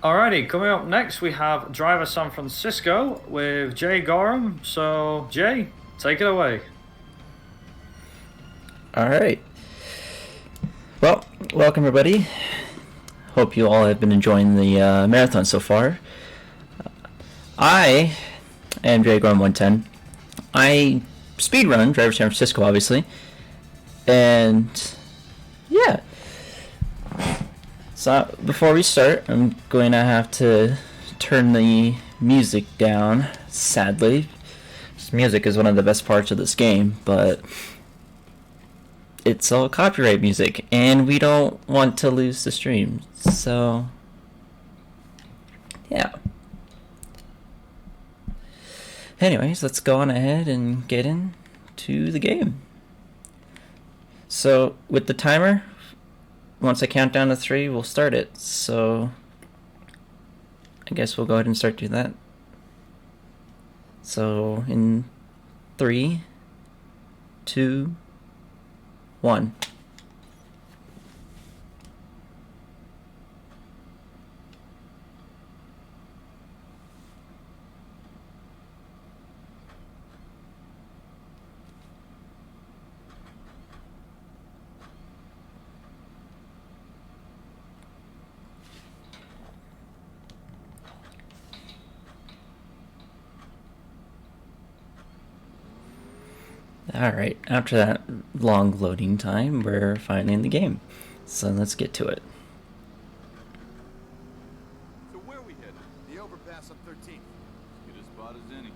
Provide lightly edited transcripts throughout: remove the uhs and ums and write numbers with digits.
Alrighty, coming up next we have Driver San Francisco with Jay Gorham. So, Jay, take it away. All right. Well, welcome everybody. Hope you all have been enjoying the marathon so far. I am Jgorham110. I speedrun Driver San Francisco, obviously, and yeah. So before we start, I'm going to have to turn the music down. Sadly, this music is one of the best parts of this game, but it's all copyright music, and we don't want to lose the stream. So, yeah. Anyways, let's go on ahead and get into the game. So, with the timer, once I count down to 3, we'll start it. So, I guess we'll go ahead and start doing that. So, in 3, 2, 1. Alright, after that long loading time, we're finally in the game. So let's get to it. So where are we headed? The overpass on 13th. Good a spot as any.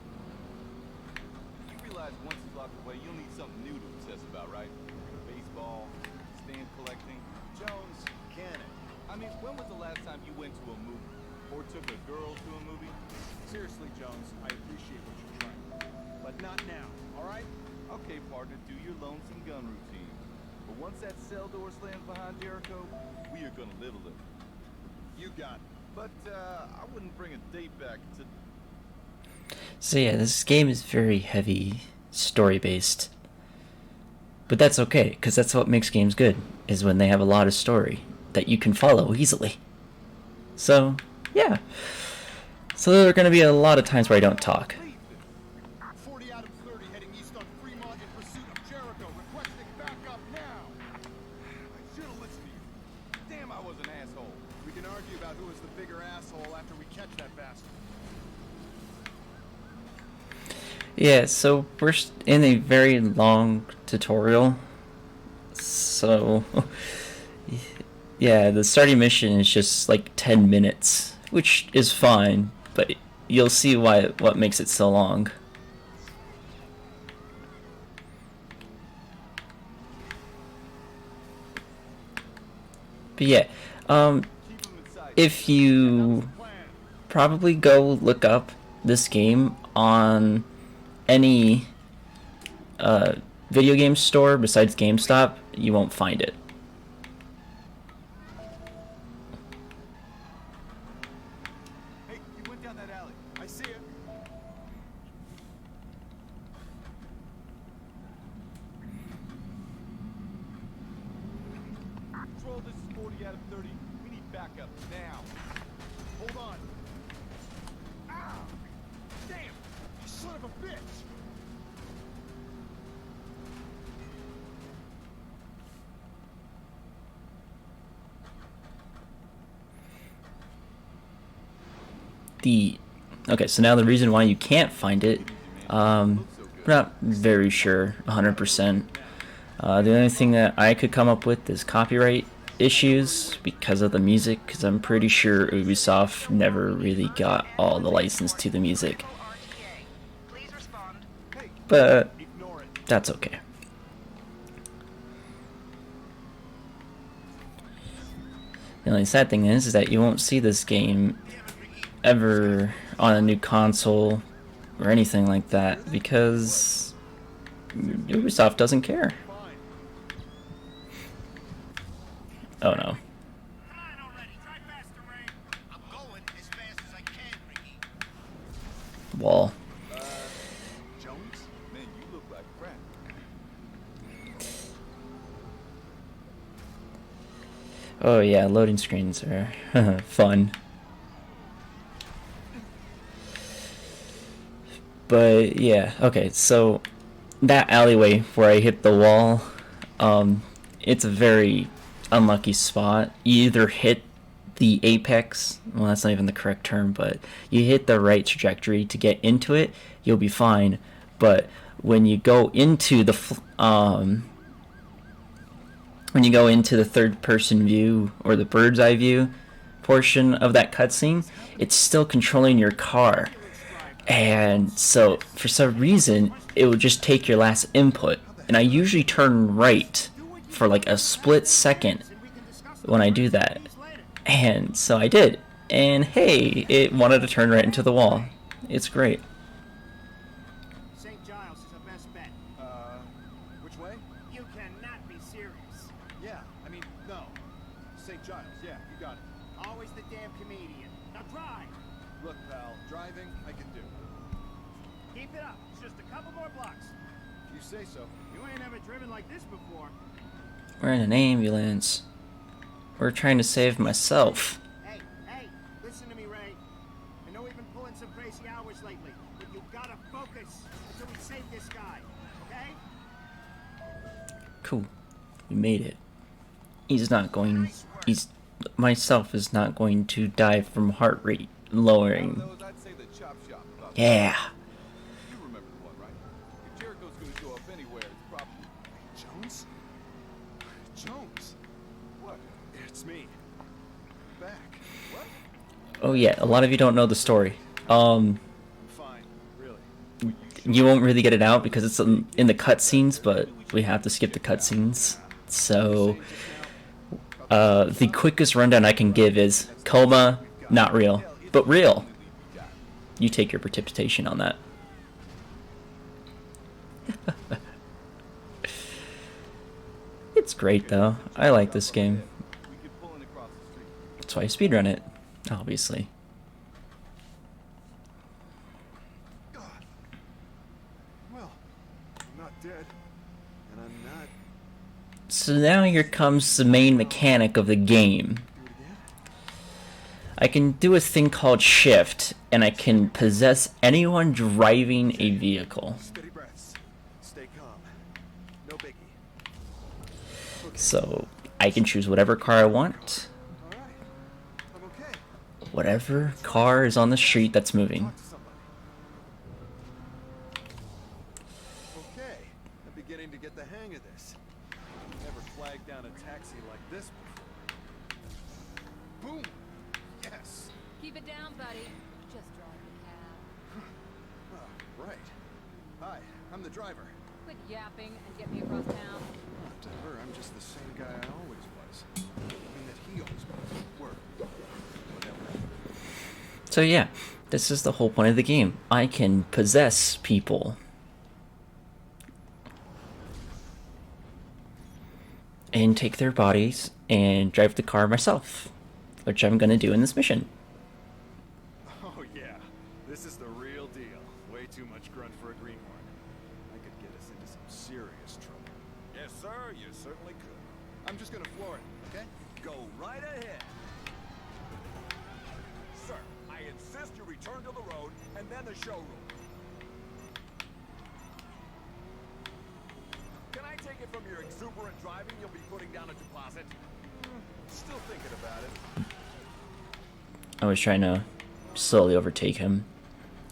You realize once he's locked away, you'll need something new to obsess about, right? Baseball, stamp collecting. Jones, Cannon. I mean, when was the last time you went to a movie? Or took a girl to a movie? Seriously, Jones, I appreciate what you're trying. But not now, alright? Okay, partner, do your lonesome gun routine. But once that cell door slams behind Jericho, we are gonna live a little. You got it. But, I wouldn't bring a date back to... So yeah, this game is very heavy story-based. But that's okay, because that's what makes games good, is when they have a lot of story that you can follow easily. So, yeah. So there are going to be a lot of times where I don't talk. 40 out of 30 heading east on Fremont in pursuit of Jericho, requesting backup now. I should've listened to you. Damn, I was an asshole. We can argue about who is the bigger asshole after we catch that bastard. Yeah, so we're in a very long tutorial. So, yeah, the starting mission is just like 10 minutes, which is fine, but you'll see what makes it so long. But yeah, if you probably go look up this game on any video game store besides GameStop, you won't find it. Hey, you went down that alley. I see it. Control, this is 40 out of 30. We need backup now. Hold on. Ow! Damn! You son of a bitch! Okay, so now the reason why you can't find it, we're not very sure 100%. The only thing that I could come up with is copyright issues because of the music, because I'm pretty sure Ubisoft never really got all the license to the music. But that's okay. The only sad thing is that you won't see this game ever on a new console or anything like that because Ubisoft doesn't care. Oh no. Wall. Jones? Man, you look like crap. Oh yeah, loading screens are fun. But yeah, okay, so that alleyway where I hit the wall, it's a very unlucky spot. You either hit the apex, well, that's not even the correct term, but you hit the right trajectory to get into it, you'll be fine. But when you go into the third person view or the bird's eye view portion of that cutscene, it's still controlling your car. And so for some reason it would just take your last input, and I usually turn right for like a split second when I do that, and so I did, and hey, it wanted to turn right into the wall. It's great. St. Giles is the best bet. Which way? You cannot be serious. Yeah, I mean, no. St. Giles, yeah, you got it. Always the damn comedian. Now drive. Look, pal, driving, I can do. Keep it up. It's just a couple more blocks. You say so. You ain't ever driven like this before. We're in an ambulance. We're trying to save myself. Hey, listen to me, Ray. I know we've been pulling some crazy hours lately, but you gotta focus until we save this guy, okay? Cool. We made it. Myself is not going to die from heart rate lowering. Those, I'd say the chop shop. Yeah. You remember the one, right? If Jericho's gonna show up anywhere, it's probably... Jones? Jones? What? It's me. Back. What? Oh yeah, a lot of you don't know the story. I'm fine. Really. You won't really get it out because it's in the cutscenes, but we have to skip the cutscenes. So, the quickest rundown I can give is coma, not real, but real. You take your participation on that. It's great though. I like this game. We could pull in across the street. That's why I speedrun it, obviously. Well, I'm not dead, and I'm not. So now here comes the main mechanic of the game. Do it again? I can do a thing called shift, and I can possess anyone driving a vehicle. Steady breaths. Stay calm. No biggie. So I can choose whatever car I want, All right. I'm okay. whatever car is on the street that's moving. Talk to somebody. Okay. I'm beginning to get the hang of this. Never flagged down a taxi like this before. Boom. Yes. Keep it down, buddy. Just drive the cab. Oh, right. Hi, I'm the driver. Quit yapping and get me across town. To her, I'm just the same guy I always was. I mean that he always was. Word. Whatever. So yeah, this is the whole point of the game. I can possess people. And take their bodies and drive the car myself, which I'm gonna do in this mission. Oh yeah, this is the real deal. Way too much grunt for a greenhorn. I could get us into some serious trouble. Yes, sir, you certainly could. I'm just gonna floor it, okay? Go right ahead. Sir, I insist you return to the road and then the showroom. Can I take it from your exuberant driving you'll be putting down a deposit? Still thinking about it. I was trying to slowly overtake him,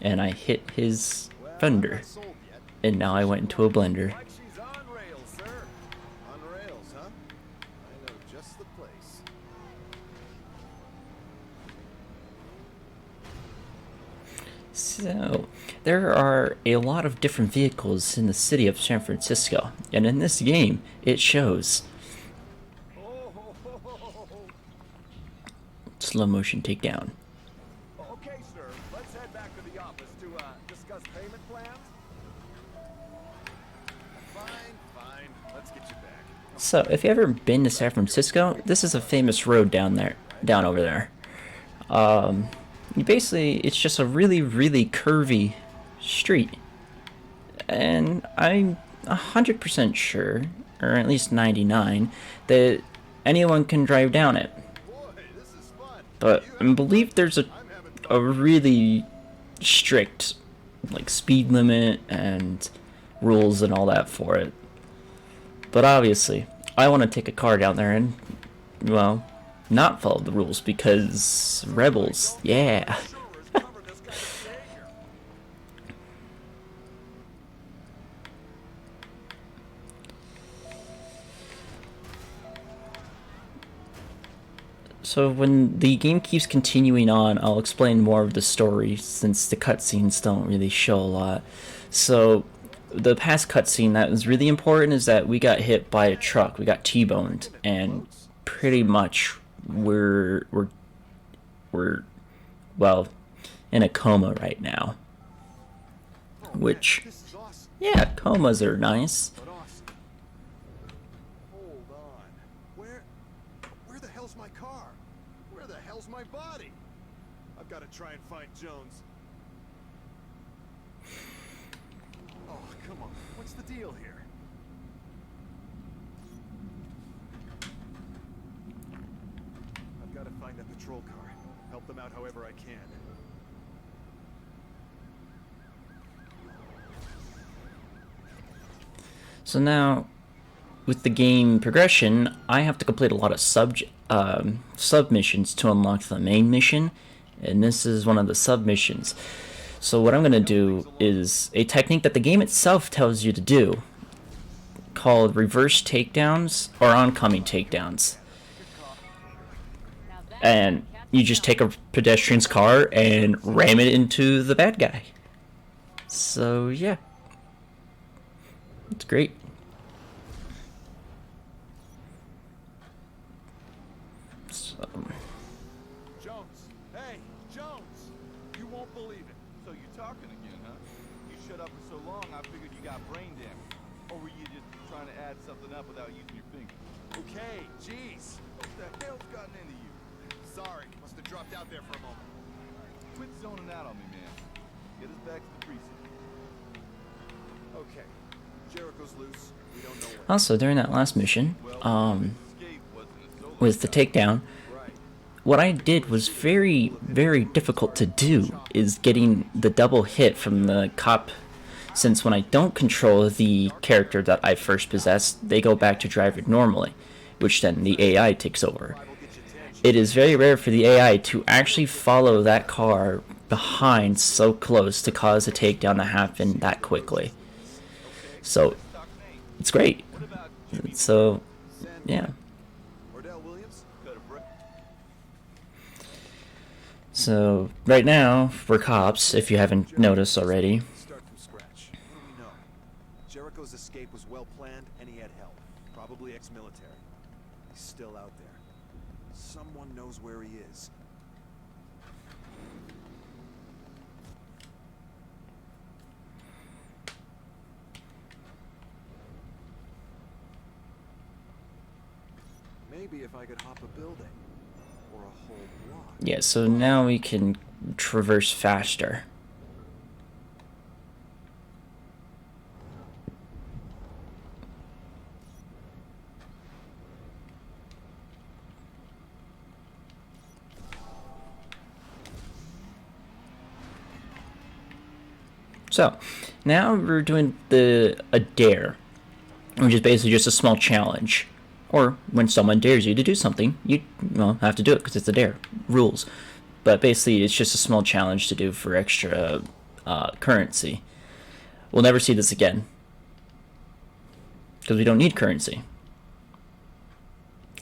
and I hit his fender, Not sold yet. and now I went into a blender. Like she's on rails, sir. On rails, huh? I know just the place. So, there are a lot of different vehicles in the city of San Francisco, and in this game, it shows. Slow motion takedown. Okay, sir. Let's head back to the office to discuss payment plans. Fine. Let's get you back. So, if you've ever been to San Francisco, this is a famous road down over there. It's just a really, really curvy street. And I'm 100% sure, or at least 99, that anyone can drive down it. Boy, this is fun. But I believe there's a really strict like speed limit and rules and all that for it. But obviously, I want to take a car down there and, well, not follow the rules because rebels, yeah. So when the game keeps continuing on, I'll explain more of the story since the cutscenes don't really show a lot. So the past cutscene that was really important is that we got hit by a truck. We got T-boned, and pretty much we're well in a coma right now. Which, yeah, comas are nice. Hold on. Where the hell's my car? Where the hell's my body? I've got to try and find Jones. Oh, come on. What's the deal here? I've got to find that patrol car. Help them out however I can. So now, with the game progression, I have to complete a lot of submissions to unlock the main mission, and this is one of the submissions. So what I'm going to do is a technique that the game itself tells you to do, called reverse takedowns or oncoming takedowns. And you just take a pedestrian's car and ram it into the bad guy. So yeah, it's great. Jones! Hey, Jones! You won't believe it. So you're talking again, huh? You shut up for so long, I figured you got brain damage. Or were you just trying to add something up without using your finger? Okay, jeez. What the hell's gotten into you? Sorry, must have dropped out there for a moment. Quit zoning out on me, man. Get us back to the precinct. Okay. Jericho's loose. We don't know where. Also, during that last mission, with the takedown, what I did was very, very difficult to do, is getting the double hit from the cop, since when I don't control the character that I first possessed, they go back to driving normally, which then the AI takes over. It is very rare for the AI to actually follow that car behind so close to cause a takedown to happen that quickly. So, it's great. So, yeah. So, right now, we're cops, if you haven't noticed already. Start from scratch. What do we know? Jericho's escape was well planned, and he had help. Probably ex-military. He's still out there. Someone knows where he is. Maybe if I could hop a building. Or a whole block. Yeah, so now we can traverse faster. So, now we're doing a dare, which is basically just a small challenge. Or when someone dares you to do something, you have to do it because it's a dare. Rules. But basically, it's just a small challenge to do for extra currency. We'll never see this again. Because we don't need currency.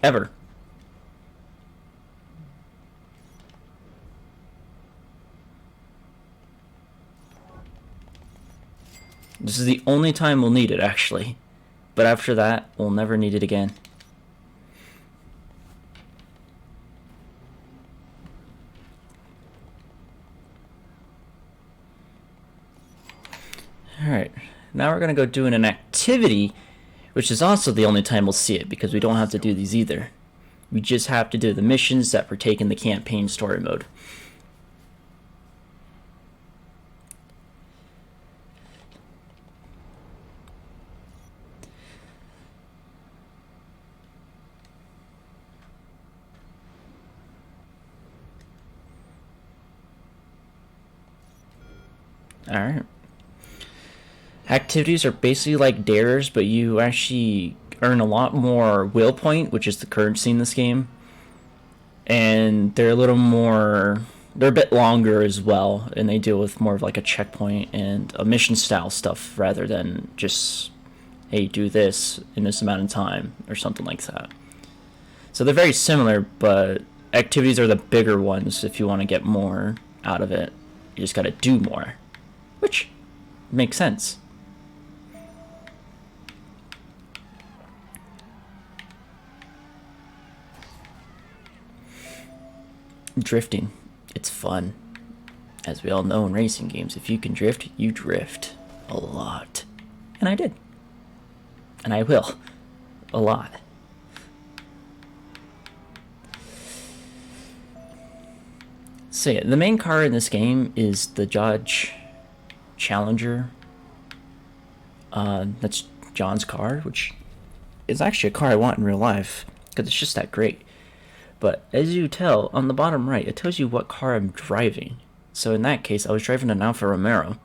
Ever. This is the only time we'll need it, actually. But after that, we'll never need it again. Alright, now we're going to go do an activity, which is also the only time we'll see it, because we don't have to do these either. We just have to do the missions that partake in the campaign story mode. Alright. Activities are basically like dares, but you actually earn a lot more will point, which is the currency in this game. And they're a little more... They're a bit longer as well, and they deal with more of like a checkpoint and a mission style stuff rather than just, hey, do this in this amount of time or something like that. So they're very similar, but activities are the bigger ones if you want to get more out of it. You just gotta do more, which makes sense. Drifting. It's fun. As we all know in racing games, if you can drift, you drift a lot. And I did. And I will. A lot. So yeah, the main car in this game is the Dodge Challenger. That's John's car, which is actually a car I want in real life, because it's just that great. But as you tell, on the bottom right, it tells you what car I'm driving. So in that case, I was driving an Alfa Romeo,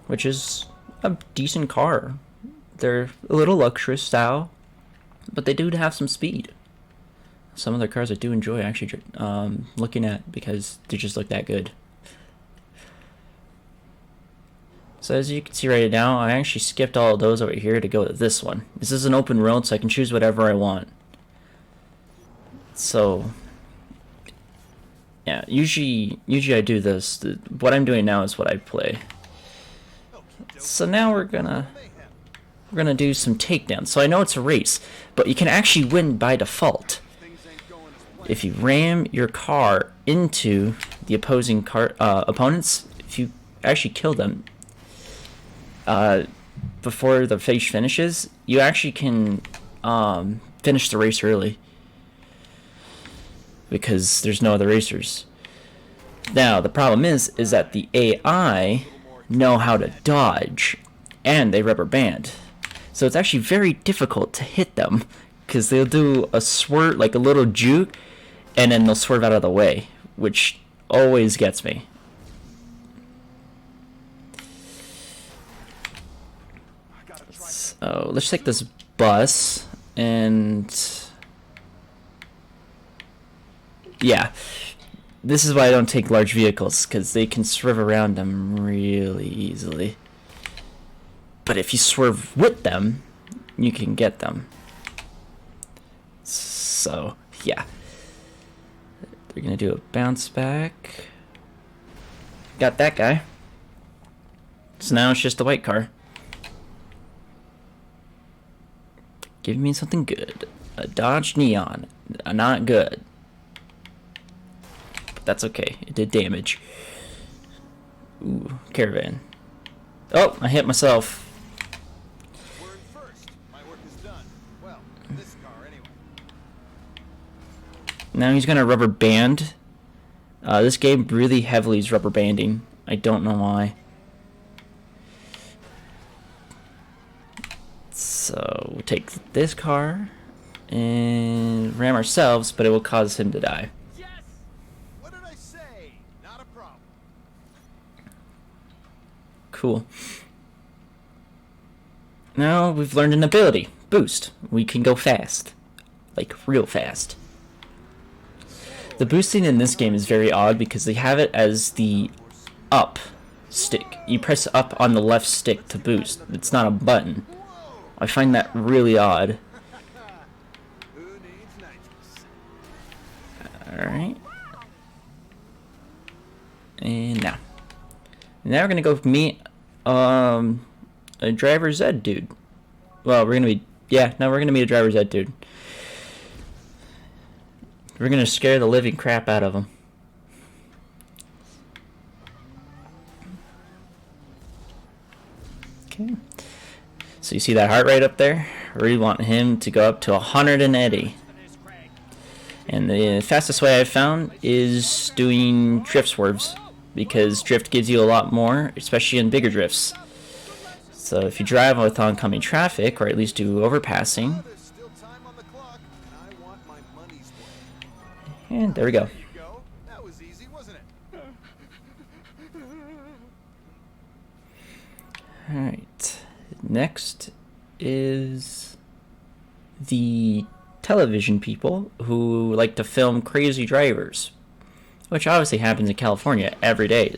which is a decent car. They're a little luxurious style, but they do have some speed. Some of the cars I do enjoy actually looking at because they just look that good. So as you can see right now, I actually skipped all of those over here to go to this one. This is an open road, so I can choose whatever I want. So, yeah, usually I do this. What I'm doing now is what I play. So now we're gonna do some takedowns. So I know it's a race, but you can actually win by default if you ram your car into the opposing opponents. If you actually kill them before the race finishes, you actually can finish the race early, because there's no other racers. Now, the problem is that the AI know how to dodge, and they rubber band. So it's actually very difficult to hit them, because they'll do a swerve, like a little juke, and then they'll swerve out of the way, which always gets me. So, let's take this bus, and... yeah, this is why I don't take large vehicles, because they can swerve around them really easily. But if you swerve with them, you can get them. So, yeah. They're going to do a bounce back. Got that guy. So now it's just a white car. Give me something good. A Dodge Neon. Not good. That's okay. It did damage. Ooh, Caravan. Oh, I hit myself. We're in first. My work is done. Well, this car anyway. Now he's gonna rubber band. This game really heavily is rubber banding. I don't know why. So we'll take this car and ram ourselves, but it will cause him to die. What did I say? Not a problem. Cool. Now we've learned an ability. Boost. We can go fast. Like, real fast. The boosting in this game is very odd because they have it as the up stick. You press up on the left stick to boost. It's not a button. I find that really odd. Who needs nitrous? Alright. And now. Now we're gonna go meet a driver's ed dude. Well, we're gonna be we're gonna meet a driver's ed dude. We're gonna scare the living crap out of him. Okay. So you see that heart rate up there? We want him to go up to 180. And the fastest way I've found is doing drift swerves, because drift gives you a lot more, especially in bigger drifts. So if you drive with oncoming traffic, or at least do overpassing, There's still time on the clock, and I want my money's worth. and there we go. There you go. That was easy, wasn't it? Alright. Next is the television people who like to film crazy drivers, which obviously happens in California every day.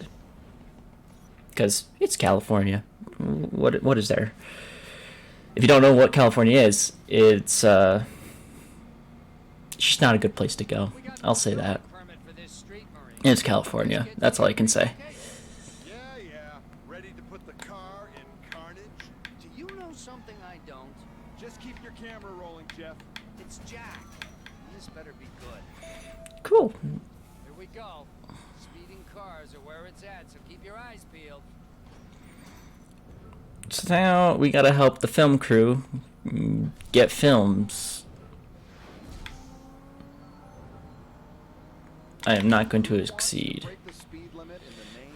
Because it's California. What is there? If you don't know what California is, it's just not a good place to go. I'll say that. It's California. That's all I can say. Yeah. Ready to put the car in carnage? Do you know something I don't? Just keep your camera rolling, Jeff. It's Jack. This better be good. Cool. Here we go. Speeding cars are where it's at, so keep your eyes peeled. So now we gotta help the film crew get films. I am not going to succeed. Break the speed limit in the name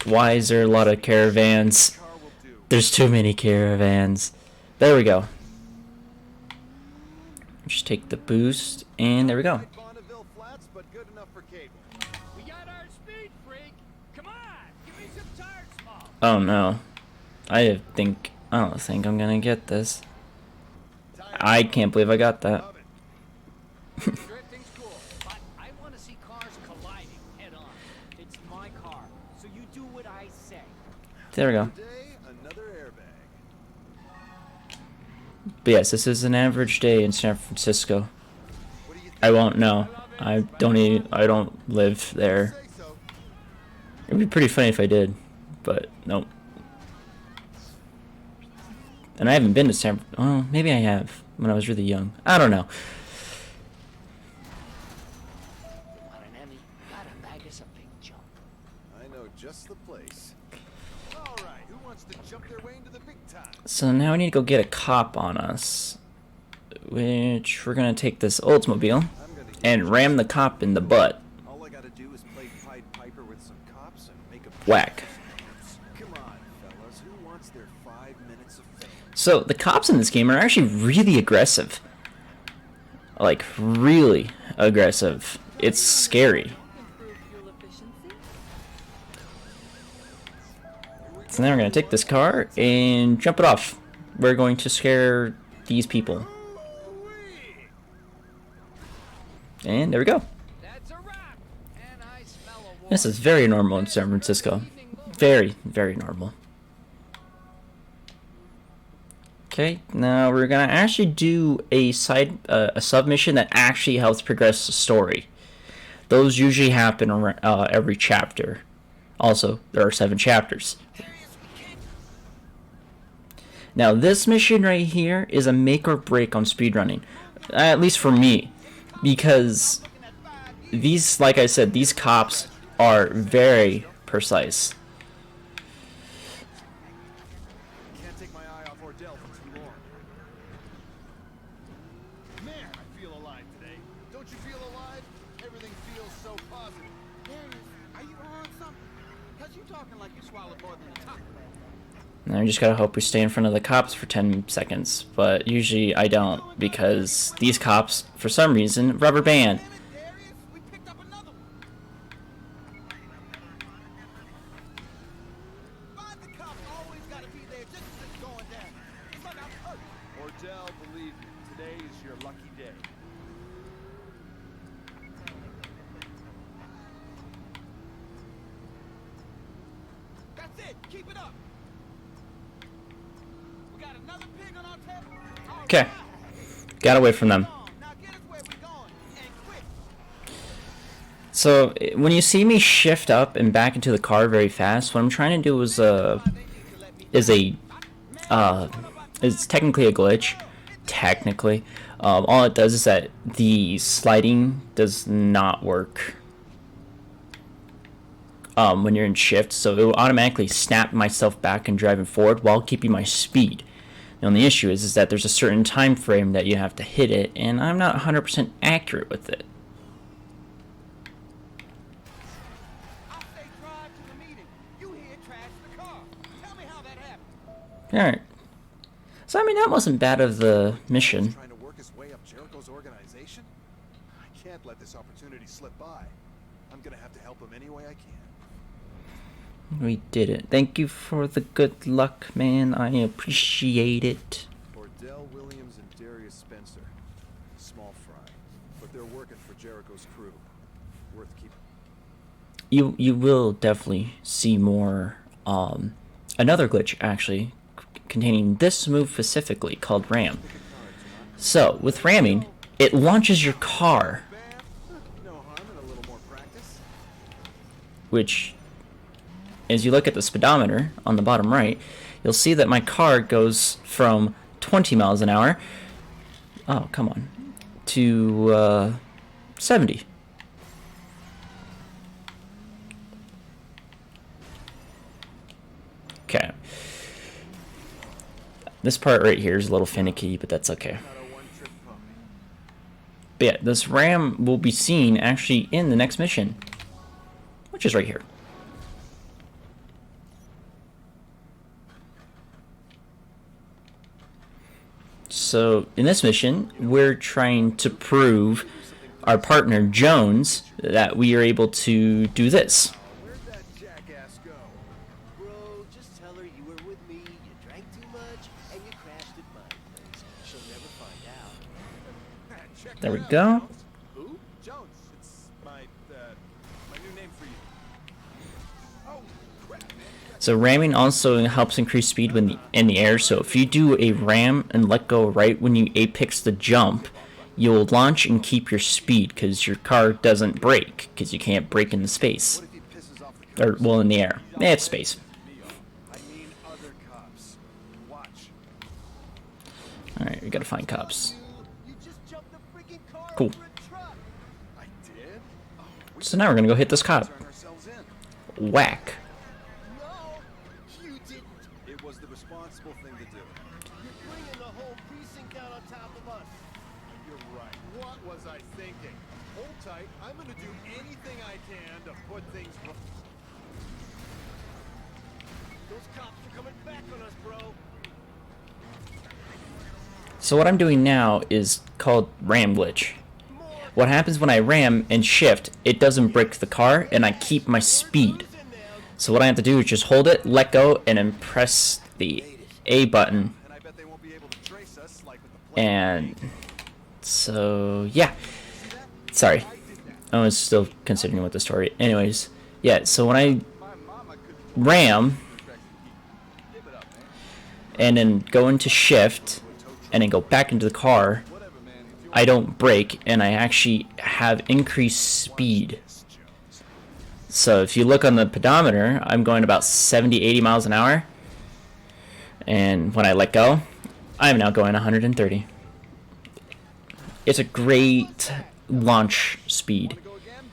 of Why is there a lot of caravans? car will do. There's too many caravans. There we go. Just take the boost, and there we go. Like Bonneville Flats, but good enough for cable. We got our speed freak. Come on, give me some tire smoke. Oh no. I don't think I'm gonna get this. I can't believe I got that. Love it. Drifting's cool, but I want to see cars colliding head on. It's my car, so you do what I say. There we go. Today, another airbag. But yes, this is an average day in San Francisco. What do you think? I won't know. I don't live there. Say so. It'd be pretty funny if I did, but nope. And I haven't been to San. Oh, maybe I have when I was really young. I don't know. Want an Emmy? Gotta bag us a big jump. I know just the place. All right, who wants to jump their way into the big time? So now we need to go get a cop on us, which we're gonna take this Oldsmobile I'm gonna and ram the cop in the butt. All I gotta do is play Pied Piper with some cops and make a Whack. Come on, fellas, who wants their 5 minutes of fame? So the cops in this game are actually really aggressive. Like, really aggressive. It's scary. Improve fuel efficiency. So now we're going to take this car and jump it off. We're going to scare these people. And there we go. That's a wrap. And I smell a warm. This is very normal in San Francisco. Very, very normal. Okay, now we're gonna actually do a submission that actually helps progress the story. Those usually happen every chapter. Also, there are 7 chapters. Now, this mission right here is a make or break on speedrunning, at least for me, because these, like I said, these cops are very precise. Can't take my eye off Ordell for too long. Man, I feel alive today. Don't you feel alive? Everything feels so positive. Darius, are you on something? Cause you talking like you swallowed more than a top. Now I just gotta hope we stay in front of the cops for 10 seconds, but usually I don't, because these cops, for some reason, rubber band. Damn it, Darius, we picked up another one. Why the cops always gotta be there just as it's going down? It's like I'm hurt. Ordell, believe me, today is your lucky day. That's it. Keep it up. We got another pig on our tail. All Okay, right. got away from them. Now get us where we're going and quick. So when you see me shift up and back into the car very fast, what I'm trying to do is it's technically a glitch. Technically, all it does is that the sliding does not work when you're in shift, so it will automatically snap myself back and driving forward while keeping my speed. The only issue is that there's a certain time frame that you have to hit it, and I'm not 100% accurate with it. I say drive to the meeting. You here trash the car. Tell me how that happened. Alright. So, I mean, that wasn't bad of the mission. Trying to work his way up Jericho's organization? I can't let this opportunity slip by. I'm gonna have to help him any way I can. We did it. Thank you for the good luck, man. I appreciate it. Ordell Williams and Darius Spencer. Small fry, but they're working for Jericho's crew. Worth keeping. You will definitely see more. Another glitch actually containing this move specifically called ram. So with ramming, it launches your car, No harm in a little more practice. which, as you look at the speedometer on the bottom right, you'll see that my car goes from 20 miles an hour, oh come on, to 70. Okay. This part right here is a little finicky, but that's okay. Not a one-trick pony. But yeah, this ram will be seen actually in the next mission, which is right here. So in this mission, we're trying to prove our partner Jones that we are able to do this. Where'd that jackass go? Bro, just tell her you were with me, you drank too much, and you crashed at my place. She'll never find out. Check There we that out, go. Jones. Who? Jones. It's my new name for you. Oh, crap, man. So ramming also helps increase speed when in the air. So if you do a ram and let go right when you apex the jump, you'll launch and keep your speed because your car doesn't brake because you can't brake in the space. What if he pisses off the Or, cops? well, in the air. It's space. I mean other cops. Watch. Alright, we gotta find cops. You just jumped the freaking car Cool. over a truck. I did? Oh, we So now we're gonna go hit this cop. turn ourselves in. Whack. No, you didn't. It was the responsible thing to do. You're bringing the whole precinct down on top of us. You're right. What was I thinking? Hold tight. I'm gonna do anything I can to put things right. Those cops are coming back on us, bro. So what I'm doing now is called ram glitch. What happens when I ram and shift, it doesn't break the car and I keep my speed. So what I have to do is just hold it, let go, and then press the A button. And I bet they won't be able to trace us like with the plane. And so yeah, sorry, I was still considering with the story. Anyways, yeah, so when I My mama could ram give it up, man. and then go into shift and then go back into the car, Whatever, man. If you I don't brake and I actually have increased speed. So if you look on the pedometer, I'm going about 70-80 miles an hour, and when I let go, I'm now going 130. It's a great launch speed. go again,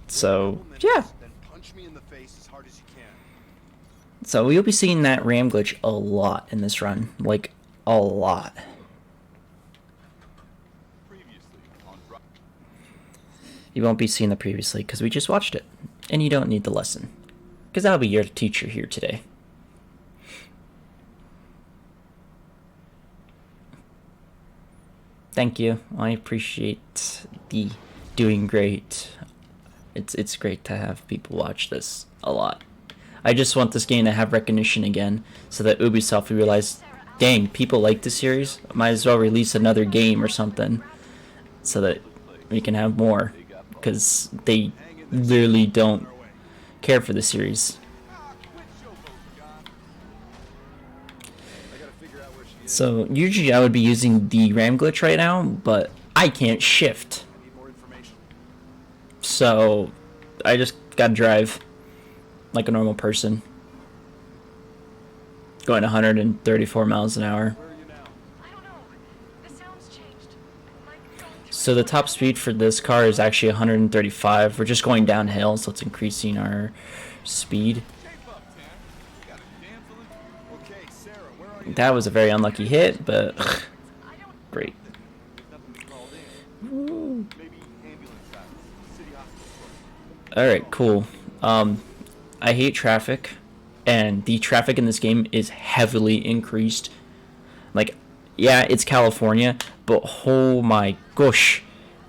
So yeah, then punch me in the face as hard as you can. so you'll be seeing that ram glitch a lot in this run, like a lot. Previously on Dri- You won't be seeing the previously because we just watched it, and you don't need the lesson because I'll be your teacher here today. Thank you. I appreciate the doing great. It's great to have people watch this a lot. I just want this game to have recognition again so that Ubisoft will realize, dang, people like this series. Might as well release another game or something so that we can have more because they literally don't care for the series. I gotta figure out where she is. So usually I would be using the ram glitch right now, but I can't shift. I need more information. So I just gotta drive like a normal person. Going 134 miles an hour. Where are you now? I don't know. The sound's changed. Like going through So the top speed for this car is actually 135. We're just going downhill, so it's increasing our speed. Shape up, Tan. You got a damn feeling. Okay, Sarah, where are you? That was a very unlucky hit, but I don't great. There's nothing been called in. Maybe ambulance routes, city hospital. Alright, cool. I hate traffic, and the traffic in this game is heavily increased. Like, yeah, it's California, but oh my gosh,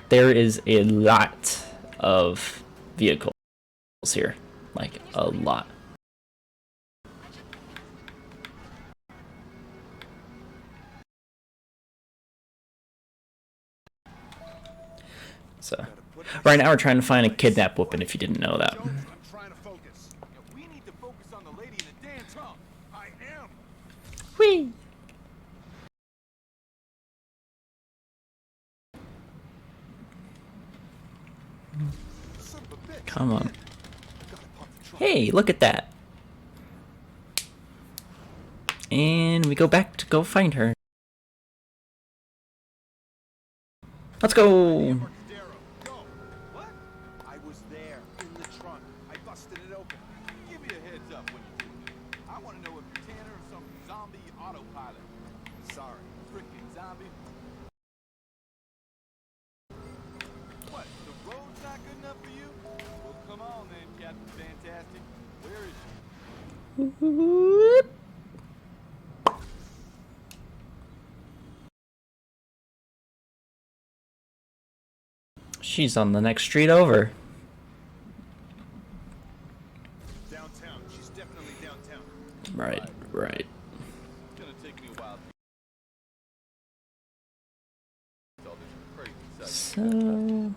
there is a lot of vehicles here. Like, a lot. So, right now we're trying to find a kidnap weapon, if you didn't know that. I'm trying to focus. We need to focus on the lady in the damn trunk. I am. Whee! Son of a bitch. Come on. Gotta pump the trunk. Hey, look at that. And we go back to go find her. Let's go! Go. What? I was there in the trunk. I busted it open. Give me a heads up when you do it. I want to know if you're Tanner or some zombie autopilot. Sorry, freaking zombie. What? The road's not good enough for you? Well, come on then, Captain Fantastic. Where is she? She's on the next street over. Downtown. She's definitely downtown. Right, right. It's gonna take me a while to all this crazy stuff. So,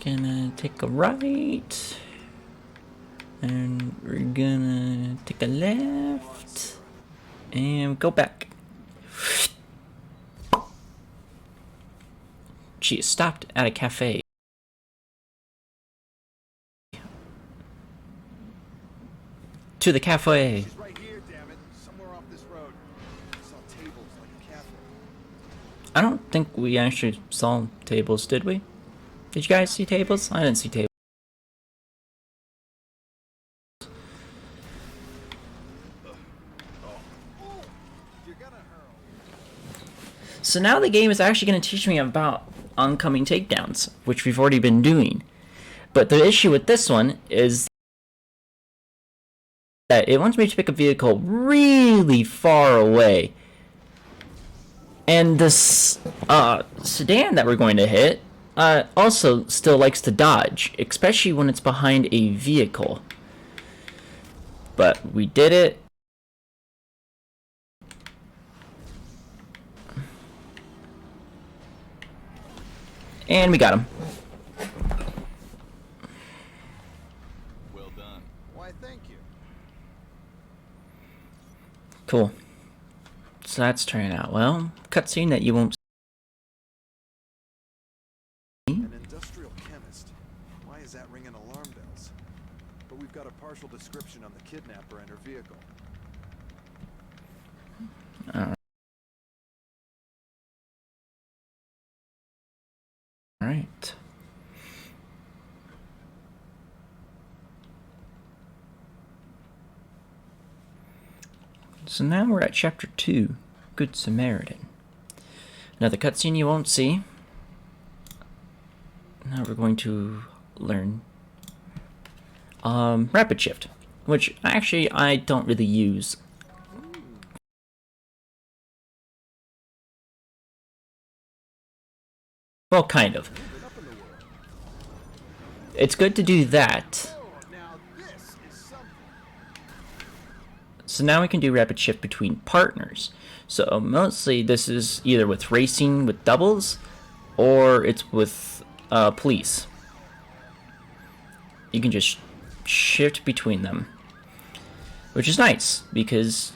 gonna take a right, and we're gonna take a left, and go back. She stopped at a cafe. To the cafe. She's right here, damn it. Somewhere off this road. I saw tables like a cafe. I don't think we actually saw tables, did we? Did you guys see tables? I didn't see tables. You're gonna hurl. So now the game is actually going to teach me about oncoming takedowns, which we've already been doing. But the issue with this one is that it wants me to pick a vehicle really far away. And this sedan that we're going to hit also still likes to dodge, especially when it's behind a vehicle. But we did it. And we got him. Well done. Why, thank you. Cool. So that's turning out well. Cutscene that you won't see. An industrial chemist. Why is that ringing alarm bells? But we've got a partial description on the kidnapper and her vehicle. Alright. So now we're at Chapter 2, Good Samaritan. Another cutscene you won't see. Now we're going to learn Rapid Shift, which actually I don't really use. Well, kind of. It's good to do that. Now this is something. So now we can do rapid shift between partners. So mostly this is either with racing with doubles, or it's with police. You can just shift between them, which is nice because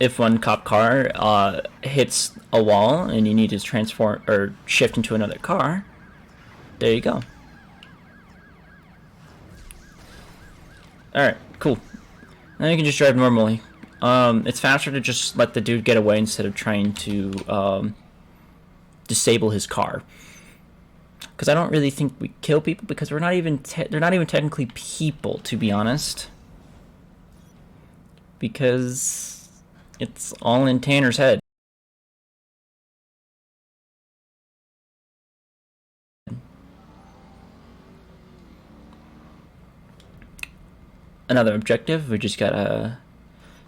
if one cop car hits a wall and you need to transform or shift into another car, there you go. Alright, cool. Now you can just drive normally. It's faster to just let the dude get away instead of trying to disable his car. Because I don't really think we kill people because we're not even they're not even technically people, to be honest. Because it's all in Tanner's head. Another objective, we just gotta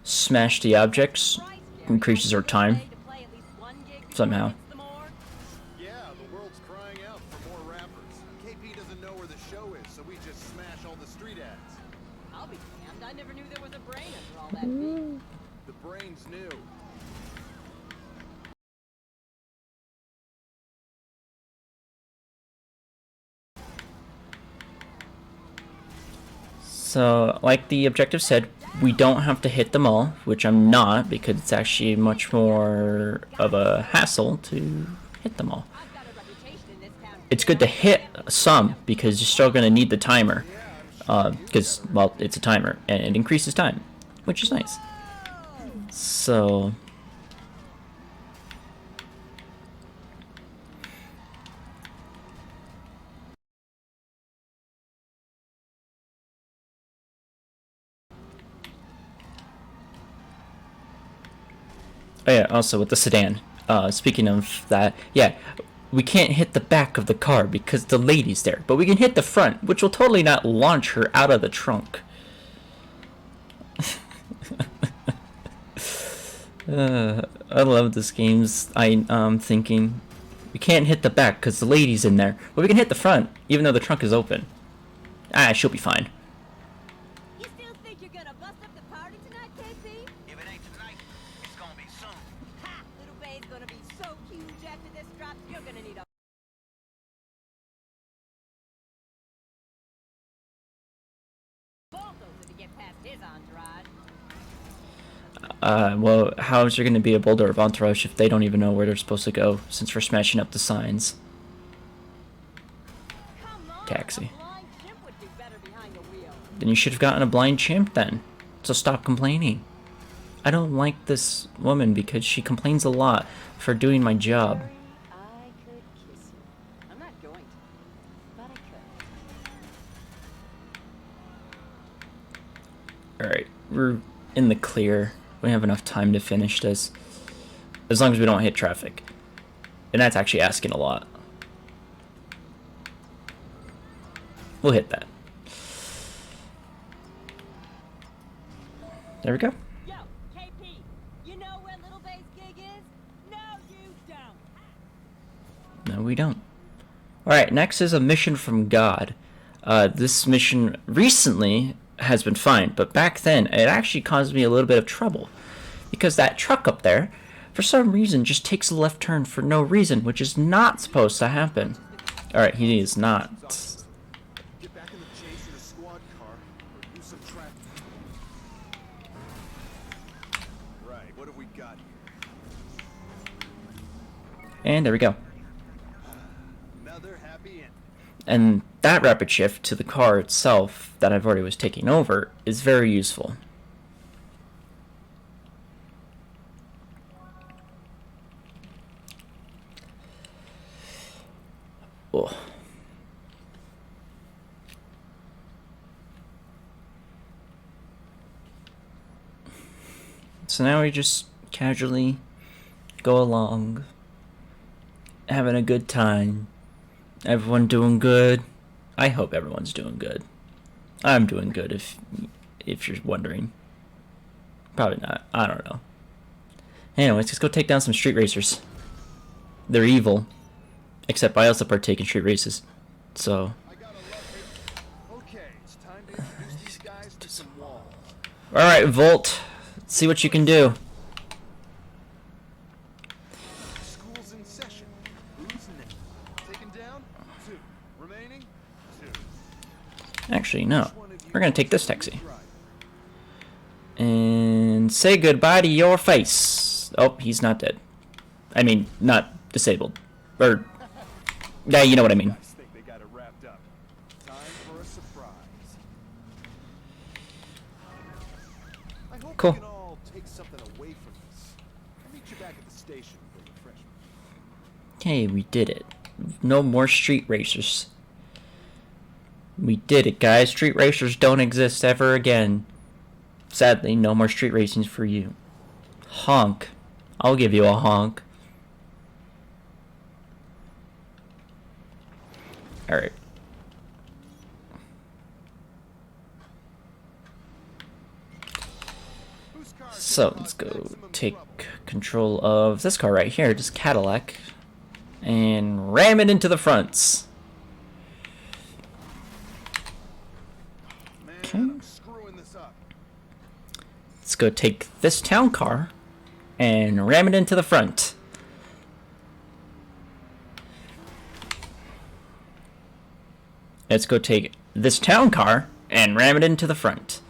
smash the objects, increases our time, somehow. Yeah, the world's The brain's new. So, like the objective said, we don't have to hit them all, which I'm not, because it's actually much more of a hassle to hit them all. I've got a reputation in this town. It's good to hit some, because you're still going to need the timer, because, well, it's a timer, and it increases time, which is nice. So... Oh yeah, also with the sedan. Speaking of that, yeah, we can't hit the back of the car because the lady's there, but we can hit the front, which will totally not launch her out of the trunk. I love this game's thinking. We can't hit the back because the lady's in there, but we can hit the front, even though the trunk is open. Ah, she'll be fine. You still think you're gonna bust up the party tonight, KP? If it ain't tonight, it's gonna be soon. Ha! Little Bay's gonna be so huge after this drops, you're gonna need a bulldozer to get past his entourage. Well, how is there going to be a boulder of entourage if they don't even know where they're supposed to go, since we're smashing up the signs? Come on, Taxi. a blind chimp would do better behind the wheel. Then you should have gotten a blind chimp then. So stop complaining. I don't like this woman because she complains a lot for doing my job. I could kiss you. I'm not going to, but I could. Alright, we're in the clear. We have enough time to finish this. As long as we don't hit traffic. And that's actually asking a lot. We'll hit that. There we go. Yo, KP, you know where Little Bay's gig is? No, you don't. No, we don't. Alright, next is a mission from God. This mission recently has been fine, but back then it actually caused me a little bit of trouble. Because that truck up there, for some reason, just takes a left turn for no reason, which is not supposed to happen. Alright, he is not. Get back in the chase in a squad car or use some traffic. Right, what have we got here? And there we go. Another happy ending. And that rapid shift to the car itself that I've already was taking over is very useful. Oh. So now we just casually go along, having a good time. Everyone doing good? I hope everyone's doing good. I'm doing good if you're wondering. Probably not. I don't know. Anyways, let's go take down some street racers. They're evil. Except I also partake in street races. So. I gotta love it. Okay, it's time to introduce these guys to some walls. Alright, Volt. Let's see what you can do. School's in session. Who's next? Taken down? 2. Remaining? 2. Actually, no. We're gonna take this taxi. Right. And say goodbye to your face. Oh, he's not dead. I mean, not disabled. Or, yeah, you know what I mean. Guys think they got it wrapped up. Time for a surprise. I hope Cool. we can all take something away from this. I'll meet you back at the station for refreshment. Hey, we did it. No more street racers. We did it, guys. Street racers don't exist ever again. Sadly, no more street racing for you. Honk. I'll give you a honk. Alright. Whose car is So, gonna let's cause go maximum take trouble? control of this car right here, just Cadillac, and ram it into the fronts. Man, Okay. I'm screwing this up. Let's go take this town car and ram it into the front. Let's go take this town car and ram it into the front.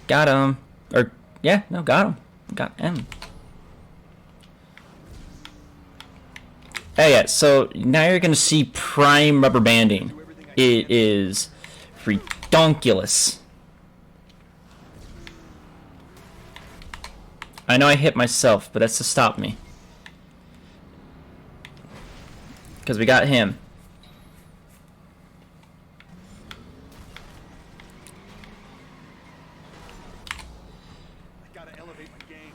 Got him. Or, yeah, no, got him. Got him. Oh yeah, so now you're gonna see prime rubber banding. It is redonkulous. I know I hit myself, but that's to stop me. Because we got him. I gotta elevate my game.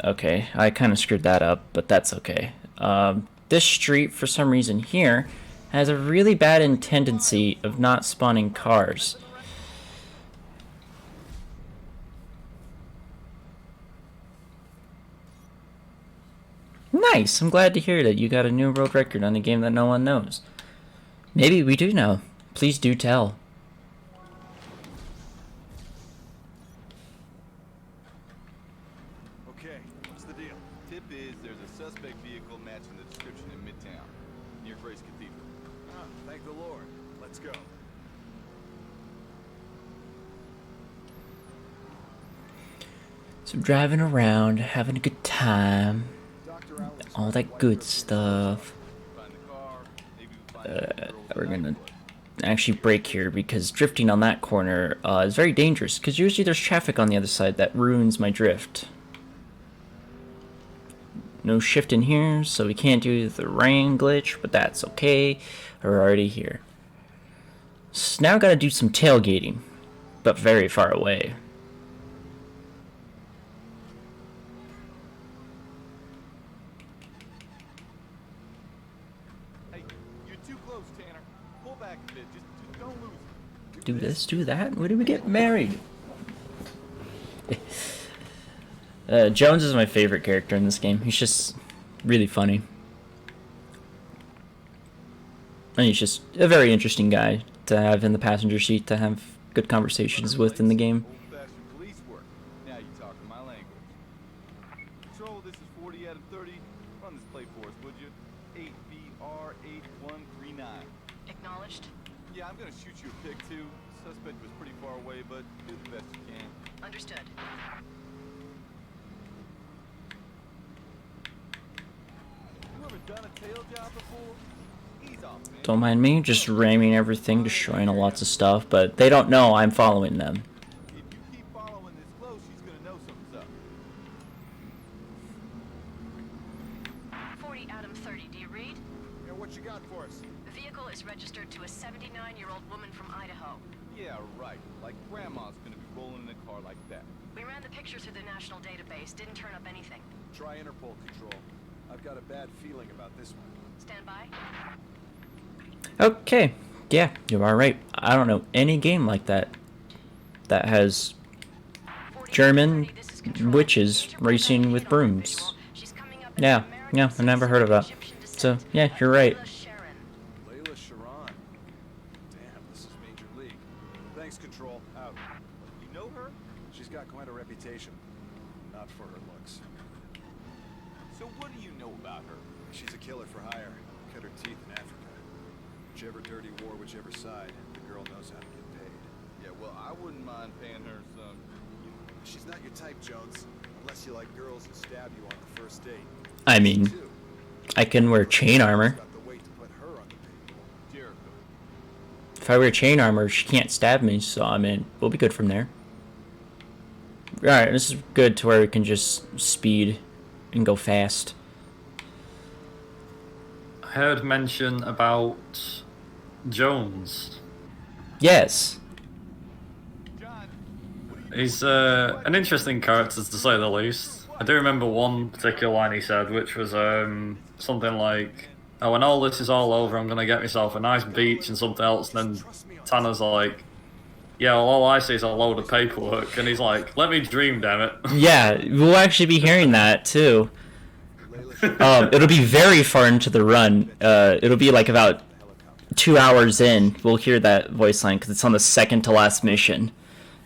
Okay, I kind of screwed that up, but that's okay. This street, for some reason here, has a really bad tendency of not spawning cars. Nice! I'm glad to hear that you got a new world record on a game that no one knows. Maybe we do know. Please do tell. Okay, what's the deal? Tip is there's a suspect vehicle matching the description in Midtown, near Grace Cathedral. Ah, thank the Lord. Let's go. So driving around, having a good time, Dr. Allen's all that good stuff. Find the car, maybe we find the girls We're in gonna Nightwood. actually brake here because drifting on that corner is very dangerous because usually there's traffic on the other side that ruins my drift. No shift in here, so we can't do the rain glitch, but that's okay. We're already here. So now gotta do some tailgating, but very far away. Hey, you're too close, Tanner. Pull back a bit. Just don't lose it. Do this, do that. When do we get married? Jones is my favorite character in this game. He's just really funny. And he's just a very interesting guy to have in the passenger seat to have good conversations with in the game. Old-fashioned police work. Now you talking my language. Control, this is 40 out of 30. Run this plate for us, would you? 8BR8139. Acknowledged. Yeah, I'm gonna shoot you a pic too. Suspect was pretty far away, but do the best you can. Understood. You ever done a tail job before? Ease off, man. Don't mind me, just ramming everything, destroying lots of stuff, but they don't know I'm following them. If you keep following this close, she's gonna know something's up. 40 Adam 30. Do you read? Yeah, what you got for us? The vehicle is registered to a 79-year-old woman from Idaho. Yeah, right. Like grandma's gonna be rolling in a car like that. We ran the picture through the national database. Didn't turn up anything. Try Interpol control. I've got a bad feeling about this one. Stand by. Okay, yeah, you are right. I don't know any game like that that has 40 German 30, this is Control. witches Major racing Bulldog with hit on the brooms. visual. She's coming up as Yeah, an American yeah, I never heard of that. Egyptian descent. So, yeah, you're right. Layla Sharon. Layla Sharon. Damn, this is major league. Thanks, Control. Out. You know her? She's got quite a reputation. Not for her looks. So what do you know about her? She's a killer for hire. Cut her teeth in Africa. Whichever dirty war, whichever side, the girl knows how to get paid. Yeah, well, I wouldn't mind paying her some. She's not your type, Jones. Unless you like girls who stab you on the first date. I mean, Two, I can wear chain armor. got the weight to put her on the table. Jericho. If I wear chain armor, she can't stab me, so I mean, we'll be good from there. Alright, this is good to where we can just speed and go fast. I heard mention about Jones. Yes. John, what are you He's an interesting character to say the least. I do remember one particular line he said, which was something like, "Oh, when all this is all over, I'm gonna get myself a nice beach and something else." And then Tanner's like, "Yeah, well, all I see is a load of paperwork," and he's like, "Let me dream, damn it." Yeah, we'll actually be hearing that too. It'll be very far into the run. It'll be like about 2 hours in, we'll hear that voice line because it's on the second to last mission.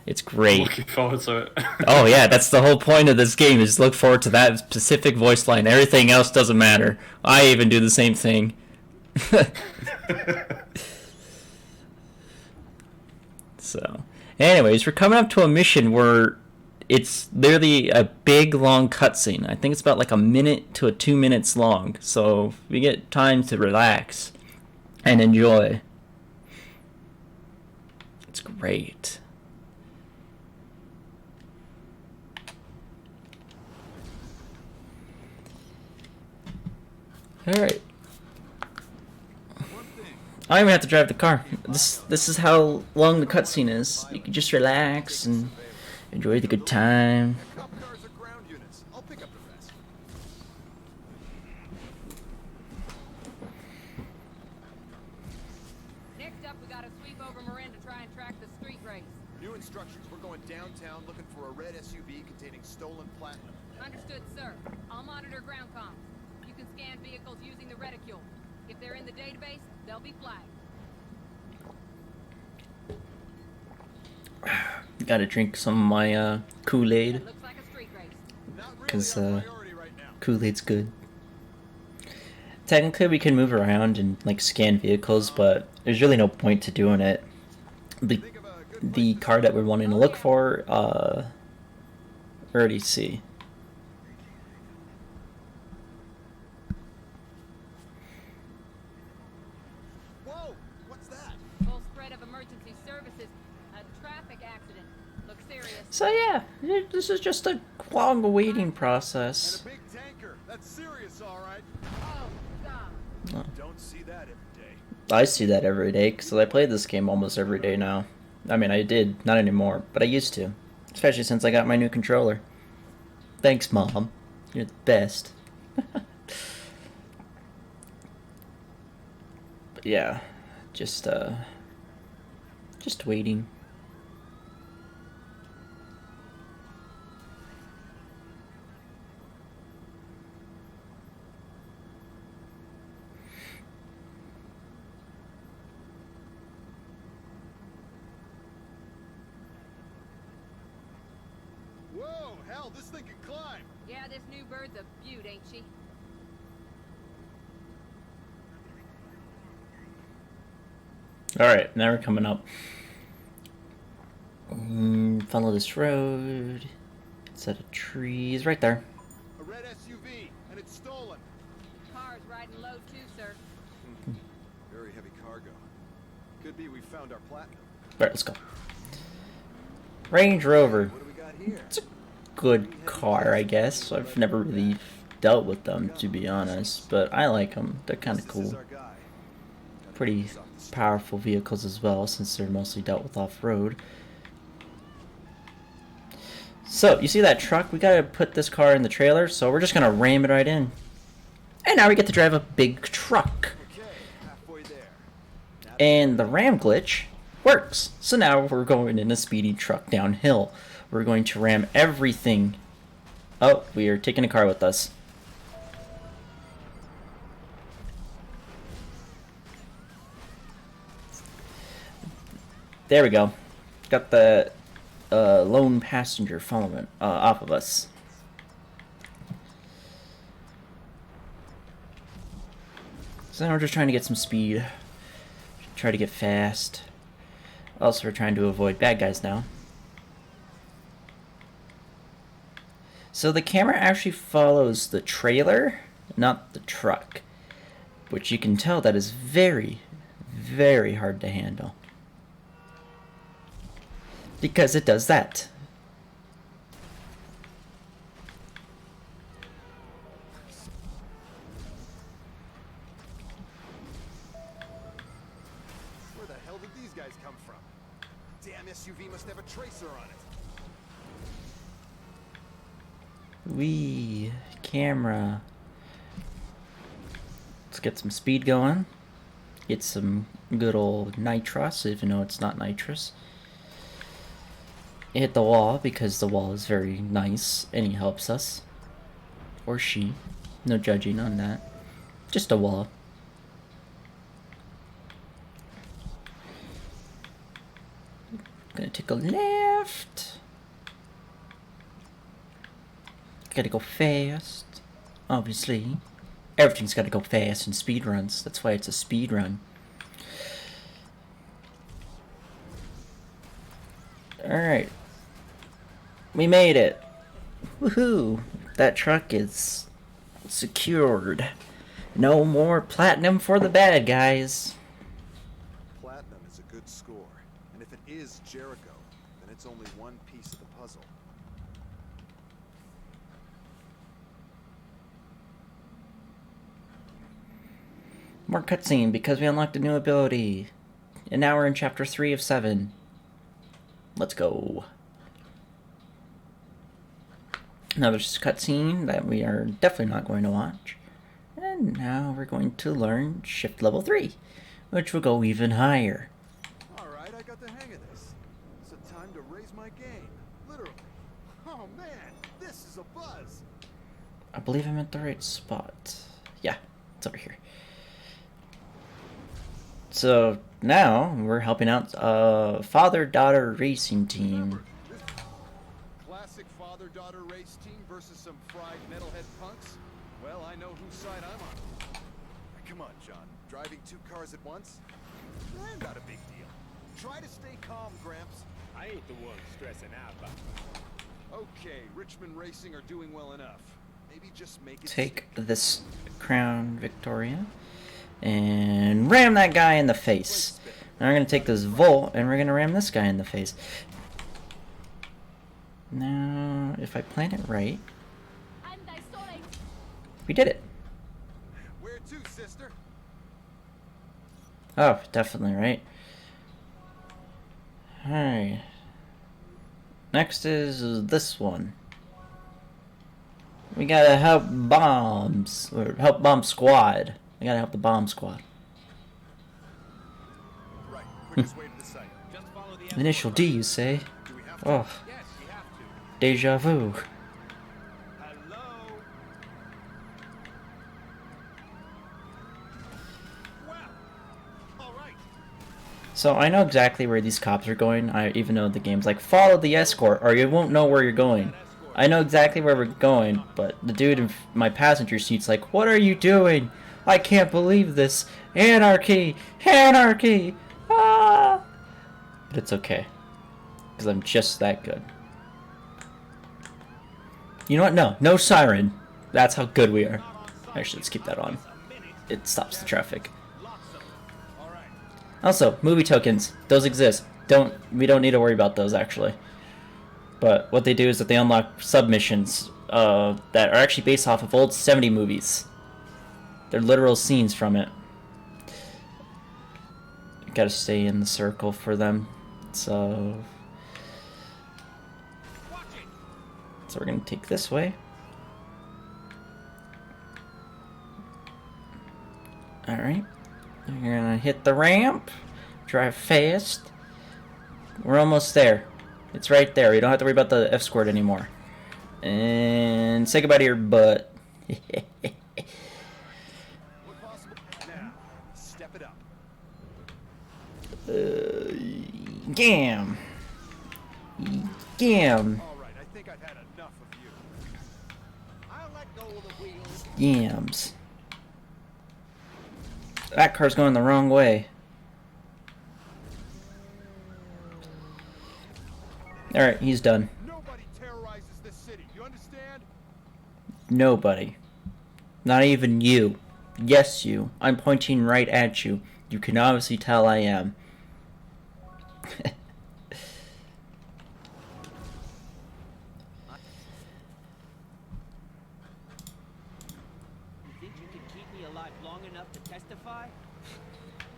It's great. Looking forward to it. Oh yeah, that's the whole point of this game, is look forward to that specific voice line. Everything else doesn't matter. I even do the same thing. So, anyways, we're coming up to a mission where it's literally a big long cutscene. I think it's about like a minute to 2 minutes long. So we get time to relax and enjoy. It's great. Alright. I don't even have to drive the car. This is how long the cutscene is. You can just relax and enjoy the good time. Cop cars are ground units. I'll pick up the rest. Next up, we gotta sweep over Marin to try and track the street race. New instructions. We're going downtown looking for a red SUV containing stolen platinum. Understood, sir. I'll monitor ground comms. You can scan vehicles using the reticule. If they're in the database, they'll be flagged. Gotta drink some of my Kool-Aid, That looks like a street race. Not really because our priority right now. Kool-Aid's good. Technically, we can move around and like scan vehicles, but there's really no point to doing it. The car that we're wanting to look for, we already see. Whoa! What's that? Full spread of emergency services. A traffic accident. Looks serious. So yeah, this is just a long waiting And process. a big tanker. That's serious, all right. Oh, God. Don't see that every day. I see that every day because I play this game almost every day now. I mean, I did, not anymore, but I used to. Especially since I got my new controller. Thanks, Mom. You're the best. But yeah, just waiting. Whoa! Hell, this thing can climb. Yeah, this new bird's a beaut, ain't she? Alright, now we're coming up. Follow this road. Set of trees right there. A red SUV, and it's stolen. Car's riding low too, sir. Very heavy cargo. Could be we found our platinum. Alright, let's go. Range Rover. What do we got here? It's a good car, I guess. I've never really dealt with them, to be honest, but I like them. They're kind of This is cool. our guy. Pretty powerful vehicles as well, since they're mostly dealt with off-road. So, you see that truck? We gotta put this car in the trailer, so we're just gonna ram it right in. And now we get to drive a big truck. Okay, halfway there. And the ram glitch works. So now we're going in a speedy truck downhill. We're going to ram everything. Oh, we are taking a car with us. There we go. Got the lone passenger following off of us. So now we're just trying to get some speed. Try to get fast. Also, we're trying to avoid bad guys now. So the camera actually follows the trailer, not the truck. Which you can tell that is very, very hard to handle. Because it does that. Where the hell did these guys come from? Damn SUV must have a tracer on it. Wee, camera. Let's get some speed going. Get some good old nitrous, even though it's not nitrous. Hit the wall because the wall is very nice and he helps us. Or she. No judging on that. Just a wall. Gonna take a left. Gotta go fast. Obviously. Everything's gotta go fast in speed runs. That's why it's a speed run. Alright. We made it. Woohoo! That truck is secured. No more platinum for the bad guys. Platinum is a good score, and if it is Jericho, then it's only one piece of the puzzle. More cutscene because we unlocked a new ability. And now we're in chapter 3 of 7. Let's go. Another cutscene that we are definitely not going to watch. And now we're going to learn shift level 3, which will go even higher. Alright, I got the hang of this. It's a time to raise my game. Literally. Oh man, this is a buzz. I believe I'm at the right spot. Yeah, it's over here. So now we're helping out father-daughter racing team. Classic father-daughter race team versus some fried metalhead punks? Well, I know whose side I'm on. Come on, John. Driving two cars at once? Not a big deal. Try to stay calm, Gramps. I ain't the one stressing out about it. Okay, Richmond Racing are doing well enough. Maybe just make it... Take this Crown Victoria and ram that guy in the face. Now we're going to take this Volt and we're going to ram this guy in the face. Now, if I plan it right, we did it. Where to, sister? Oh, definitely right. Alright. Next is this one. We gotta help bombs, or help bomb squad. We gotta help the bomb squad. Right, quickest way to the site. Just follow the Initial D, you say? Do we have to? Oh, Yes, you have to. deja vu. Hello? Well, all right. So I know exactly where these cops are going. I even know the game's like, follow the escort or you won't know where you're going. I know exactly where we're going, but the dude in my passenger seat's like, what are you doing? I can't believe this. Anarchy! Anarchy! Ah! But it's okay. Because I'm just that good. You know what? No. No siren. That's how good we are. Actually, let's keep that on. It stops the traffic. Also, movie tokens. Those exist. We don't need to worry about those, actually. But what they do is that they unlock submissions that are actually based off of old 70 movies. They're literal scenes from it. You gotta stay in the circle for them. So we're gonna take this way. Alright. You're gonna hit the ramp. Drive fast. We're almost there. It's right there. You don't have to worry about the escort anymore. And say goodbye to your butt. Now, step it up. Gam. Gam. All right, I think I've had enough of you. I'll let go of the wheels. Yams. That car's going the wrong way. Alright, he's done. Nobody terrorizes this city, you understand? Nobody. Not even you. Yes, you. I'm pointing right at you. You can obviously tell I am. You think you can keep me alive long enough to testify?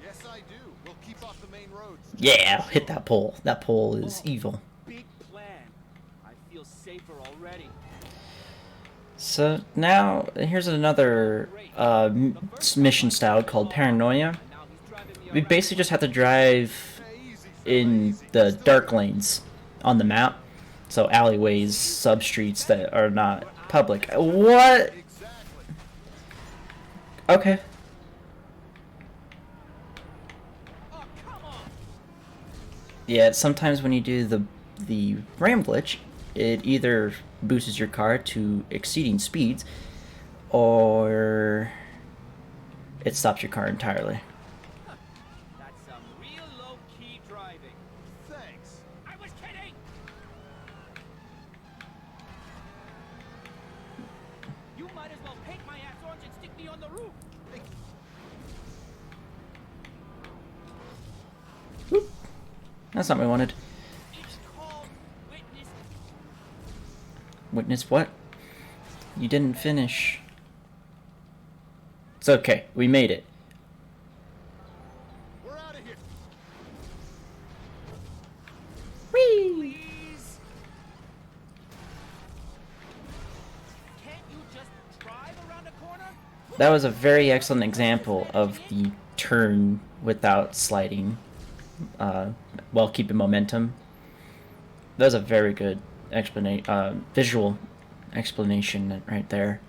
Yes, I do. We'll keep off the main roads. Yeah, hit that pole. That pole is evil. Big plan. I feel safer already. So now, here's another mission style called Paranoia. We basically just have to drive in the dark lanes on the map. So alleyways, substreets that are not public. What? Okay. Yeah, sometimes when you do the ram glitch, it either boosts your car to exceeding speeds, or it stops your car entirely. That's some real low-key driving. Thanks. I was kidding! You might as well paint my ass orange and stick me on the roof! Oop. That's not what I wanted. It's called witness. Witness what? You didn't finish. It's okay. We made it. We're out of here. Whee! Please? Can't you just drive around the corner? That was a very excellent example of the turn without sliding, while keeping momentum. That was a very good visual explanation right there.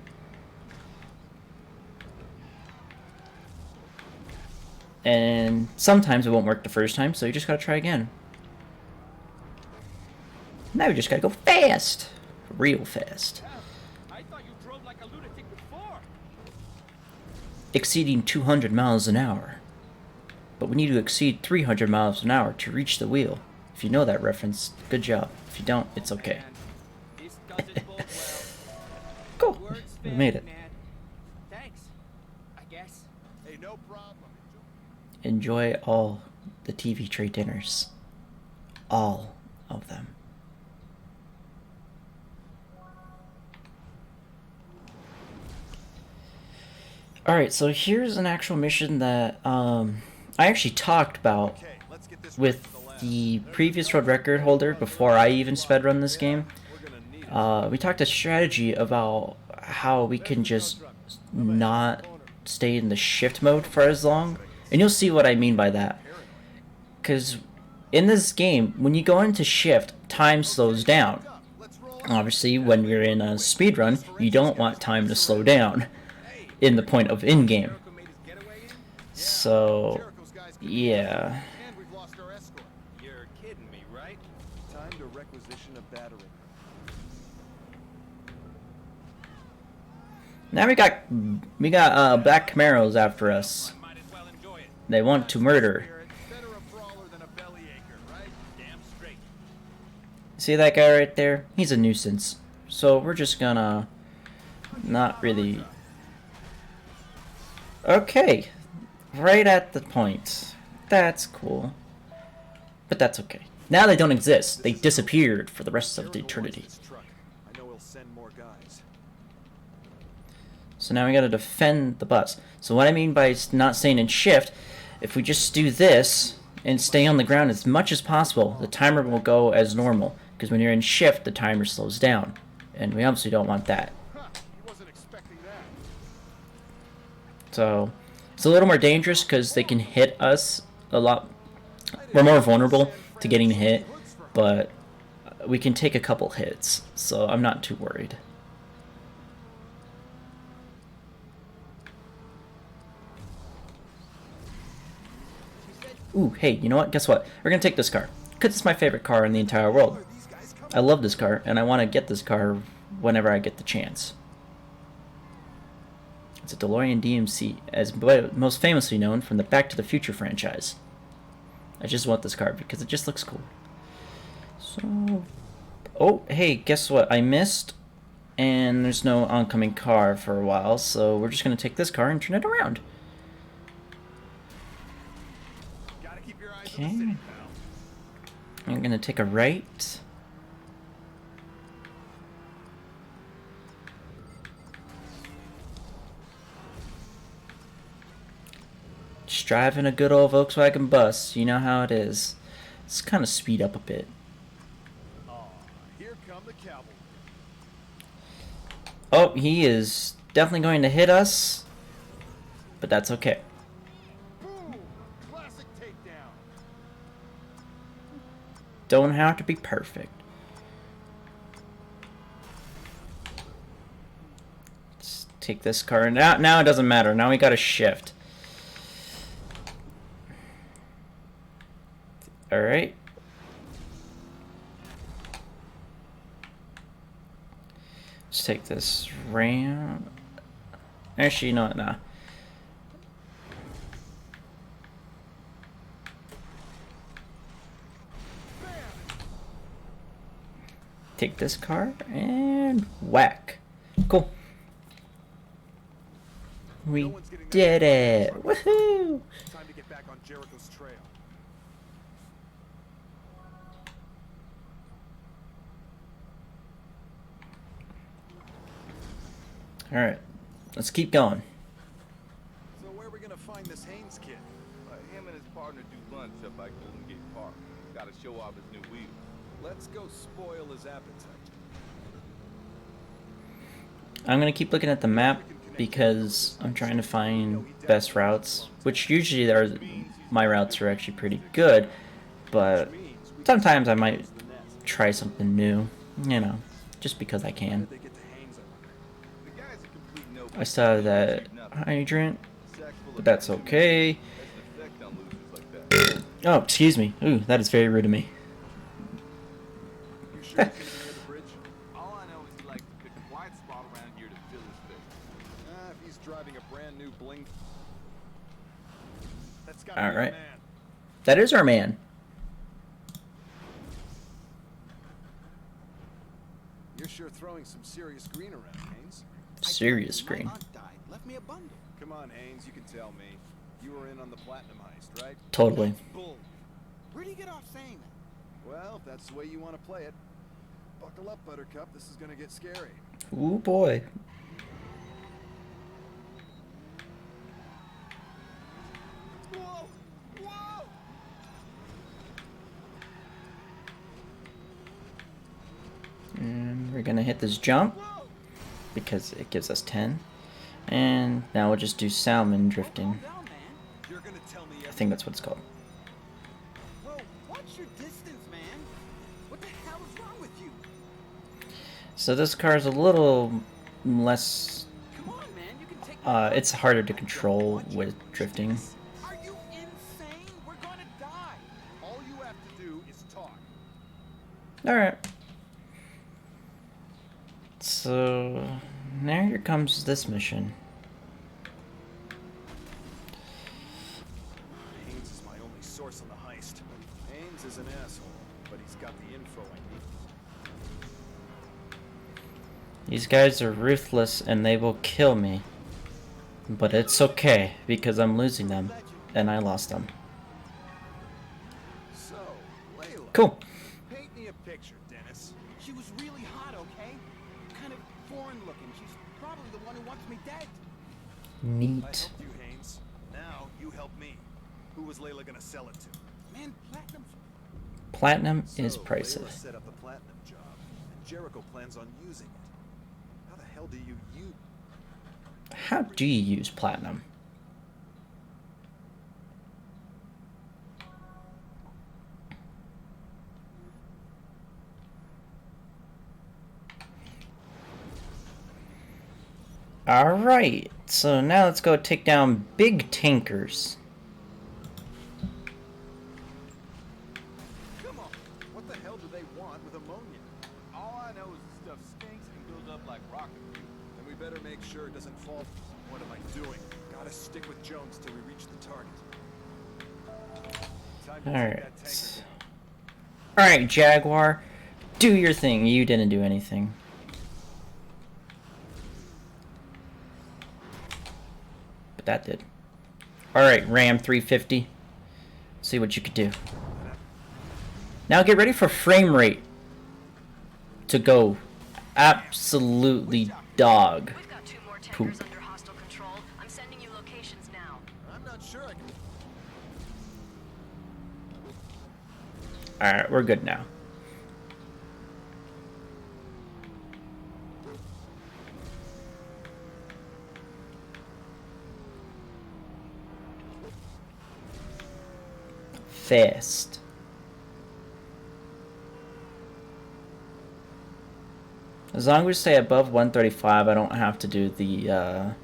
And sometimes it won't work the first time, so you just gotta try again. Now we just gotta go fast, real fast. I thought you drove like a lunatic before. Exceeding 200 miles an hour. But we need to exceed 300 miles an hour to reach the wheel. If you know that reference, good job. If you don't, it's okay. Man, this doesn't bode well. Cool. Words We failed, made it. Man. Thanks. I guess. Hey, no problem. Enjoy all the TV tray dinners. All of them. Alright, so here's an actual mission that I actually talked about Okay, let's get this with the previous world record holder before I even sped run this game. We talked a strategy about how we can just not stay in the shift mode for as long. And you'll see what I mean by that. Because in this game, when you go into shift, time slows down. Obviously, when you're in a speedrun, you don't want time to slow down in the point of in-game. So, yeah. And we've lost our escort. You're kidding me, right? Time to requisition a battery. Now we got black Camaros after us. Might as well enjoy it. They want to murder. Better a brawler than a bellyacher, right? Damn straight. See that guy right there? He's a nuisance. So we're just gonna not really. Okay, right at the point. That's cool. But that's okay. Now they don't exist. They disappeared for the rest of the eternity. This truck. I know he'll send more guys. So now we gotta defend the bus. So what I mean by not staying in shift, if we just do this and stay on the ground as much as possible, the timer will go as normal. Because when you're in shift, the timer slows down. And we obviously don't want that. Huh, he wasn't expecting that. So it's a little more dangerous because they can hit us a lot. We're more vulnerable to getting hit, but we can take a couple hits. So I'm not too worried. Ooh, hey, you know what? Guess what? We're gonna take this car. Because it's my favorite car in the entire world. I love this car, and I want to get this car whenever I get the chance. It's a DeLorean DMC, as most famously known from the Back to the Future franchise. I just want this car because it just looks cool. So, oh, hey, guess what? I missed, and there's no oncoming car for a while, so we're just gonna take this car and turn it around. Gotta keep your eyes on the Okay. city, pal. I'm gonna take a right. Just driving a good old Volkswagen bus. You know how it is. Let's kind of speed up a bit. Here come the cavalry. Oh, he is definitely going to hit us. But that's okay. Boom! Classic takedown. Don't have to be perfect. Let's take this car. Now it doesn't matter. Now we got to shift. Alright. Let's take this ram. Actually, no, nah. Take this car and whack. Cool. We did it! Woohoo! Time to get back on Jericho's trail. Alright, let's keep going. So where are we gonna find this Haynes kid? Him and his partner do lunch up by Golden Gate Park. Gotta show off his new wheel. Let's go spoil his appetite. I'm gonna keep looking at the map because I'm trying to find best routes, which usually my routes are actually pretty good, but sometimes I might try something new, you know, just because I can. They get to Haynes, I wonder. The guy's a complete no. I saw that hydrant, but that's okay. Effect on losers like that. Oh, excuse me. Ooh, that is very rude of me. You sure he's gonna be near the bridge? All I know is he likes to pick a quiet spot around here to fill his face. If he's driving a brand new bling. That's gotta All be right. the man. That is our man. You're sure throwing some serious green around, Haynes. Serious My green. aunt died, left me a bundle. Come on, Haynes, you can tell me. You were in on the platinum heist, right? Totally. That's bull. Where'd he get off saying that? Well, if that's the way you want to play it. Buckle up, Buttercup. This is gonna get scary. Ooh boy. Whoa! Whoa! And we're gonna hit this jump because it gives us 10. And now we'll just do salmon drifting. Down, man. You're gonna tell me I think that's what it's called. Bro, watch your distance, man. What the hell is wrong with you? So this car is a little less, Come on, man. You can take it's harder to control with drifting. Are you insane? We're gonna die. all you have to do is talk. Alright. So now here comes this mission. Haynes is my only source on the heist. Haynes is an asshole, but he's got the info I need. These guys are ruthless and they will kill me. But it's okay because I'm losing them and I lost them. So, Layla. Cool. Paint me a picture, Dennis. She was really hot, okay? Kind of foreign looking. She's probably the one who wants me dead. I Neat. helped you, Haynes. Now you help me. Who was Layla gonna sell it to? Man, Platinum's Platinum is So, Layla priceless. set up the platinum job, and Jericho plans on using it. How the hell do you use? How do you use platinum? Alright, so now let's go take down big tankers. Come on. What the hell do they want with ammonia? All I know is the stuff stinks and builds up like rocket fuel. And we better make sure it doesn't fall. What am I doing? Gotta stick with Jones till we reach the target. Time to take Alright. that tanker down. Alright, Jaguar. Do your thing. You didn't do anything. But that did. Alright, Ram 350. See what you could do. Now get ready for frame rate to go absolutely dog. We've got 2 more tankers Poop. under hostile control. I'm sending you locations now. I'm not sure I can. Alright, we're good now. Fast. As long as we stay above 135, I don't have to do the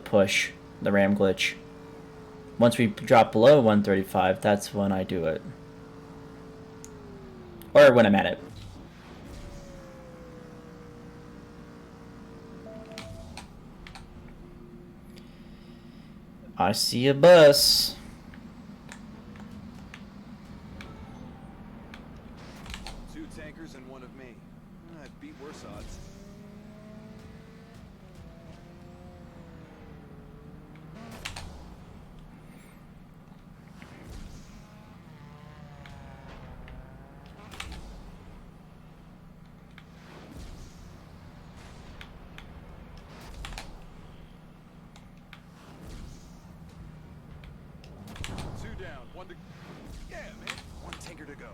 push, the ram glitch. Once we drop below 135, that's when I do it. Or when I'm at it. I see a bus. Two tankers and one of me. I'd beat worse odds. Two down, one to... Yeah, man. One tanker to go.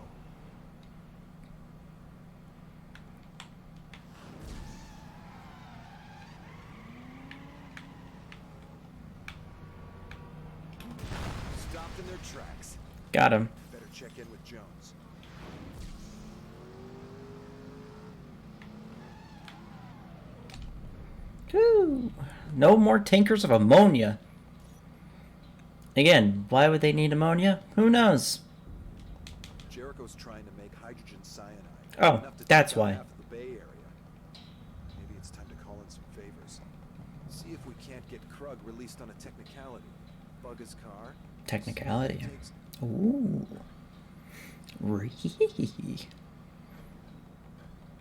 Stopped in their tracks. Got him. Better check in with Jones. Whew. No more tankers of ammonia. Again, why would they need ammonia? Who knows? Jericho's trying to make hydrogen cyanide. Oh, Enough to that's take out why. half of the Bay Area. Maybe it's time to call in some favors. See if we can't get Krug released on a technicality. Bug his car. Technicality. Takes- Ooh.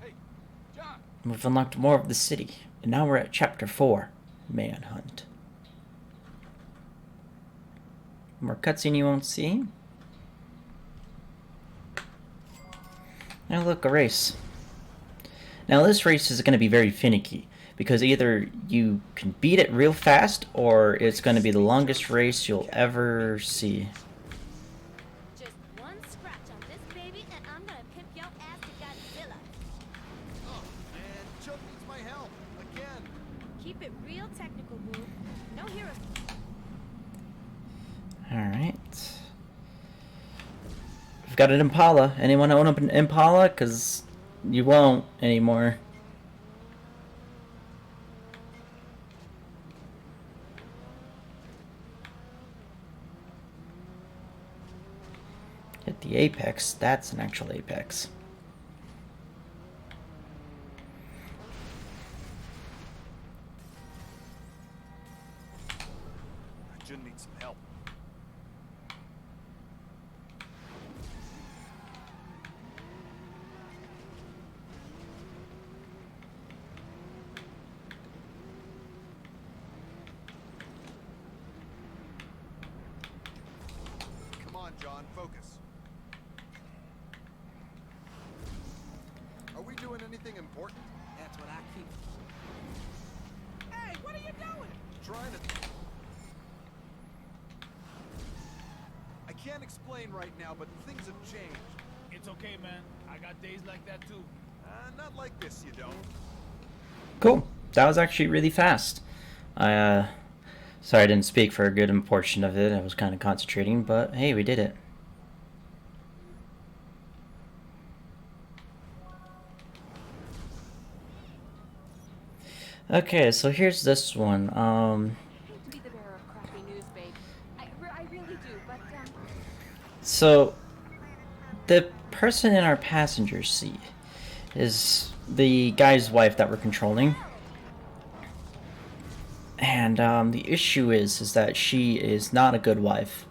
Hey, John. We've unlocked more of the city, and now we're at Chapter 4, Manhunt. More cutscene you won't see. Now look, a race. Now this race is going to be very finicky, because either you can beat it real fast, or it's going to be the longest race you'll ever see. Just one scratch on this baby, and I'm gonna pimp your ass to Godzilla. Oh, man, Chuck needs my help. Again. Keep it real technical, boo. No heroes. Alright. We've got an Impala. Anyone own an Impala? Because you won't anymore. Hit the apex. That's an actual apex. Jin needs some help. Come on, John, focus. Are we doing anything important? That's what I keep. Hey, what are you doing? Trying to... I can't explain right now, but things have changed. It's okay, man. I got days like that too. Not like this, you don't. Cool. That was actually really fast. Sorry I didn't speak for a good portion of it. I was kind of concentrating, but hey, we did it. Okay, so here's this one. Hate to be the bearer of crappy news, babe. I really do, but So, the person in our passenger seat is the guy's wife that we're controlling. And the issue is that she is not a good wife.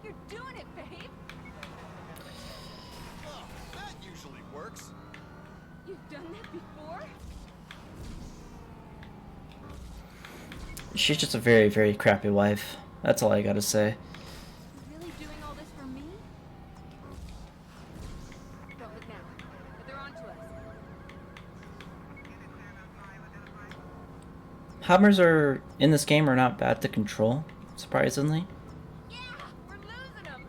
you're doing it, babe. Oh, that usually works. You've done that before. She's just a very, very crappy wife. That's all I gotta say. You really doing all this for me? Don't look now. They're on to us. Hammers are in this game are not bad to control, surprisingly, Yeah, we're losing them.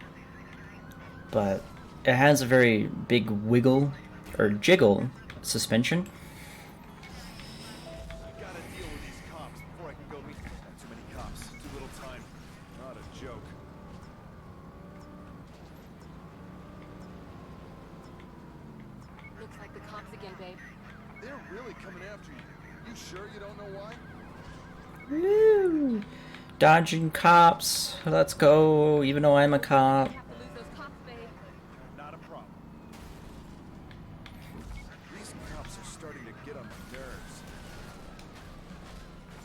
but it has a very big wiggle or jiggle suspension. I gotta deal with these cops before I can go meet... Too many cops, too little time. Not a joke. Looks like the cops again, babe. They're really coming after you. You sure you don't know why? Woo! Dodging cops. Let's go, even though I'm a cop. Have to lose those cops, babe. Not a problem. These cops are starting to get on my nerves.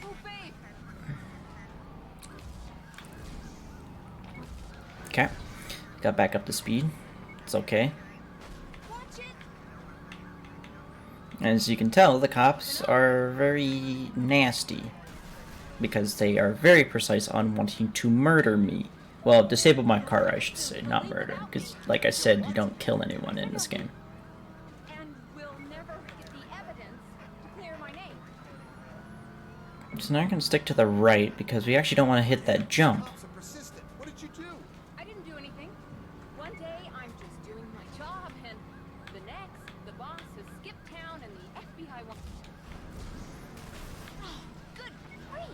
Oh, babe. Got back up to speed. It's okay. Watch it. As you can tell, the cops are very nasty because they are very precise on wanting to murder me. Well, disable my car, I should say, not murder, because, like I said, you don't kill anyone in this game. And we'll never get the evidence to clear my name. So now I'm going to stick to the right because we actually don't want to hit that jump. Cops are persistent. What did you do? I didn't do anything. One day I'm just doing my job, and the next, the boss has skipped town, and the FBI wants. Oh, good grief!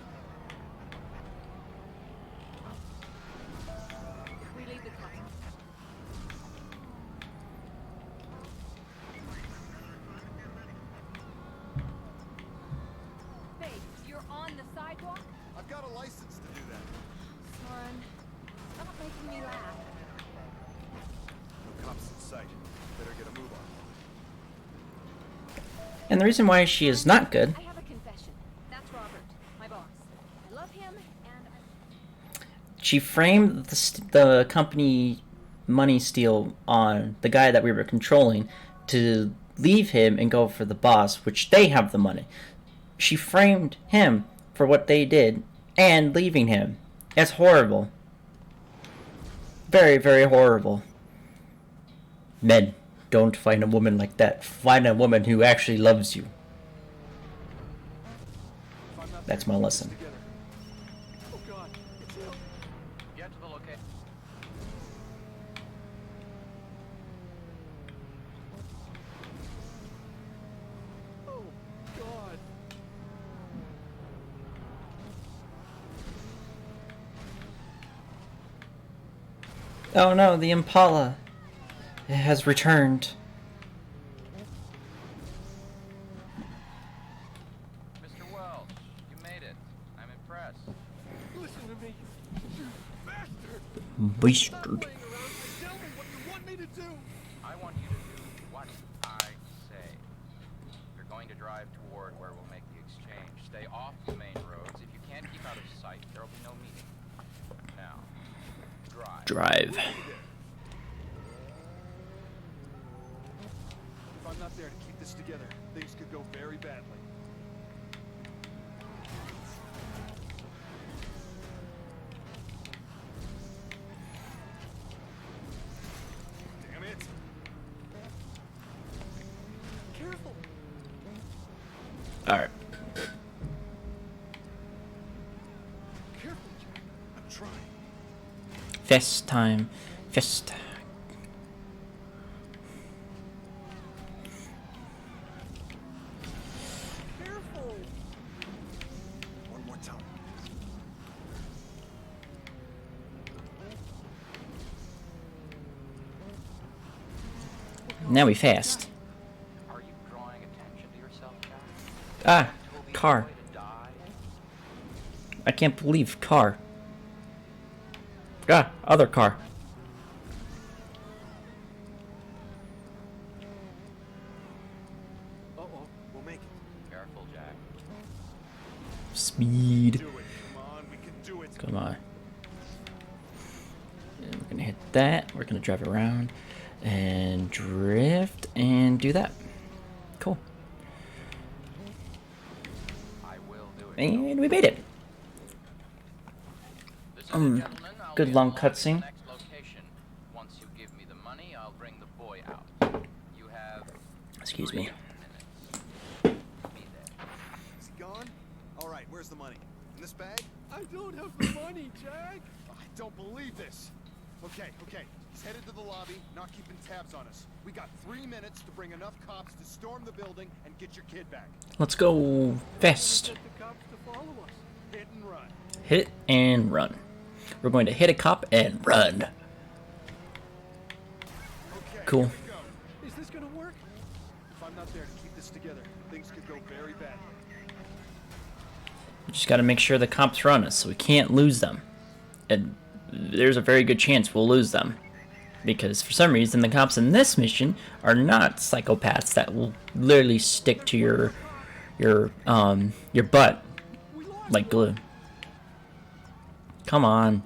We leave the car. Babe, you're on the sidewalk. I've got a license to do that. Soren, stop making me laugh. No cops in sight. Better get a move on. And the reason why she is not good, I have a confession. That's Robert, my boss. I love him, and she framed the company money steal on the guy that we were controlling to leave him and go for the boss, which they have the money. She framed him for what they did and leaving him. That's horrible. Very, very horrible. Men, don't find a woman like that. Find a woman who actually loves you. That's my lesson. Oh God, it's him. Get to the location. Oh God. Oh no, the Impala has returned. Mr. Welch, you made it. I'm impressed. Listen to me, you bastard. Bastard. Playing around and tell me what you want me to do. I want you to do what I say. You're going to drive toward where we'll make the exchange. Stay off the main roads. If you can't keep out of sight, there'll be no meeting. Now, drive. Drive. If I'm not there to keep this together, things could go very badly. Damn it! Careful! Alright. Careful, Jack. I'm trying. Fest time. Fest. Careful! One more time. Now we fast. Are you drawing attention to yourself, Jack? Ah, Told the car. boy to die? I can't believe car. Ah, other car. Uh-oh, we'll make it. Careful, Jack. Speed. Do it. Come on, we can do it. Come on. And we're gonna hit that. We're gonna drive around and drift and do that. Cool. I will do it. And we made it. Listen, gentlemen, I'll good be long along to the cutscene. next location. Once you give me the money, I'll bring the boy out. You have Excuse 3 me. minutes. Be there. Is he gone? All right, where's the money? In this bag? I don't have the money, Jack. I don't believe this. Okay. He's headed to the lobby, not keeping tabs on us. We got 3 minutes to bring enough cops to storm the building and get your kid back. Let's go fast. Get the cops to follow us. Hit and run. Hit and run. We're going to hit a cop and run. Okay, Cool. here we go. Is this gonna work? If I'm not there to keep this together, things could go very badly. We just got to make sure the cops run us, so we can't lose them. And there's a very good chance we'll lose them. Because for some reason, the cops in this mission are not psychopaths that will literally stick to your butt like glue. Come on.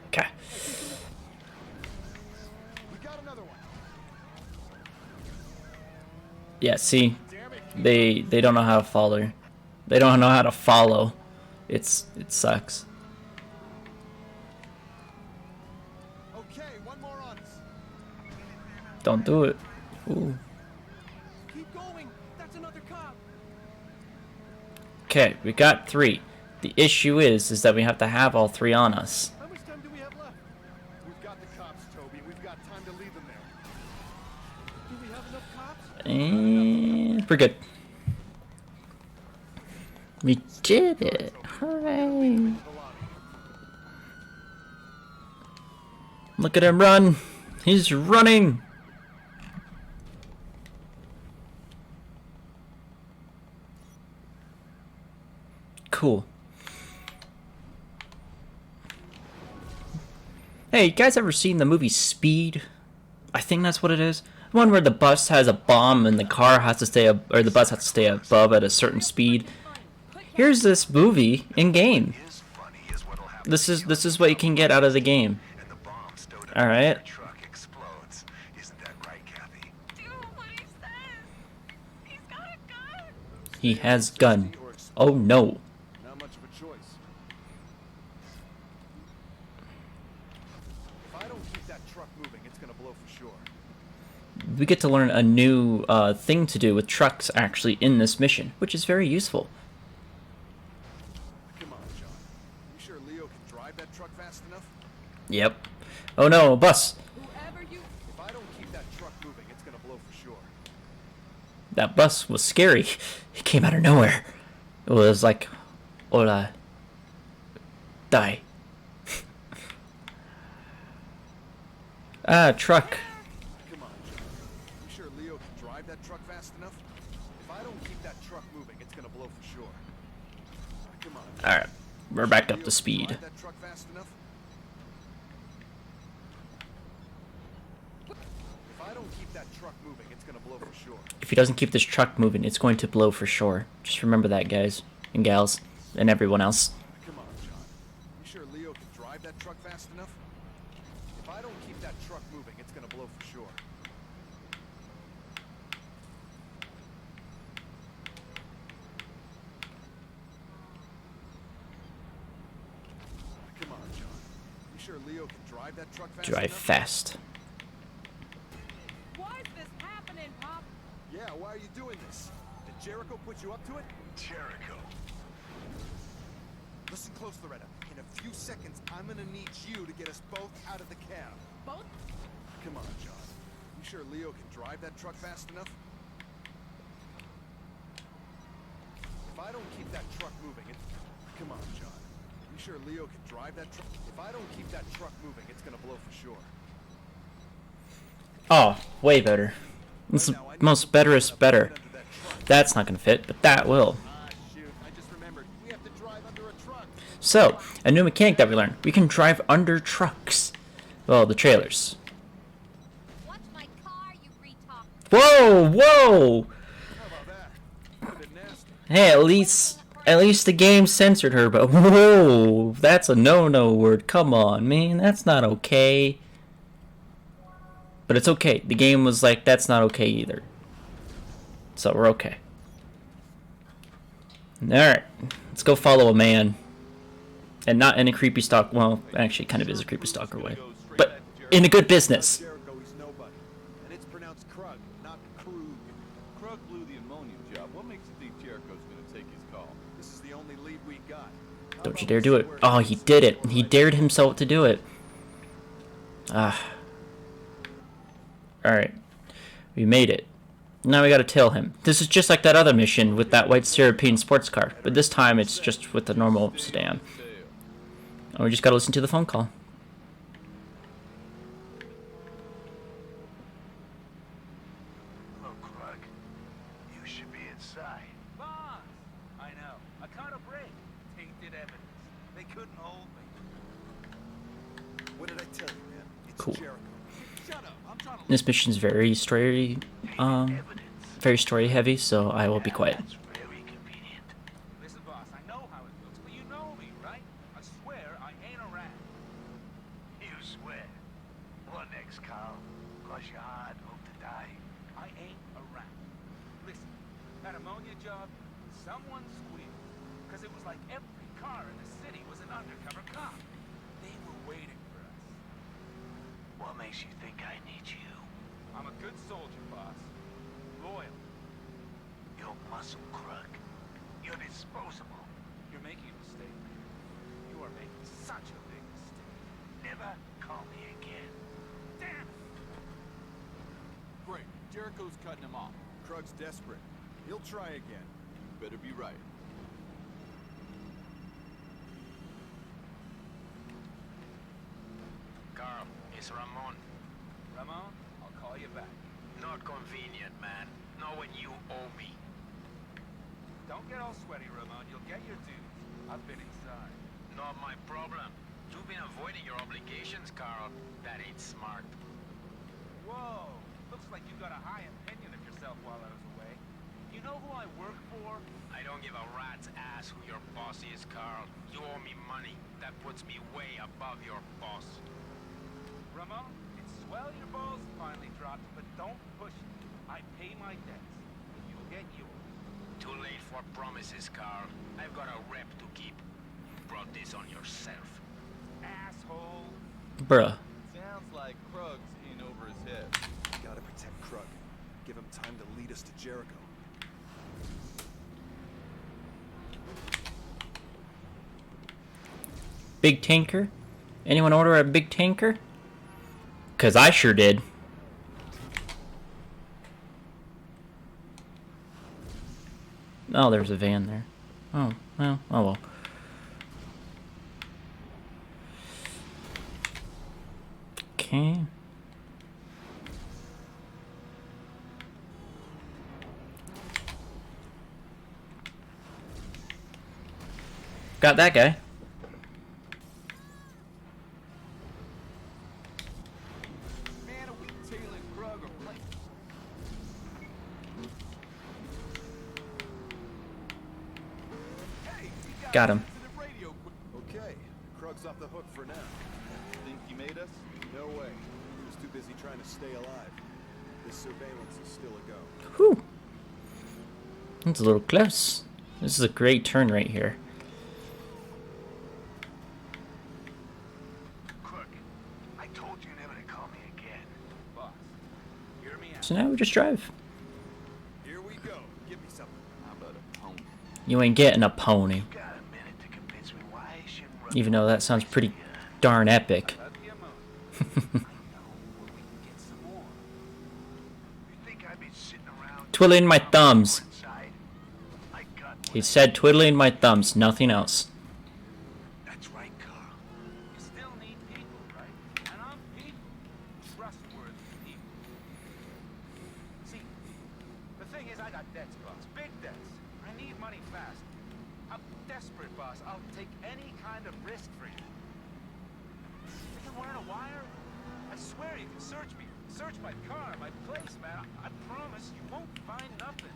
Okay. Yeah, see, they don't know how to follow. They don't know how to follow. It sucks. Okay, one more on us. Don't do it. Ooh. Keep going. That's another cop. Okay, we got 3. The issue is that we have to have all 3 on us. How much time do we have left? We've got the cops, Toby. We've got time to leave them there. Do we have enough cops? And we're good. We did it. Hooray. Look at him run. He's running. Cool. Hey, you guys ever seen the movie Speed? I think that's what it is. One where the bus has a bomb and the car has to stay or the bus has to stay above at a certain speed. Here's this movie in game. This is what you can get out of the game. All right. Do what he says. He's got a gun. He has gun. Oh no. Not much of a choice. If I don't keep that truck moving, it's gonna blow for sure. We get to learn a new thing to do with trucks actually in this mission, which is very useful. Come on, John. You sure Leo can drive that truck fast enough? Yep. Oh no, a bus. Whoever you... If I don't keep that truck moving, it's gonna blow for sure. That bus was scary. It came out of nowhere. It was like, hola, die. Truck. Come on, John. You sure Leo can drive that truck fast enough? If I don't keep that truck moving, it's gonna blow for sure. Come on. John. All right, we're back up Leo to can speed. drive that truck fast enough? If I don't keep that truck moving, it's gonna blow for sure. If he doesn't keep this truck moving, it's going to blow for sure. Just remember that, guys and gals and everyone else. Come on, John. You sure Leo can drive that truck fast enough? If I don't keep that truck moving, it's gonna blow for sure. Come on, John. You sure Leo can drive that truck fast Drive enough? fast. Why is this happening, Pop? Yeah, why are you doing this? Did Jericho put you up to it? Jericho. Listen close, Loretta. In a few seconds, I'm gonna need you to get us both out of the cab. Both? Come on, John. You sure Leo can drive that truck fast enough? If I don't keep that truck moving, come on, John. You sure Leo can drive that truck? If I don't keep that truck moving, it's gonna blow for sure. Oh, way better. This is most better is better. That's not gonna fit, but that will. Ah, shoot. I just remembered. We have to drive under a truck. So, a new mechanic that we learned. We can drive under trucks. Well, the trailers. Watch my car, you retard. Whoa, whoa! How about that? Could've been nasty. Hey, at least the game censored her, but whoa, that's a no-no word. Come on, man, that's not okay. But it's okay. The game was like, that's not okay either. So we're okay. Alright, let's go follow a man. And not in a creepy stalk. Well, actually, it kind of is a creepy stalker way. But in a good business. Jericho, he's nobody. And it's pronounced Krug, not Krug. Krug blew the ammonia job. What makes you think Jericho's gonna take his call? This is the only lead we got. Don't you dare do it. Oh, he did it. He dared himself to do it. Ah. Alright. We made it. Now we gotta tail him. This is just like that other mission with that white European sports car. But this time it's just with the normal sedan. And we just gotta listen to the phone call. Look, Krug, you should be inside. Boss! I know. I caught a break. Tainted evidence. They couldn't hold me. What did I tell you, man? It's Cool. Jericho. Shut up. I'm trying to... This mission's very story heavy, so I will be quiet. That's very convenient. Listen, boss, I know how it looks, but you know me, right? I swear I ain't a rat. You swear. What next, Carl? Cross your heart, hope to die. I ain't a rat. That ammonia job, someone squealed. Because it was like every car in the city was an undercover cop. They were waiting for us. What makes you think I need you? I'm a good soldier, boss. Loyal. You're muscle, Krug. You're disposable. You're making a mistake. You are making such a big mistake. Never call me again. Damn it! Great. Jericho's cutting him off. Krug's desperate. He'll try again. Better be right. Carl, it's Ramon. Ramon, I'll call you back. Not convenient, man. Not when you owe me. Don't get all sweaty, Ramon. You'll get your dues. I've been inside. Not my problem. You've been avoiding your obligations, Carl. That ain't smart. Whoa! Looks like you got a high opinion of yourself while I was away. You know who I work for? I don't give a rat's ass who your boss is, Carl. You owe me money. That puts me way above your boss. Ramon, it's swell your balls finally dropped, but don't push it. I pay my debts. You'll get yours. Too late for promises, Carl. I've got a rep to keep. You brought this on yourself. Asshole. Bruh. Sounds like Krug's in over his head. Gotta protect Krug. Give him time to lead us to Jericho. Big tanker? Anyone order a big tanker? 'Cause I sure did. Oh, there's a van there. Oh, well, oh well. Okay. Got that guy. Man, are we tailing Krug or play? Hey, he Got him. sensitive radio quick. Okay. Krug's off the hook for now. Think he made us? No way. He was too busy trying to stay alive. This surveillance is still a go. Whew. That's a little close. This is a great turn right here. Krug, I told you never to call me again. Boss, hear me out. So now we just drive. Here we go. Give me something. How about a pony? You ain't getting a pony. Got a minute to convince me why I shouldn't run. Even though that sounds pretty darn epic. About the ammonia. I know, but we can get some more. You think I've been sitting around Twiddling my thumbs. inside? I got He what said twiddling my thumbs, nothing else. That's right, Carl. You still need people, right? And I'm people. Trustworthy people. See, the thing is I got debts, boss. Big debts. I need money fast. I'm desperate, boss. I'll take any kind of risk for you. You want a wire? I swear you can search me. Search my car, my place, man. I promise you won't find nothing.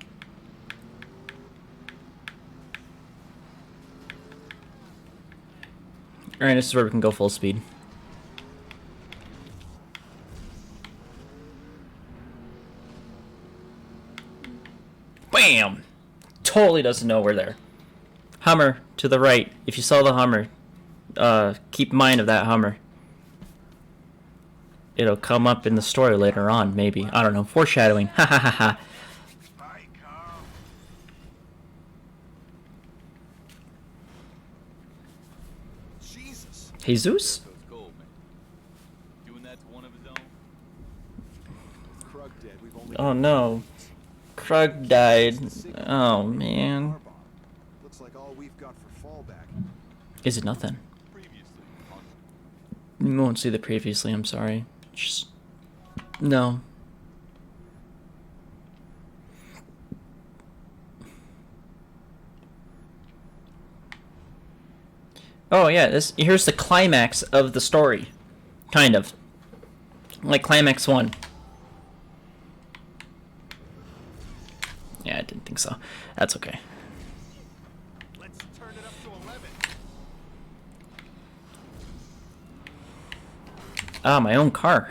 Alright, this is where we can go full speed. Bam! Totally doesn't know we're there. Hummer to the right. If you saw the Hummer, keep in mind of that Hummer. It'll come up in the story later on, maybe. I don't know. Foreshadowing. Ha ha ha ha. Bye, Carl. Jesus. Jesus? Jericho's gold, man. Doing that to one of his own? Krug dead. We've only Oh no. Krug died. Oh man. car bomb. Looks like all we've got for fallback. Is it nothing? Previously on You won't see the previously, I'm sorry. Just... No. Oh yeah, here's the climax of the story. Kind of. Like climax 1. Yeah, I didn't think so. That's okay. Let's turn it up to 11. Ah, my own car.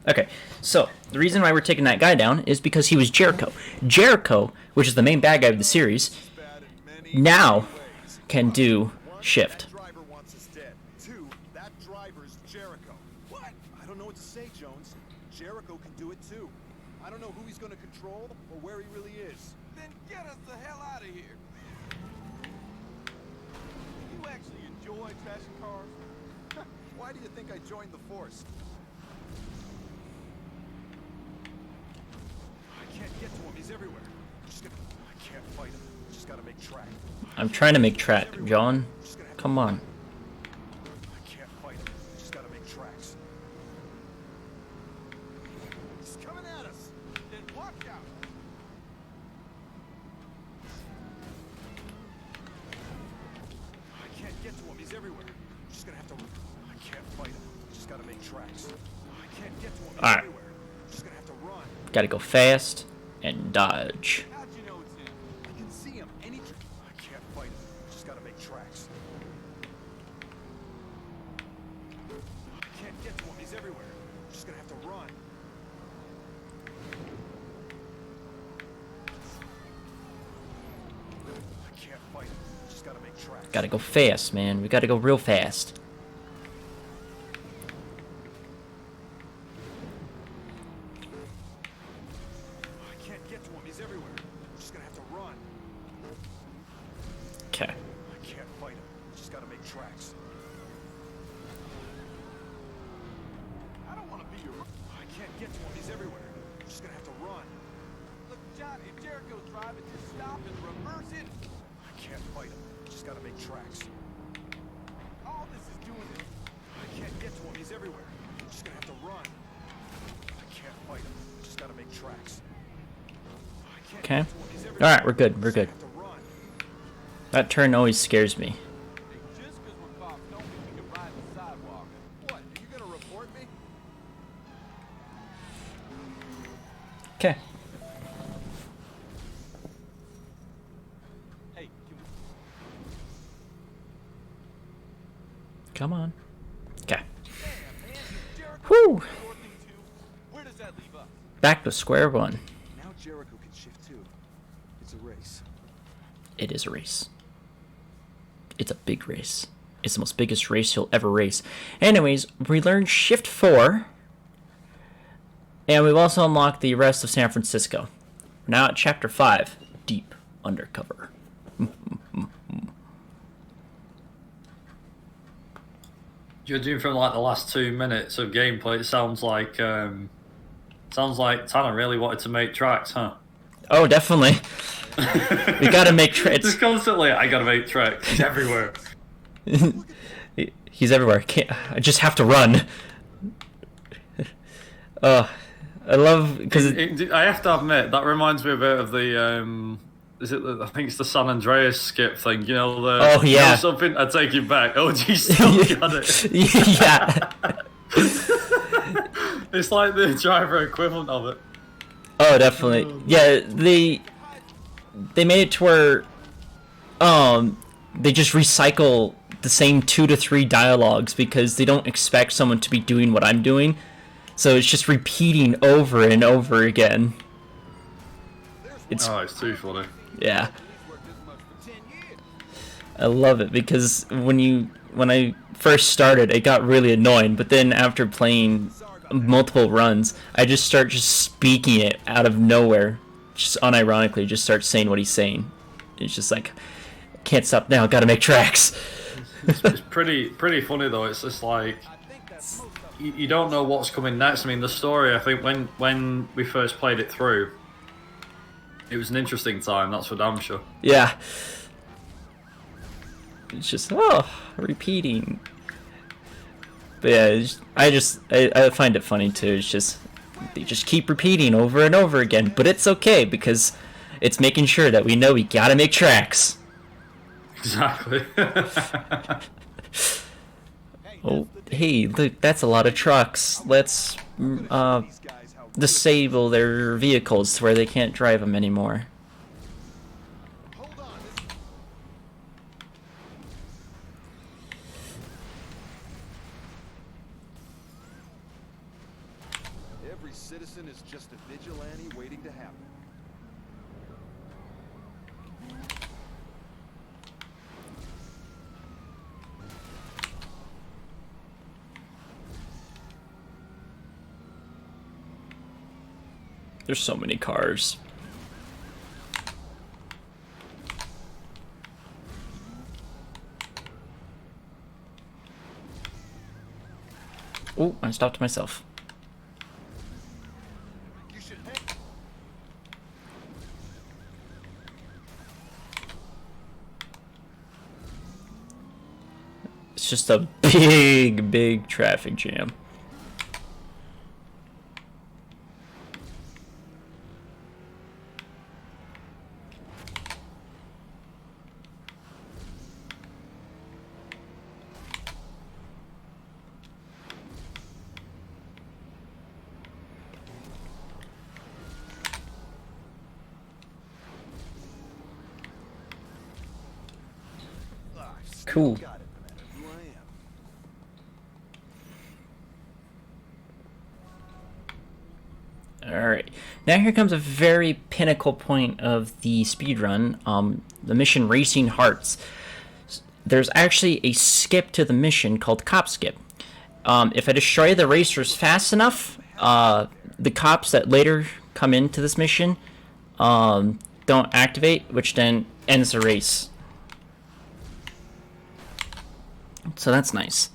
Okay, so the reason why we're taking that guy down is because he was Jericho. Jericho, which is the main bad guy of the series, now can do shift. That driver wants us dead. 2, that driver's Jericho. What? I don't know what to say, Jones. Jericho can do it too. I don't know who he's going to control or where he really is. Then get us the hell out of here. You actually enjoy trashing cars? Why do you think I joined the force? I can't get to him. He's everywhere. I can't fight him. Just gotta make track. I'm trying to make track, John. Come on. I can't fight him. Just gotta make tracks. He's coming at us. Then watch out. I can't get to him. He's everywhere. Just gonna have to. I can't fight him. Just gotta make tracks. I can't get to him. He's All right. everywhere. Just gonna have to run. Gotta go fast and dodge. How'd you know it's him? I can see him. I can't fight him. Just gotta make tracks. I can't get to him. He's everywhere. Just gonna have to run. I can't fight him. Just gotta make tracks. Gotta go fast, man. We gotta go real fast. I can't get to him. He's everywhere. Just gonna have to run. Okay. I can't fight him. Just gotta make tracks. I don't want to be your... I can't get to him. He's everywhere. Just gonna have to run. Look, John, if Jericho's driving, just stop and reverse it. I can't fight him. Just gotta make tracks. All this is doing is... I can't get to him. He's everywhere. Just gonna have to run. I can't fight him. Just gotta make tracks. I can't Okay. get to him. He's everywhere. Alright, we're good. We're good. Just gonna have to run. That turn always scares me. Hey, just because we're cops don't mean we can ride the sidewalk. What? Are you gonna report me? Okay. Hey, can we... Come on. Okay. Damn, man, Jericho Whew. your thing too. Where does that leave us? Back to square one. Now Jericho can shift too. It's a race. It is a race. It's a big race. It's the most biggest race you'll ever race. Anyways, we learned Shift 4. And we've also unlocked the rest of San Francisco. We're now at Chapter 5. Deep Undercover. Judging from like the last 2 minutes of gameplay, it sounds like Tanner really wanted to make tracks, huh? Oh, definitely. We gotta make tracks. Just constantly, I gotta make tracks. He's everywhere. He's everywhere. I just have to run. I love because I have to admit that reminds me a bit of the I think it's the San Andreas skip thing. You know the Oh, yeah. you know something. I take you back. Oh, geez, still got it. yeah. It's like the driver equivalent of it. Oh, definitely. Yeah, they made it to where they just recycle the same 2 to 3 dialogues because they don't expect someone to be doing what I'm doing. So it's just repeating over and over again. It's too funny. yeah. I love it because when I first started, it got really annoying, but then after playing multiple runs, I just start speaking it out of nowhere, just unironically, just start saying what he's saying. It's just like, can't stop now, gotta make tracks. It's pretty funny though. It's just like you don't know what's coming next. I mean, the story. I think when we first played it through, it was an interesting time. That's for damn sure. Yeah. It's just repeating. But yeah, I find it funny too. It's just they just keep repeating over and over again. But it's okay because it's making sure that we know we gotta make tracks. Exactly. Oh, hey, look, that's a lot of trucks. Let's disable their vehicles to where they can't drive them anymore. every citizen is just a vigilante waiting to happen. There's so many cars. Oh, I stopped myself. You should It's just a big, big traffic jam. Cool. got it, no matter who I am. Alright, now here comes a very pinnacle point of the speedrun, the mission Racing Hearts. There's actually a skip to the mission called Cop Skip. If I destroy the racers fast enough, the cops that later come into this mission don't activate, which then ends the race. So that's nice.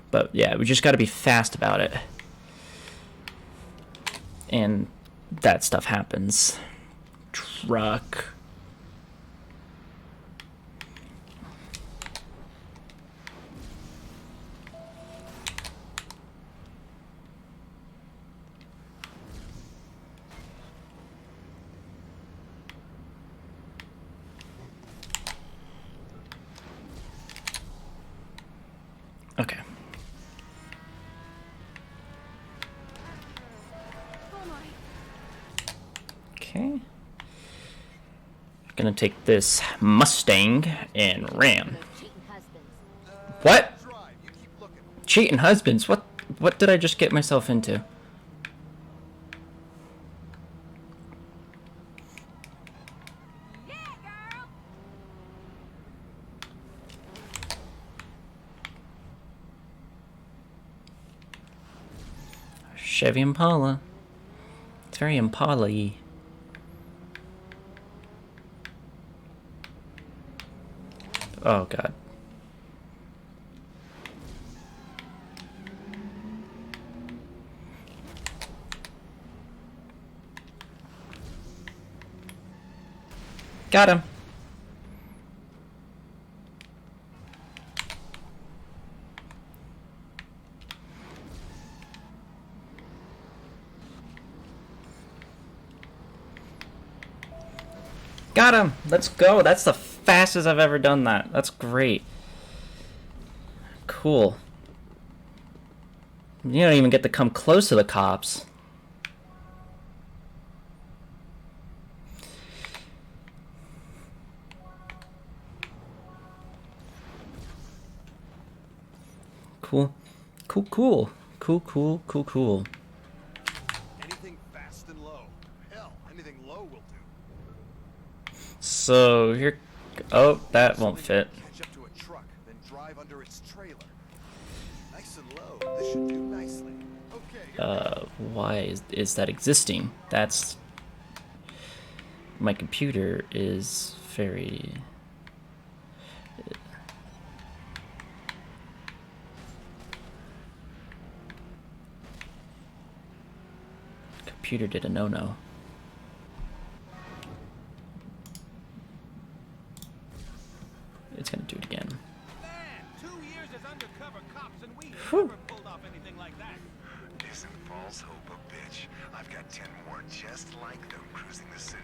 But yeah, we just got to be fast about it. And that stuff happens. Truck. Okay. Oh my. Okay. Gonna take this Mustang and ram. Cheating husbands. What? Drive, you keep looking. Cheating husbands? What did I just get myself into? Yeah, girl. Chevy Impala. It's very Impala-y. Oh god. Got him. Got him! Let's go! That's the fastest I've ever done that. That's great. Cool. You don't even get to come close to the cops. Cool. Cool, cool. Cool, cool, cool, cool. Anything fast and low. Hell, anything low will do. So here, oh, that won't fit. Catch up to a truck, then drive under its trailer. Nice and low. This should do nicely. Okay. Why is that existing? That's my computer is very. Computer did a no-no. It's gonna do it again. Man, 2 years as undercover cops and we Whew. never pulled off anything like that. Isn't false hope a bitch? I've got 10 more just like them cruising the city.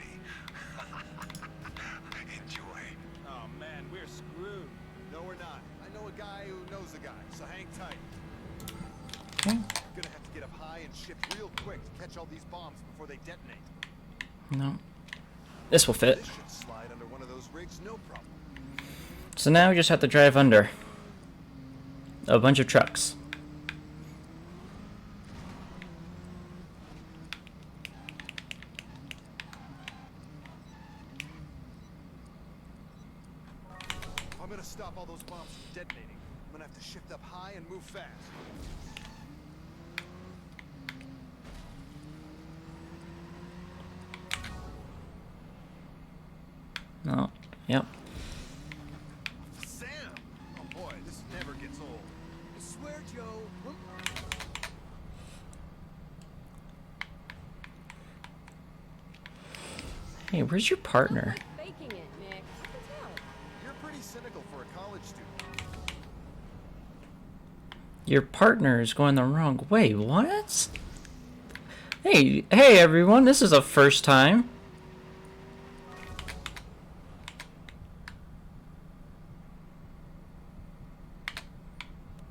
Enjoy. Oh man, we're screwed. No, we're not. I know a guy who knows a guy, so hang tight. Okay. Gonna have to get up high and shift real quick to catch all these bombs before they detonate. No. This will fit. This should slide under one of those rigs, no problem. So now we just have to drive under a bunch of trucks. I'm gonna stop all those bombs from detonating. I'm gonna have to shift up high and move fast. Oh, yep. Sam! Oh boy, this never gets old. I swear, Joe. Hey, where's your partner? Faking it, Nick. I can tell. You're pretty cynical for a college student. Your partner is going the wrong way. What? Hey everyone, this is a first time.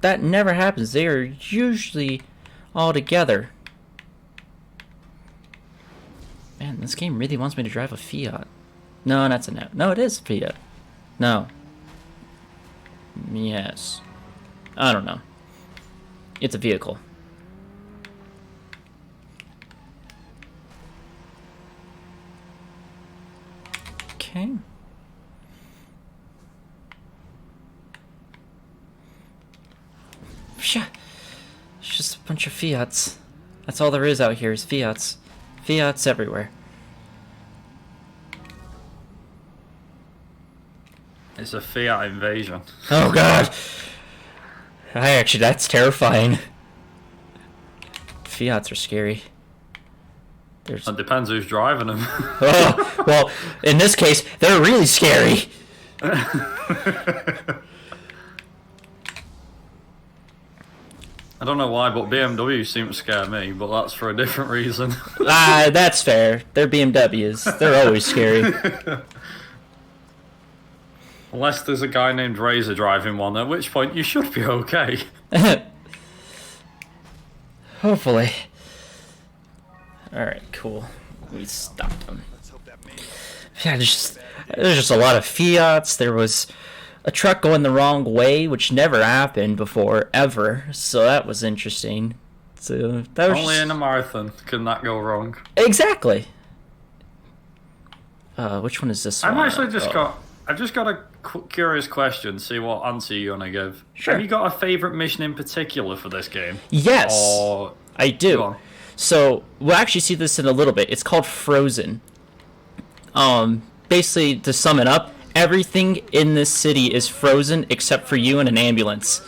That never happens. They are usually all together. Man, this game really wants me to drive a Fiat. No, that's a no. No, it is Fiat. No. Yes. I don't know. It's a vehicle. Okay. It's just a bunch of Fiats. That's all there is out here is Fiats. Fiats everywhere. It's a Fiat invasion. Oh god! That's terrifying. Fiats are scary. It depends who's driving them. Oh, well, in this case, they're really scary. I don't know why, but BMW seem to scare me, but that's for a different reason. That's fair. They're BMWs. They're always scary. Unless there's a guy named Razor driving one, at which point you should be okay. Hopefully. Alright, cool. We stopped them. Yeah, there's just a lot of Fiats. There was a truck going the wrong way, which never happened before, ever. So that was interesting. So that was only in a marathon can that go wrong. Exactly. Which one is this one? I've just got a curious question. See what answer you're gonna give. Sure. Have you got a favorite mission in particular for this game? Yes, or... I do. So we'll actually see this in a little bit. It's called Frozen. Basically, to sum it up, everything in this city is frozen except for you and an ambulance,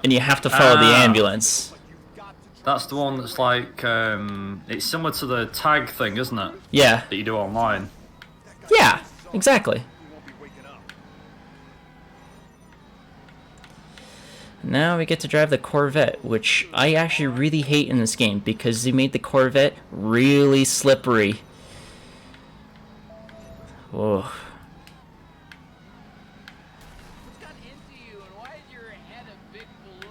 and you have to follow the ambulance. That's the one that's like it's similar to the tag thing, isn't it? Yeah. That you do online. Yeah, exactly. Now we get to drive the Corvette, which I actually really hate in this game because they made the Corvette really slippery. Whoa. What got into you, and why is your head a big balloon?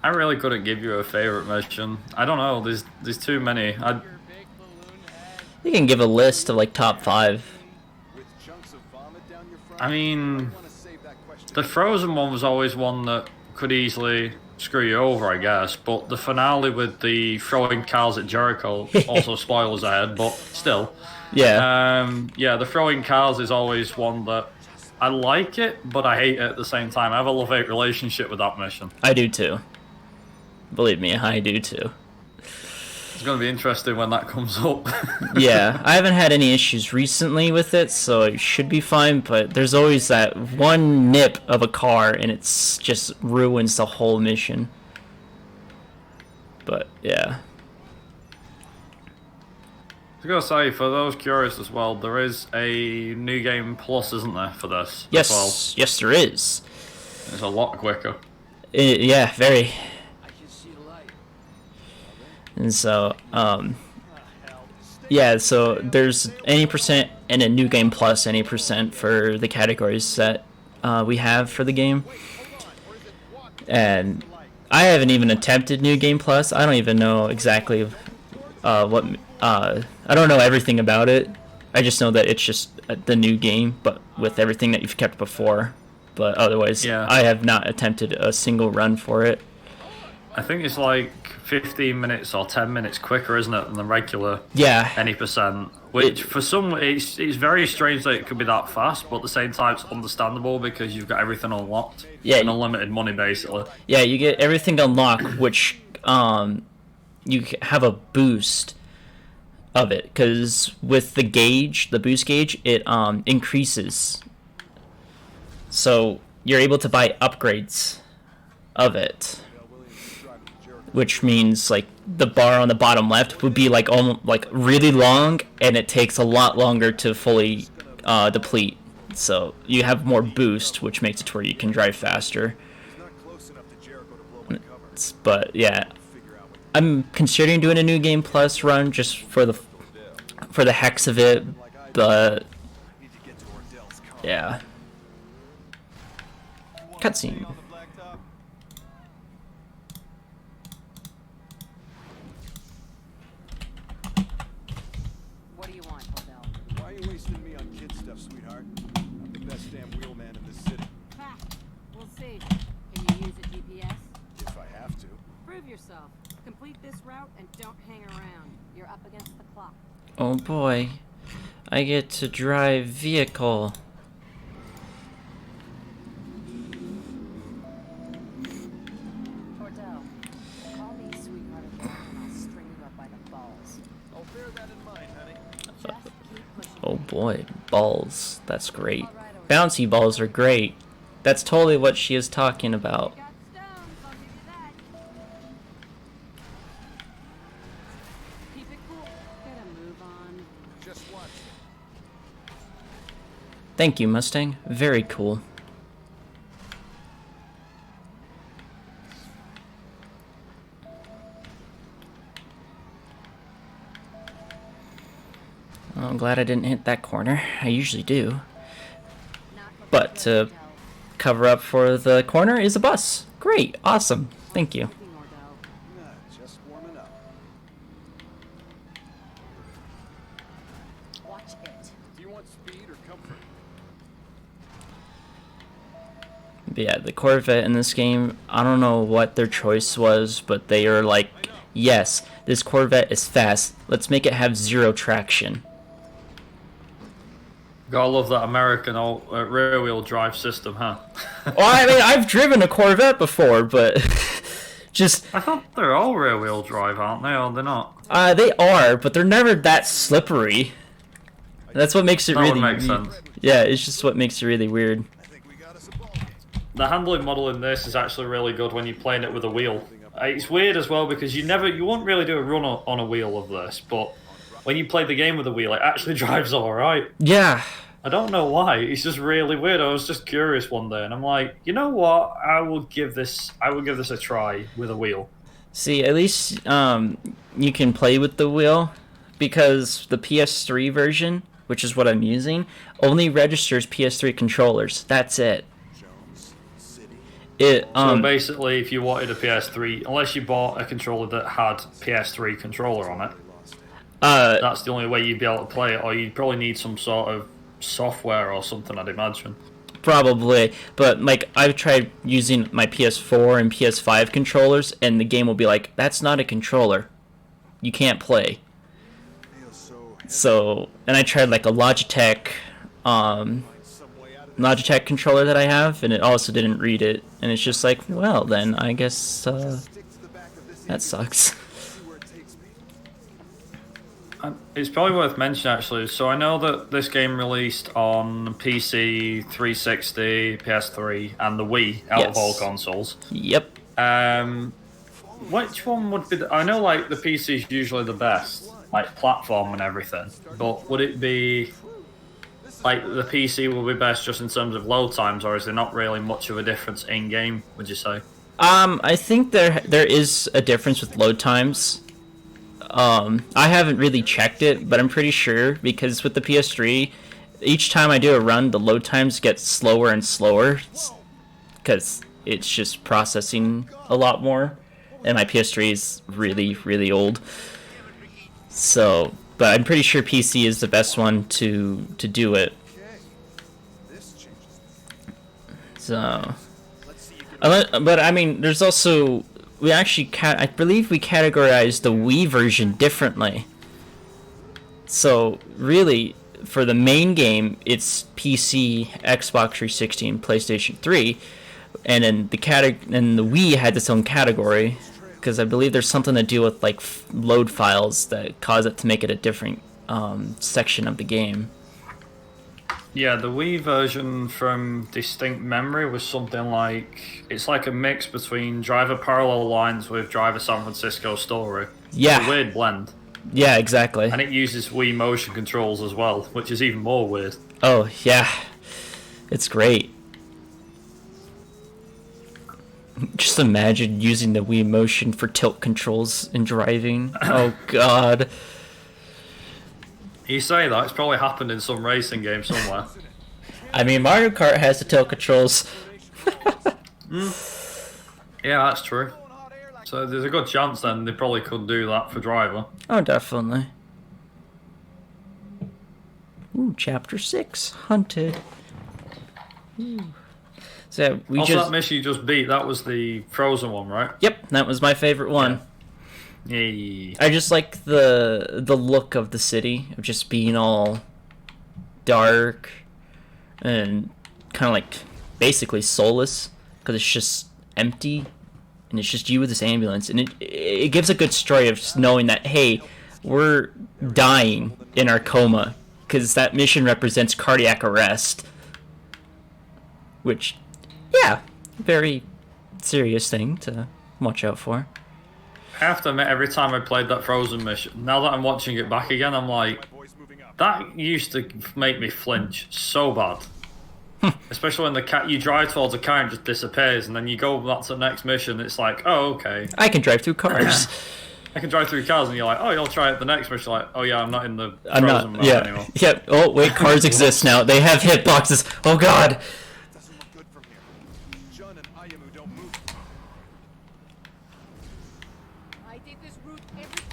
I really couldn't give you a favorite mission. I don't know. There's too many. You can give a list of like top 5. I mean, the Frozen one was always one that could easily screw you over, I guess. But the finale with the throwing cars at Jericho also spoilers ahead, but still. Yeah. Yeah, the throwing cars is always one that I like it, but I hate it at the same time. I have a love-hate relationship with that mission. I do too. Believe me, I do too. It's going to be interesting when that comes up. Yeah, I haven't had any issues recently with it, so it should be fine, but there's always that one nip of a car, and it's just ruins the whole mission. But, yeah. I was going to say, for those curious as well, there is a New Game Plus, isn't there, for this? Yes, as well? yes there is. It's a lot quicker. Yeah, very. And so, yeah, so there's any percent and a New Game Plus, any percent for the categories that we have for the game. And I haven't even attempted New Game Plus. I don't even know exactly what, I don't know everything about it. I just know that it's just the new game, but with everything that you've kept before. But otherwise, Yeah. I have not attempted a single run for it. I think it's like 15 minutes or 10 minutes quicker, isn't it, than the regular Yeah. any percent? Which for some, it's very strange that it could be that fast, but at the same time, it's understandable because you've got everything unlocked. Yeah. And unlimited money, basically. Yeah, you get everything unlocked, which you have a boost of it, because with the gauge, the boost gauge, it increases. So you're able to buy upgrades of it, which means like the bar on the bottom left would be like almost like really long, and it takes a lot longer to fully deplete. So you have more boost, which makes it to where you can drive faster. But yeah, I'm considering doing a new game plus run just for the hex of it, but yeah. Cutscene. What do you want, Odell? Why are you wasting me on kid stuff, sweetheart? I'm the best damn wheelman in this city. Ha! We'll see. Can you use a GPS? If I have to. Prove yourself. Complete this route and don't hang around. You're up against the clock. Oh boy, I get to drive vehicle. Odell, call me sweetheart of mine and I'll string you up by the balls. I'll bear that in mind, honey. Just keep pushing. Oh boy, balls. That's great. Bouncy balls are great. That's totally what she is talking about. Got stones, I'll give you that. Keep it cool. Gotta move on. Just watch. Thank you, Mustang. Very cool. Well, I'm glad I didn't hit that corner. I usually do. But to cover up for the corner is a bus. Great. Awesome. Thank you. Nah, just warming up. Watch it. Do you want speed or comfort? But yeah, the Corvette in this game, I don't know what their choice was, but they are like, yes, this Corvette is fast. Let's make it have zero traction. Gotta love that American rear-wheel drive system, huh? Well, I mean, I've driven a Corvette before, but just... I thought they're all rear-wheel drive, aren't they? Or they're not? They are, but they're never that slippery. That's what makes it That really... would make sense. Yeah, it's just what makes it really weird. I think we got us a ball game. The handling model in this is actually really good when you're playing it with a wheel. It's weird as well because you won't really do a run on a wheel of this, but when you play the game with a wheel, it actually drives alright. Yeah. I don't know why. It's just really weird. I was just curious one day, and I'm like, you know what? I will give this a try with a wheel. See, at least you can play with the wheel, because the PS3 version, which is what I'm using, only registers PS3 controllers. That's it. So basically, if you wanted a PS3, unless you bought a controller that had PS3 controller on it, that's the only way you'd be able to play it, or you'd probably need some sort of software or something, I'd imagine. Probably, but like I've tried using my PS4 and PS5 controllers, and the game will be like, that's not a controller. You can't play. So, and I tried like a Logitech controller that I have, and it also didn't read it, and it's just like, well then, I guess that sucks. It's probably worth mentioning actually, so I know that this game released on PC, 360, PS3, and the Wii out of all consoles. Yep. Which one would be I know like the PC is usually the best, like platform and everything, but would it be like the PC will be best just in terms of load times, or is there not really much of a difference in game, would you say? I think there is a difference with load times. I haven't really checked it, but I'm pretty sure, because with the PS3, each time I do a run, the load times get slower and slower, because it's just processing a lot more, and my PS3 is really, really old. So, but I'm pretty sure PC is the best one to do it. So, but I mean, there's also we actually I believe we categorized the Wii version differently. So really, for the main game, it's PC, Xbox 360, and PlayStation 3, and then the Wii had its own category, because I believe there's something to do with like load files that cause it to make it a different section of the game. Yeah, the Wii version from distinct memory was something like it's like a mix between Driver Parallel Lines with Driver San Francisco Story. Yeah, it's a weird blend. Yeah, exactly. And it uses Wii motion controls as well, which is even more weird. Oh, yeah. It's great. Just imagine using the Wii motion for tilt controls in driving. Oh, God. You say that, it's probably happened in some racing game somewhere. I mean, Mario Kart has the tilt controls. Yeah, that's true. So there's a good chance then they probably could do that for Driver. Oh, definitely. Ooh, Chapter 6, Hunted. Ooh. So we also, just... that mission you just beat, that was the Frozen one, right? Yep, that was my favorite one. Yeah. Yay. I just like the look of the city, of just being all dark and kind of like basically soulless, because it's just empty. And it's just you with this ambulance, and it gives a good story of just knowing that, hey, we're dying in our coma, because that mission represents cardiac arrest, which, yeah, very serious thing to watch out for. I have to admit, every time I played that Frozen mission, now that I'm watching it back again, I'm like, that used to make me flinch so bad. Especially when the cat you drive towards a car and just disappears, and then you go back to the next mission. It's like, oh, okay. I can drive through cars. I can drive through cars, and you're like, oh, you'll try it the next mission. Like, oh yeah, I'm not in the Frozen mode anymore. Yeah. Oh wait, cars exist now. They have hitboxes. Oh God. Doesn't look good from here. Jun and Ayumu don't move. I did this route every...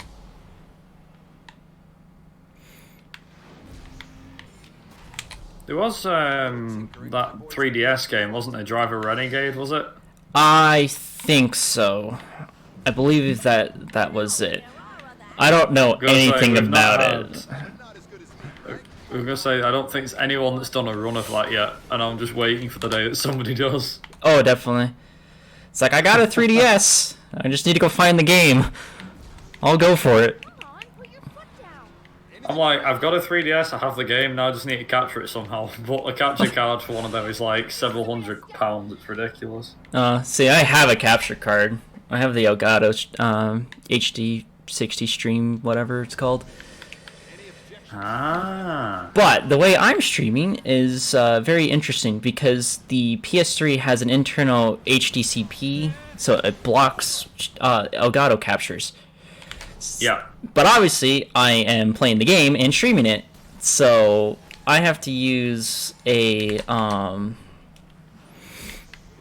There was that 3DS game, wasn't it? Driver Renegade, was it? I think so. I believe that was it. I don't know anything about it. I was gonna say, I don't think there's anyone that's done a run of that yet, and I'm just waiting for the day that somebody does. Oh, definitely. It's like, I got a 3DS. I just need to go find the game. I'll go for it. I'm like, I've got a 3DS, I have the game, now I just need to capture it somehow. But a capture card for one of them is like several £100. It's ridiculous. See, I have a capture card. I have the Elgato HD 60 stream, whatever it's called. Ah. But the way I'm streaming is very interesting, because the PS3 has an internal HDCP, so it blocks Elgato captures. Yeah. But obviously, I am playing the game and streaming it, so I have to use a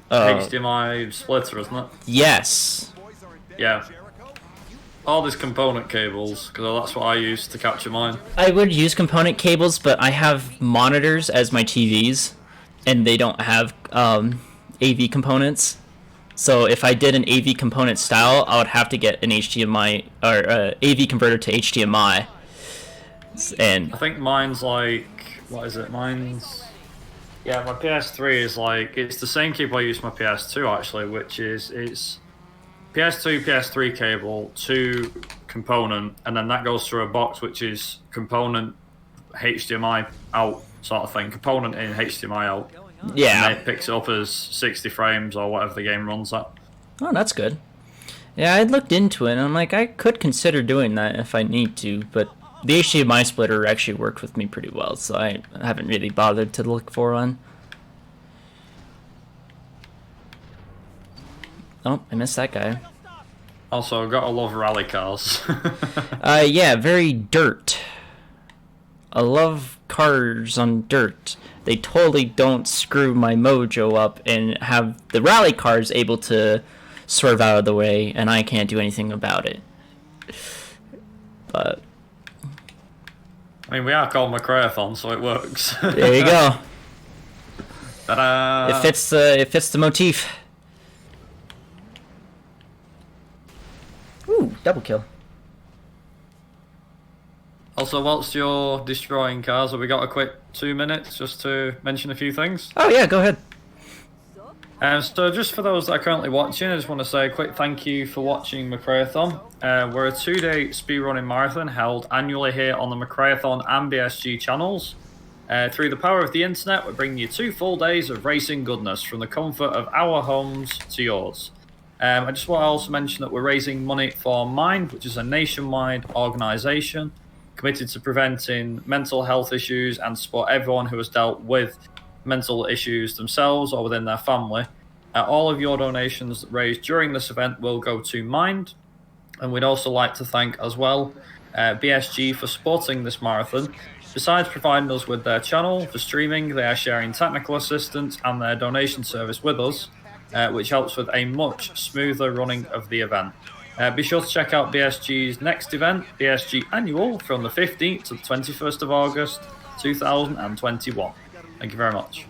HDMI splitter, isn't it? Yes. Yeah. All these component cables, because that's what I use to capture mine. I would use component cables, but I have monitors as my TVs, and they don't have AV components. So if I did an AV component style, I would have to get an HDMI or AV converter to HDMI. And I think mine's like, what is it? Mine's, yeah, my PS3 is like, it's the same cable I use for my PS2 actually, which is it's PS2, PS3 cable to component, and then that goes through a box which is component HDMI out sort of thing, component in HDMI out. Yeah. And it picks it up as 60 frames or whatever the game runs at. Oh, that's good. Yeah, I looked into it, and I'm like, I could consider doing that if I need to, but the HDMI splitter actually worked with me pretty well, so I haven't really bothered to look for one. Oh, I missed that guy. Also, gotta love rally cars. Yeah, very dirt. I love cars on dirt. They totally don't screw my mojo up and have the rally cars able to swerve out of the way, and I can't do anything about it. But I mean, we are called McRaeathon, so it works. There you go. Ta-da! It fits the motif. Ooh, double kill. Also, whilst you're destroying cars, have we got a quick 2 minutes just to mention a few things? Oh yeah, go ahead. So just for those that are currently watching, I just want to say a quick thank you for watching McRaeathon. We're a 2-day speedrunning marathon held annually here on the McRaeathon and BSG channels. Through the power of the internet, we're bringing you 2 full days of racing goodness from the comfort of our homes to yours. I just want to also mention that we're raising money for Mind, which is a nationwide organisation committed to preventing mental health issues and support everyone who has dealt with mental issues themselves or within their family. All of your donations raised during this event will go to Mind. And we'd also like to thank as well BSG for supporting this marathon. Besides providing us with their channel for streaming, they are sharing technical assistance and their donation service with us, which helps with a much smoother running of the event. Be sure to check out BSG's next event, BSG Annual, from the 15th to the 21st of August 2021. Thank you very much.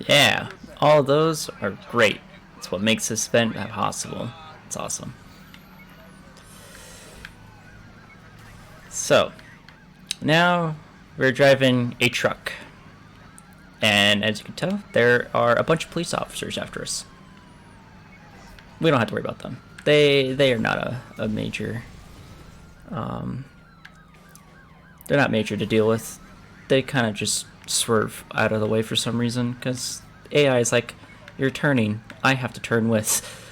Yeah, all of those are great. It's what makes this event possible. It's awesome. So, now we're driving a truck. And as you can tell, there are a bunch of police officers after us. We don't have to worry about them. They are not a major... they're not major to deal with. They kind of just swerve out of the way for some reason, because AI is like, you're turning, I have to turn with.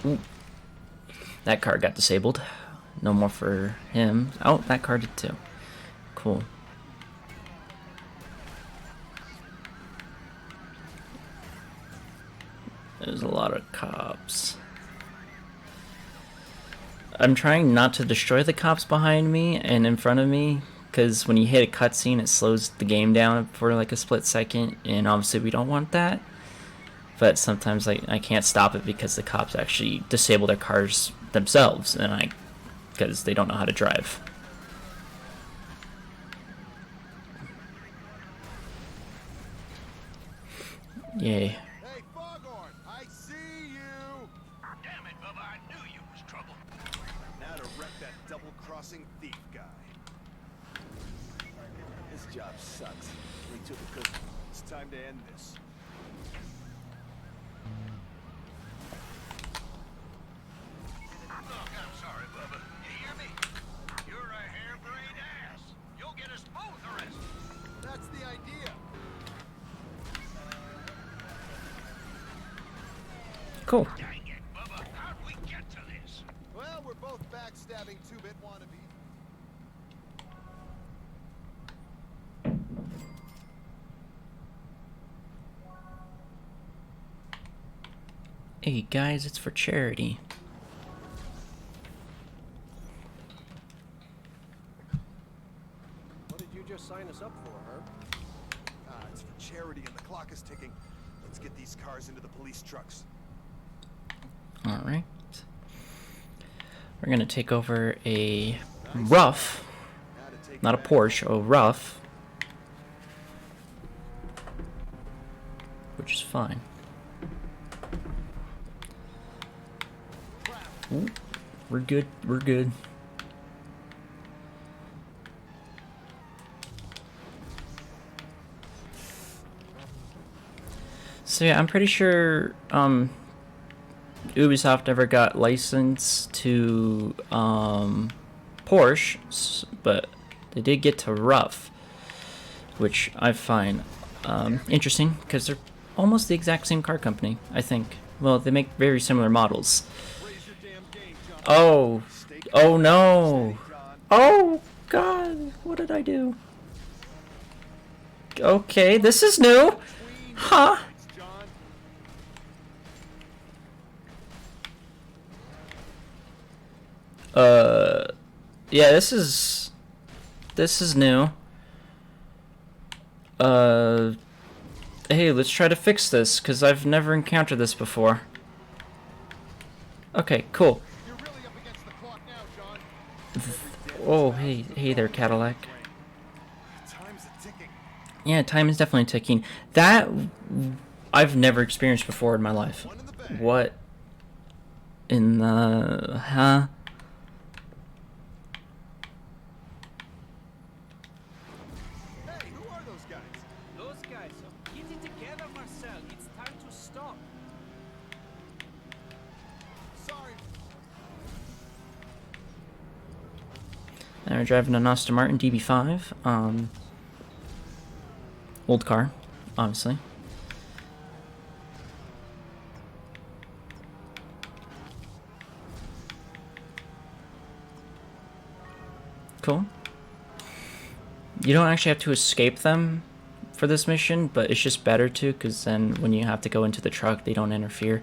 Ooh. That car got disabled. No more for him. Oh, that car did too. Cool. There's a lot of cops. I'm trying not to destroy the cops behind me and in front of me, because when you hit a cutscene, it slows the game down for like a split second, and obviously we don't want that. But sometimes I can't stop it because the cops actually disable their cars themselves, and because they don't know how to drive. Yay. Hey, Foghorn, I see you! Damn it, Bubba, I knew you was trouble. Now to wreck that double-crossing thief guy. This job sucks. We took a cookie. It's time to end this. Look, I'm sorry, Bubba. You hear me? You're a harebrained ass. You'll get us both arrested. That's the idea. Cool. Dang it, Bubba. How'd we get to this? Well, we're both backstabbing 2-bit wannabes. Hey guys, it's for charity. What did you just sign us up for, Herb? It's for charity and the clock is ticking. Let's get these cars into the police trucks. Alright. We're gonna take over a rough, not a Porsche, a rough, which is fine. Ooh, we're good, we're good. So yeah, I'm pretty sure Ubisoft never got licensed to Porsche, but they did get to Rough, which I find interesting because they're almost the exact same car company, I think. Well, they make very similar models. Oh, oh no. Oh God, what did I do? Okay, this is new. Huh? Yeah, this is new. Hey, let's try to fix this, because I've never encountered this before. Okay, cool. You're really up against the clock now, John. Oh, hey there, Cadillac. Time's a ticking. Yeah, time is definitely ticking. That I've never experienced before in my life. One in the bag. What in the huh? Hey, who are those guys? Those guys, get it together, Marcel. It's time to stop. Sorry. Now we're driving an Aston Martin DB5. Old car, obviously. Cool. You don't actually have to escape them for this mission, but it's just better to, because then when you have to go into the truck, they don't interfere.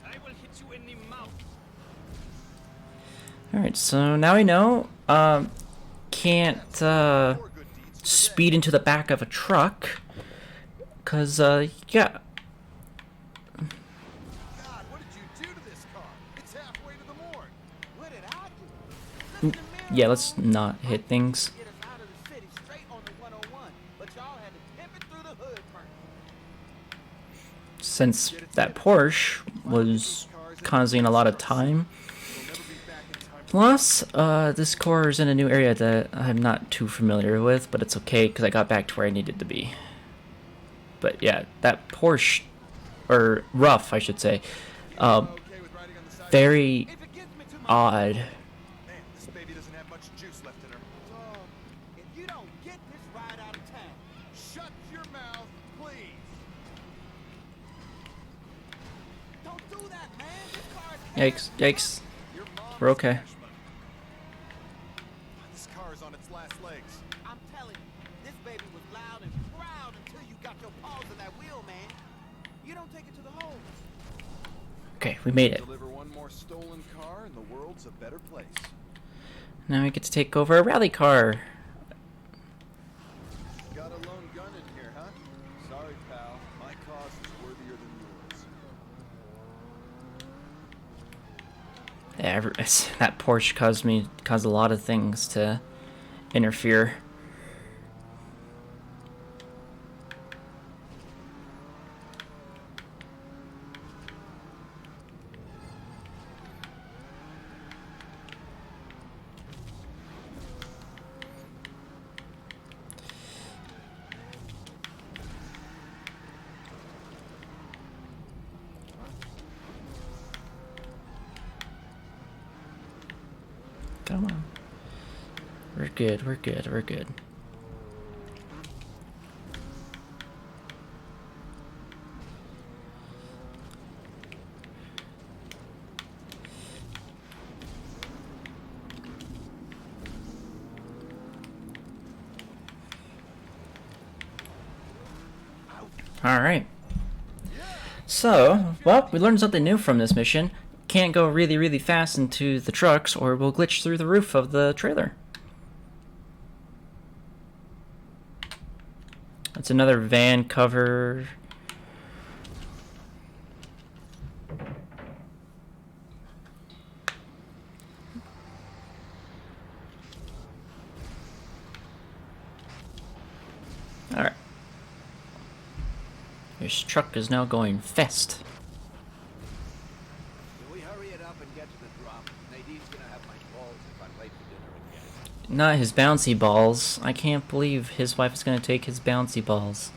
I will hit you in the mouth. Alright, so now we know, can't, speed into the back of a truck, because, yeah. God, what did you do to this car? It's halfway to the morgue. What did I do? Look in the mirror. Yeah, let's not hit things. Get us out of the city straight on the 101, but y'all had to pimp it through the hood first. Since that Porsche was causing a lot of time. Plus, this car is in a new area that I'm not too familiar with, but it's okay because I got back to where I needed to be. But yeah, that Porsche, or rough, I should say, very odd. Man, this baby doesn't have much juice left in her. Dog, if you don't get this ride out of town, Shut your mouth, please. don't do that, man. This car is Yikes. Your mom We're is okay. cash money. This car is on its last legs. I'm telling you, this baby was loud and proud until you got your paws in that wheel, man. You don't take it to the hole. Okay, we made it. Deliver one more stolen car and the world's a better place. Now we get to take over a rally car. Got a lone gun in here, huh? Sorry, pal. My cause is worthier than yours. Yeah, that Porsche caused a lot of things to interfere. Come on. We're good, we're good, we're good. Alright. So, well, we learned something new from this mission. Can't go really, really fast into the trucks or we'll glitch through the roof of the trailer. That's another van cover. Alright. This truck is now going fast. Can we hurry it up and get to the drop? Nadine's gonna have my balls if I'm late for dinner again. Not his bouncy balls. I can't believe his wife is going to take his bouncy balls.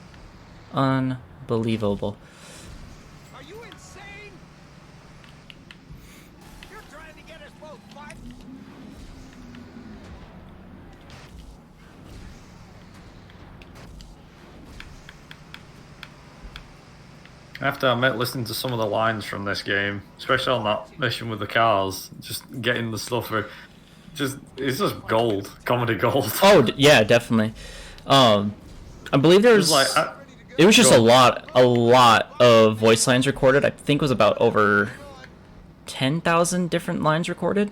Unbelievable. Are you insane? You're trying to get us both fight. I have to admit, listening to some of the lines from this game, especially on that mission with the cars, just getting the stuff through, it's just gold, comedy gold. Oh, yeah, definitely. I believe there's it was just a lot of voice lines recorded. I think it was about over 10,000 different lines recorded.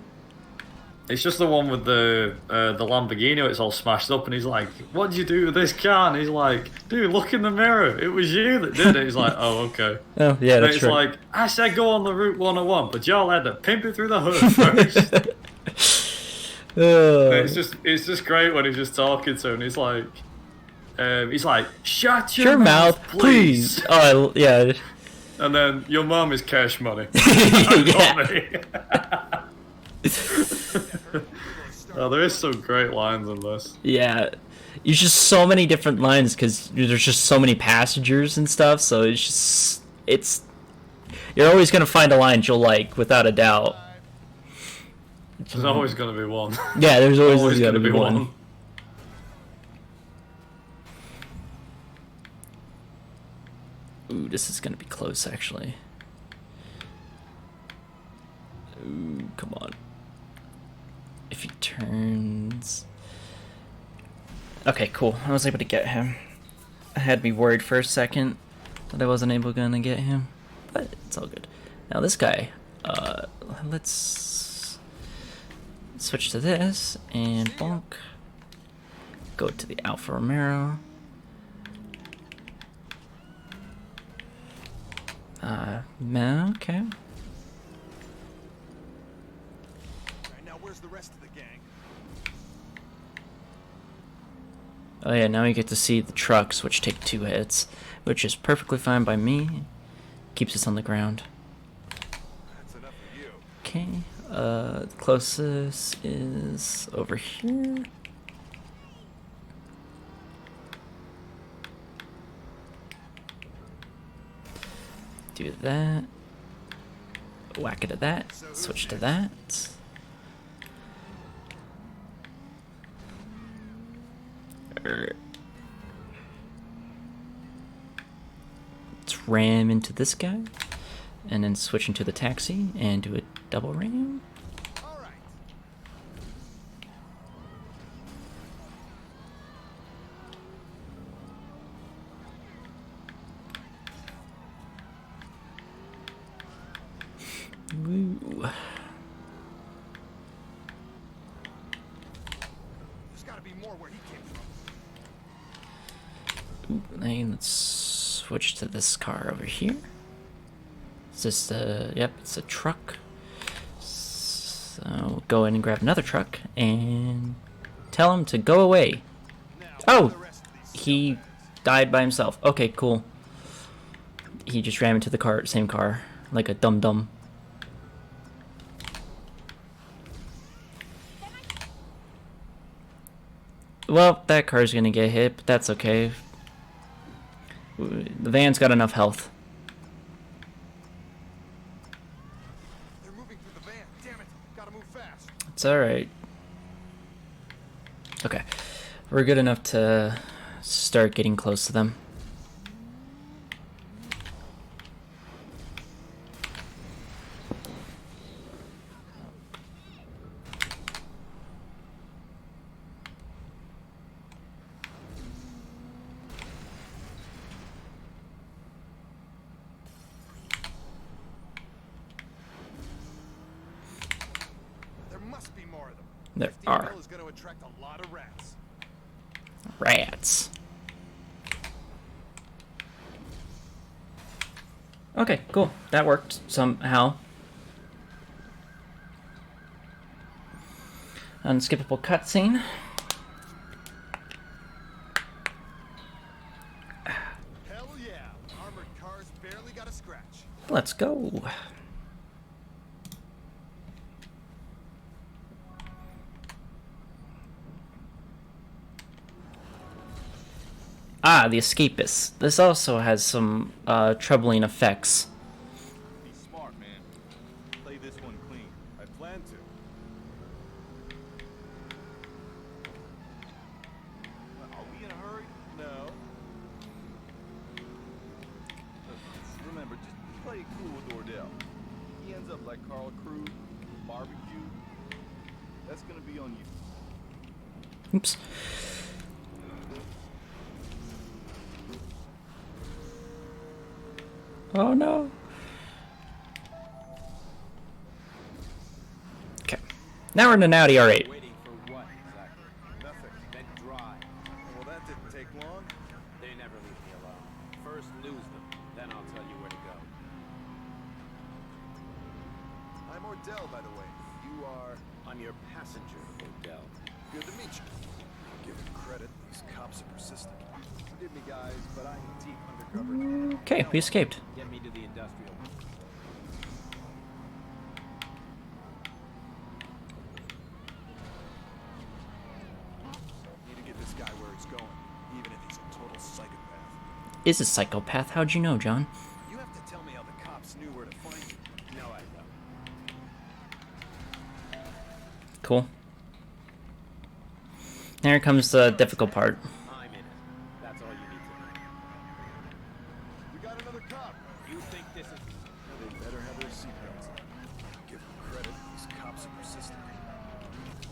It's just the one with the Lamborghini. It's all smashed up, and he's like, "What did you do with this car?" And he's like, "Dude, look in the mirror. It was you that did it." He's like, "Oh, okay." Oh, yeah, And that's it's right. like, I said go on the Route 101, but y'all had to pimp it through the hood first. It's just great when he's just talking to him. He's like, "Shut your mouth, please." Oh, yeah. And then your mom is cash money. Yeah. Oh, there is some great lines in this. Yeah. There's just so many different lines because there's just so many passengers and stuff, so you're always gonna find a line you'll like, without a doubt. There's always gonna be one. Yeah, there's always gonna be one. Ooh, this is gonna be close, actually. Ooh, come on. If he turns... Okay, cool. I was able to get him. I had me worried for a second that I wasn't gonna get him, but it's all good. Now this guy, let's switch to this and bonk. Go to the Alfa Romero. Okay. Alright, now where's the rest of the gang? Oh yeah, now we get to see the trucks, which take 2 hits, which is perfectly fine by me. Keeps us on the ground. That's enough of you. Okay, the closest is over here. Do that. Whack it at that. Switch to that. Let's ram into this guy, and then switch into the taxi and do a double ram. Alright. Woo. There's gotta be more where he came from. Ooh, then let's switch to this car over here. Is this the... Yep, it's a truck. So go in and grab another truck and tell him to go away. Oh! He died by himself. Okay, cool. He just ran into the same car, like a dum-dum. Well, that car's gonna get hit, but that's okay. The van's got enough health. They're moving through the van. Damn it. Gotta move fast. It's alright. Okay. We're good enough to start getting close to them. There must be more of them. There 15 are. mil is gonna attract a lot of rats. Rats. Okay, cool. That worked somehow. Unskippable cutscene. Hell yeah. Armored cars barely got a scratch. Let's go. Ah, the escapist. This also has some troubling effects. Be smart, man. Play this one clean. I plan to. Are we in a hurry? No. Remember, just play it cool with Ordell. He ends up like Carl Crew, barbecue. That's gonna be on you. Oops. Oh no. Okay. Now we're in an Audi R8. Waiting for what exactly? Nothing. Then drive. Well, that didn't take long. They never leave me alone. First lose them, then I'll tell you where to go. I'm Ordell, by the way. You are... I'm your passenger, Odell. Good to meet you. Give him credit, these cops are persistent. Forgive me, guys, but I'm deep undercover. Okay, we escaped. Get me to the industrial. Need to get this guy where he's going, even if he's a total psychopath. Is a psychopath? How'd you know, John? You have to tell me how the cops knew where to find you. No, I don't. Cool. Here comes the difficult part. I'm in it. That's all you need to know. We got another cop. You think this is... They better have their seatbelts on. Give them credit, these cops are persistent.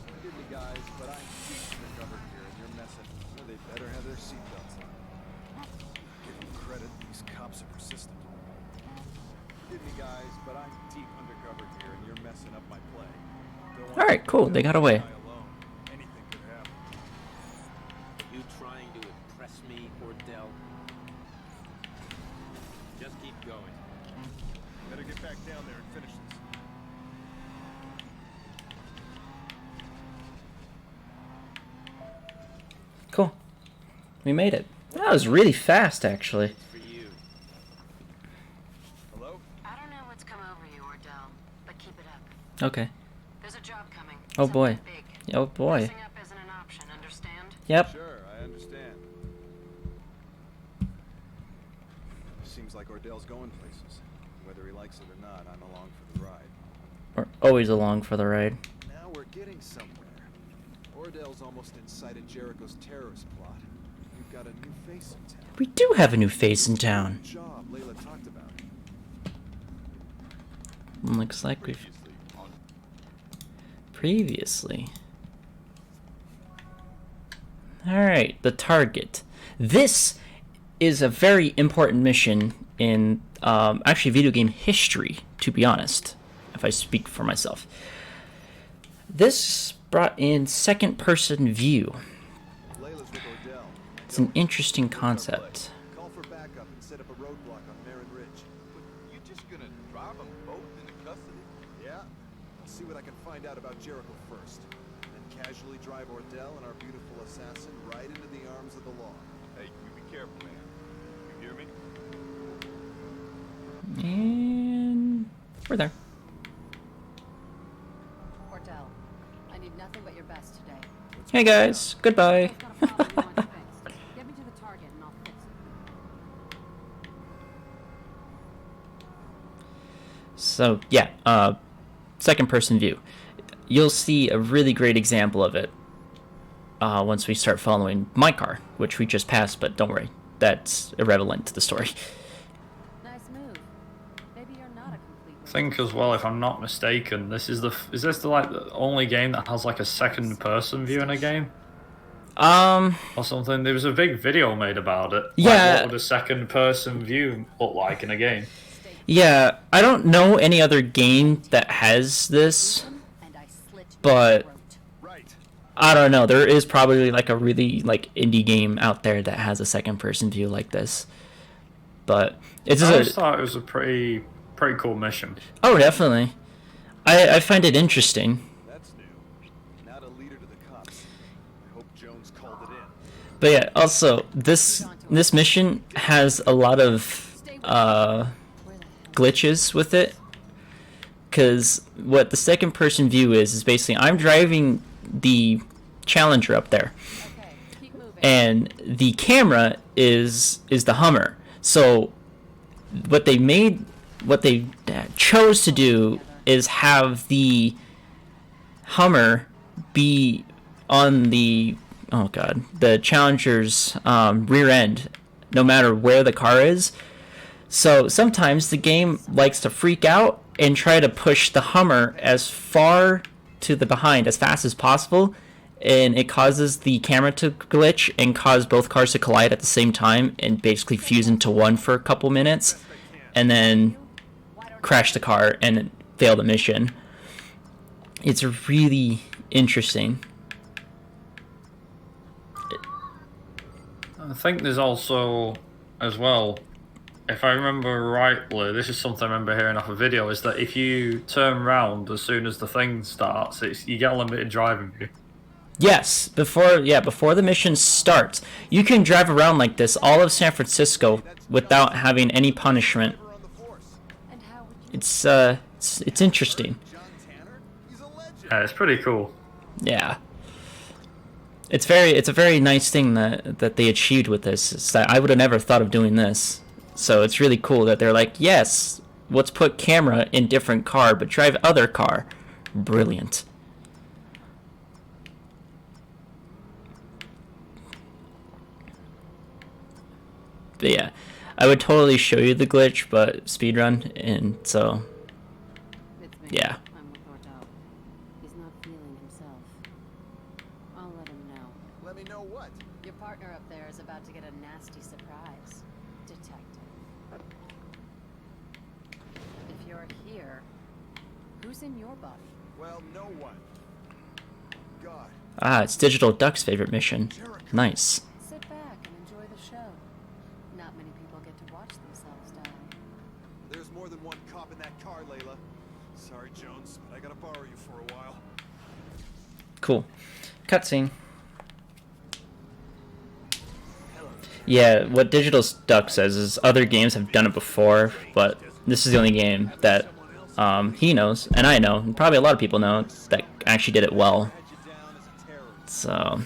Forgive me, guys, but I'm deep undercover here, and you're messing. They better have their seatbelts on. Give them credit, these cops are persistent. Forgive me, guys, but I'm deep undercover here, and you're messing up my play. All right, cool. They got away. Anything could happen. You trying to impress me, Ordell? Just keep going. Better get back down there and finish this. Cool. We made it. That was really fast, actually. For you. Hello? I don't know what's come over you, Ordell, but keep it up. Okay. There's a job coming. Oh boy. Something big. Oh boy. Messing up isn't an option, understand? Yep. Sure, I understand. Seems like Ordell's going places. Whether he likes it or not, I'm along for the ride. We're always along for the ride. Now we're getting somewhere. Ordell's almost inside Jericho's terrorist plot. We've got a new face in town. We do have a new face in town. Job Layla talked about. Looks like we've previously. Alright, the target. This is a very important mission in actually video game history, to be honest, if I speak for myself. This brought in second-person view. Layla's with Ordell. It's an interesting concept. Call for backup and set up a roadblock on Marin Ridge. You just gonna drive them both into custody? Yeah? I'll see what I can find out about Jericho first. Then casually drive Ordell and our beautiful assassin right into the arms of the law. Hey, you be careful, man. You hear me? And we're there. Ordell, I need nothing but your best today. Hey guys, goodbye. I've got a problem we want fixed. Get me to the target and I'll fix it. So yeah, second person view. You'll see a really great example of it once we start following my car, which we just passed, but don't worry, that's irrelevant to the story. Nice move. Maybe you're not a complete I think as well, if I'm not mistaken, this is is this the only game that has like a second person view in a game? Or something. There was a big video made about it. Yeah. Like, what would a second person view look like in a game? Yeah, I don't know any other game that has this, but I don't know. There is probably like a really like indie game out there that has a second person view like this. But it's I just always thought it was a pretty cool mission. Oh, definitely. I find it interesting. That's new. Not a leader to the cops. I hope Jones called it in. But yeah, also this mission has a lot of glitches with it, because what the second person view is basically I'm driving the Challenger up there, and the camera is the Hummer. So what they chose to do is have the Hummer be on the Challenger's rear end, no matter where the car is. So sometimes the game likes to freak out and try to push the Hummer as far to the behind as fast as possible, and it causes the camera to glitch and cause both cars to collide at the same time and basically fuse into one for a couple minutes, and then crash the car and fail the mission. It's really interesting. I think there's also, as well, if I remember rightly, this is something I remember hearing off a video, is that if you turn round as soon as the thing starts, you get a limited driving view. Yes, before the mission starts, you can drive around like this all of San Francisco without having any punishment. It's interesting. Yeah, it's pretty cool. Yeah. It's a very nice thing that they achieved with this. It's that I would have never thought of doing this. So it's really cool that they're like, yes, let's put camera in different car, but drive other car. Brilliant. But yeah, I would totally show you the glitch, but speedrun, and so yeah. I'm with Ordell. He's not feeling himself. I'll let him know. Let me know what? Your partner up there is about to get a nasty surprise. Detective. If you're here, who's in your body? Well, no one. God. Ah, it's Digital Duck's favorite mission. Nice. Sit back and enjoy the show. Not many people get to watch themselves die. There's more than one cop in that car, Layla. Sorry, Jones, but I gotta borrow you for a while. Cool. Cutscene. Yeah, what Digital Duck says is other games have done it before, but this is the only game that he knows, and I know, and probably a lot of people know, that actually did it well. So...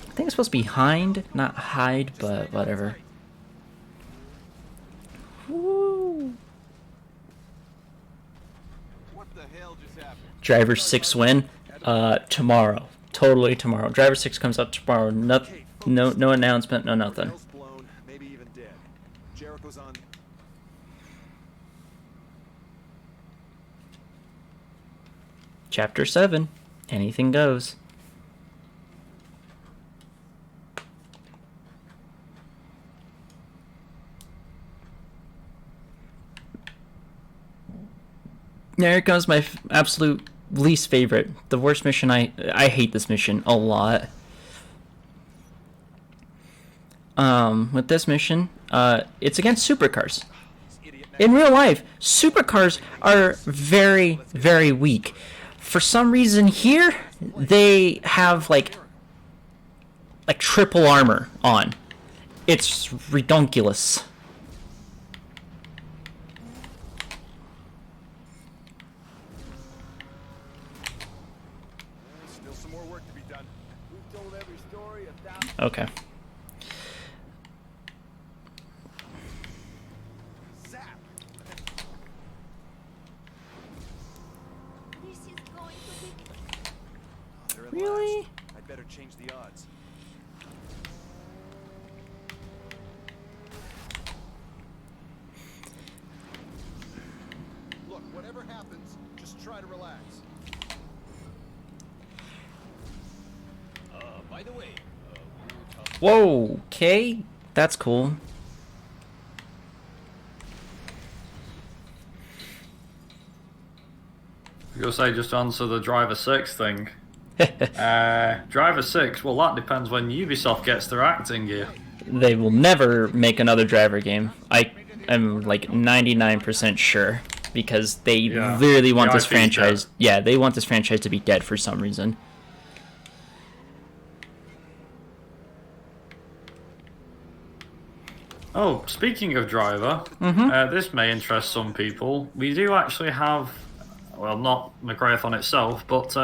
I think it's supposed to be hind, not hide, but whatever. Woo. What the hell just happened? Driver 6 win tomorrow. Totally tomorrow. Driver 6 comes out tomorrow. No announcement, no nothing. Blown, maybe even dead. Jericho's on. Chapter 7. Anything goes. Now here comes my absolute least favorite. The worst mission. I hate this mission a lot. With this mission, it's against supercars. In real life, supercars are very, very weak. For some reason here, they have like triple armor on. It's redonkulous. Okay. Really? I'd better change the odds. Look, whatever happens, just try to relax. By the way, Whoa, okay. That's cool. I was gonna say, just to answer the Driver 6 thing. Driver 6, well, that depends when Ubisoft gets their acting gear. They will never make another Driver game. I am like 99% sure, because they literally want this franchise. Yeah, they want this franchise to be dead for some reason. Oh, speaking of Driver, this may interest some people. We do actually have, well, not McRaeathon itself, but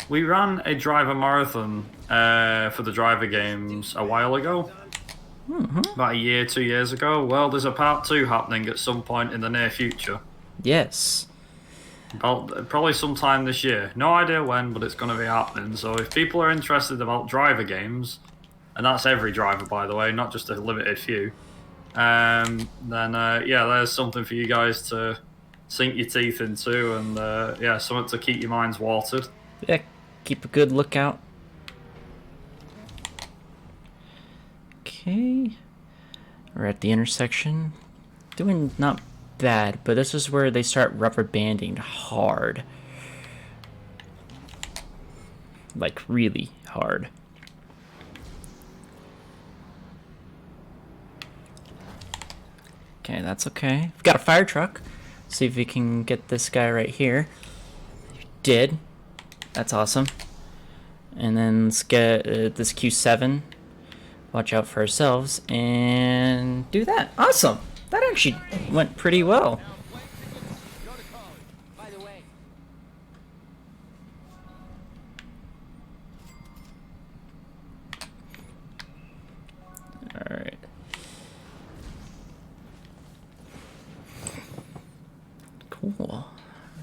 we ran a Driver marathon for the Driver games a while ago. About a year, 2 years ago. Well, there's a part 2 happening at some point in the near future. Yes. About probably sometime this year. No idea when, but it's going to be happening. So if people are interested about Driver games, and that's every Driver, by the way, not just a limited few, then yeah, there's something for you guys to sink your teeth into, and yeah, something to keep your minds watered. Yeah, keep a good lookout. Okay. We're at the intersection. Doing not bad, but this is where they start rubber banding hard. Like really hard. Okay, that's okay. We've got a fire truck. See if we can get this guy right here. Did. That's awesome. And then let's get this Q7. Watch out for ourselves and do that. Awesome. That actually went pretty well. By the way, All right. Cool.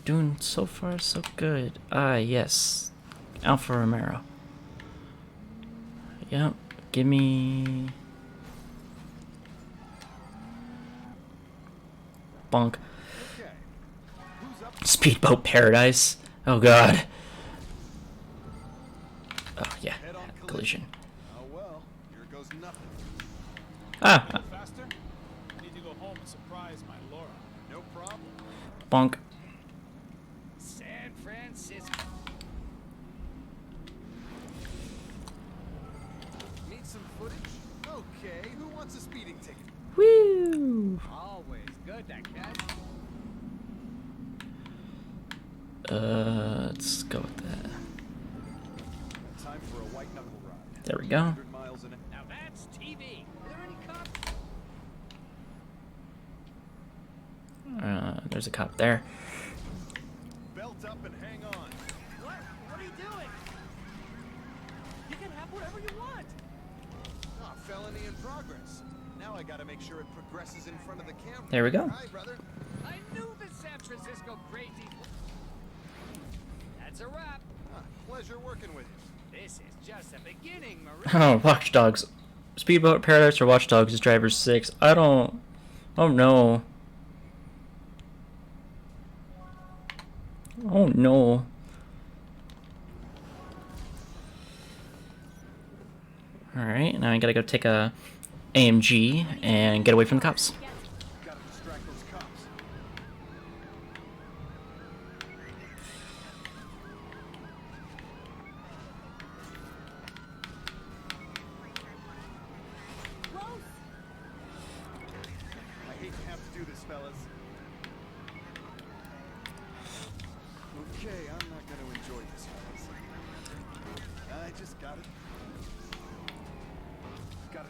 Doing so far so good. Ah, yes. Alfa Romero. Yep. Give me... Bonk. Speedboat Paradise. Oh god. Oh yeah. Collision. Oh well, here goes nothing. Ah. Faster? I need to go home and surprise my Laura. No problem. Bonk. San Francisco. Need some footage? Okay, who wants a speeding ticket? Woo. Always good, that cat. Let's go with that. Time for a white knuckle ride. There we go. 100 miles an hour. Now that's TV. Are there any cops? There's a cop there. Belt up and hang on. What? What are you doing? You can have whatever you want. Ah, felony in progress. Now I gotta make sure it progresses in front of the camera. There we go. Hi, brother. I knew the San Francisco crazy. That's a wrap. Ah, pleasure working with you. This is just the beginning, Marie. Oh, Watch Dogs. Speedboat Paradise or Watch Dogs is Driver 6. I don't... Oh no. Oh no. Alright, now I gotta go take a AMG and get away from the cops. Gotta distract those cops. I hate to have to do this, fellas. Okay, I'm not gonna enjoy this, fellas. I just gotta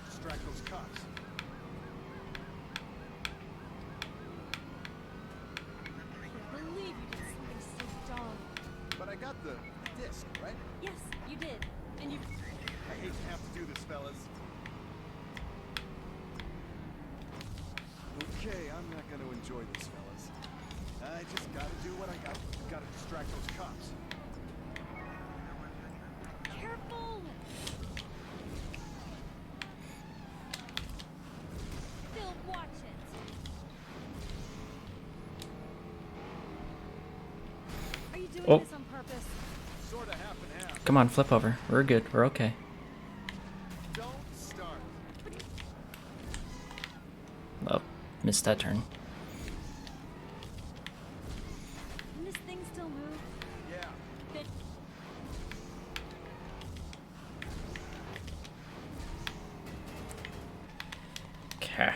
distract those cops. I can't believe you did something so dumb. But I got the disc, right? Yes, you did. And you... I hate to have to do this, fellas. Okay, I'm not gonna enjoy this, fellas. I just gotta do what I gotta distract those cops. Careful! Phil, watch it. Are you doing Oh. this on purpose? Sorta half and half. Come on, flip over. We're good. We're okay. Don't start. Oh, missed that turn. Can this thing still move? Yeah. Then... Okay.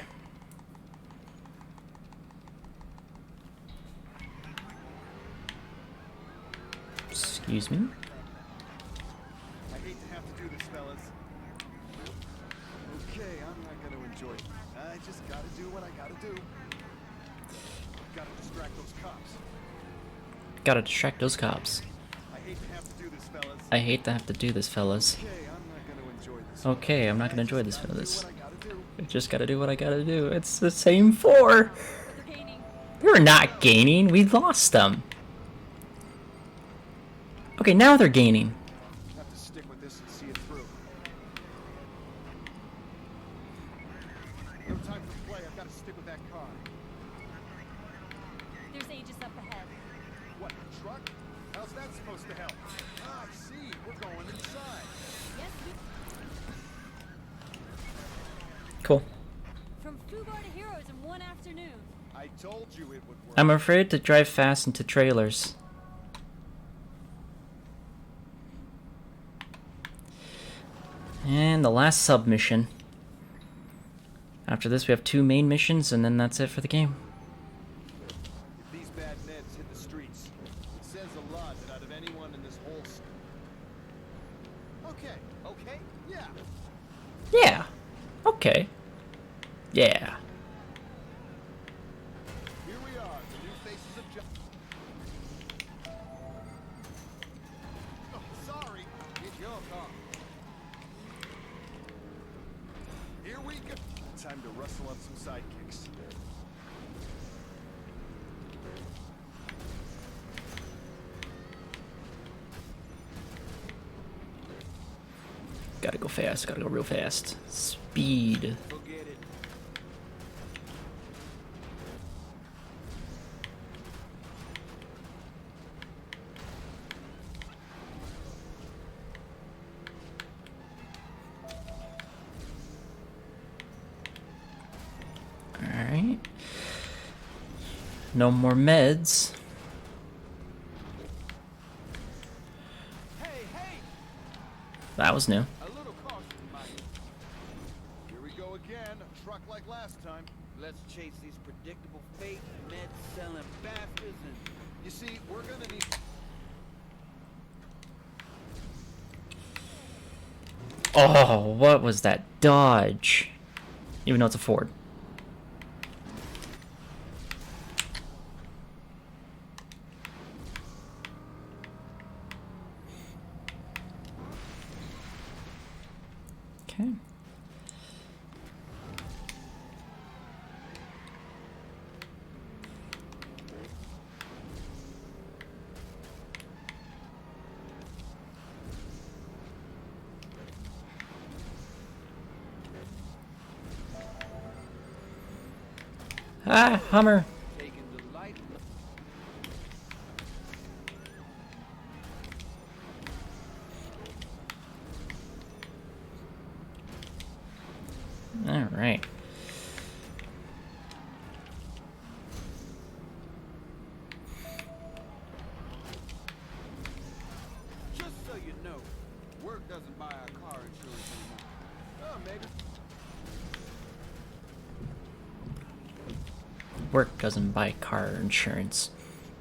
Excuse me. I hate to have to do this, fellas. Okay, I'm not gonna enjoy it. I just gotta do what I gotta do. Gotta distract those cops. Gotta distract those cops. I hate to have to do this, fellas. I hate to have to do this, fellas. Okay, I'm not gonna enjoy this. Okay, I'm not gonna enjoy this, I just fellas. gotta do what I gotta do. I just gotta do what I gotta do. It's the same four. They're gaining. We're not gaining. We lost them. Okay, now they're gaining. Have to stick with this and see it through. No time for play. I've got to stick with that car. There's Aegis up ahead. What, the truck? How's that supposed to help? Ah, I see. We're going inside. Yes, we... Cool. From I told you it would work. I'm afraid to drive fast into trailers. And the last submission. After this, we have 2 main missions, and then that's it for the game. If these bad Neds hit the streets, it says a lot that out of anyone in this whole... Okay, yeah. Yeah. Okay. Yeah. Here we are, the new faces of Oh, sorry. It's your car. Here we go. Time to rustle up some sidekicks. Gotta go fast, gotta go real fast. Speed. Forget it. Alright. No more meds. Hey, hey! That was new. A little caution, Mike. Here we go again. A truck like last time. Let's chase these predictable fake med-selling bastards and... You see, we're gonna need... Oh, what was that dodge? Even though it's a Ford. Okay. Ah, Hummer. taking delight. All right. Just so you know, work doesn't buy our car insurance anymore. Oh, maybe... Work doesn't buy car insurance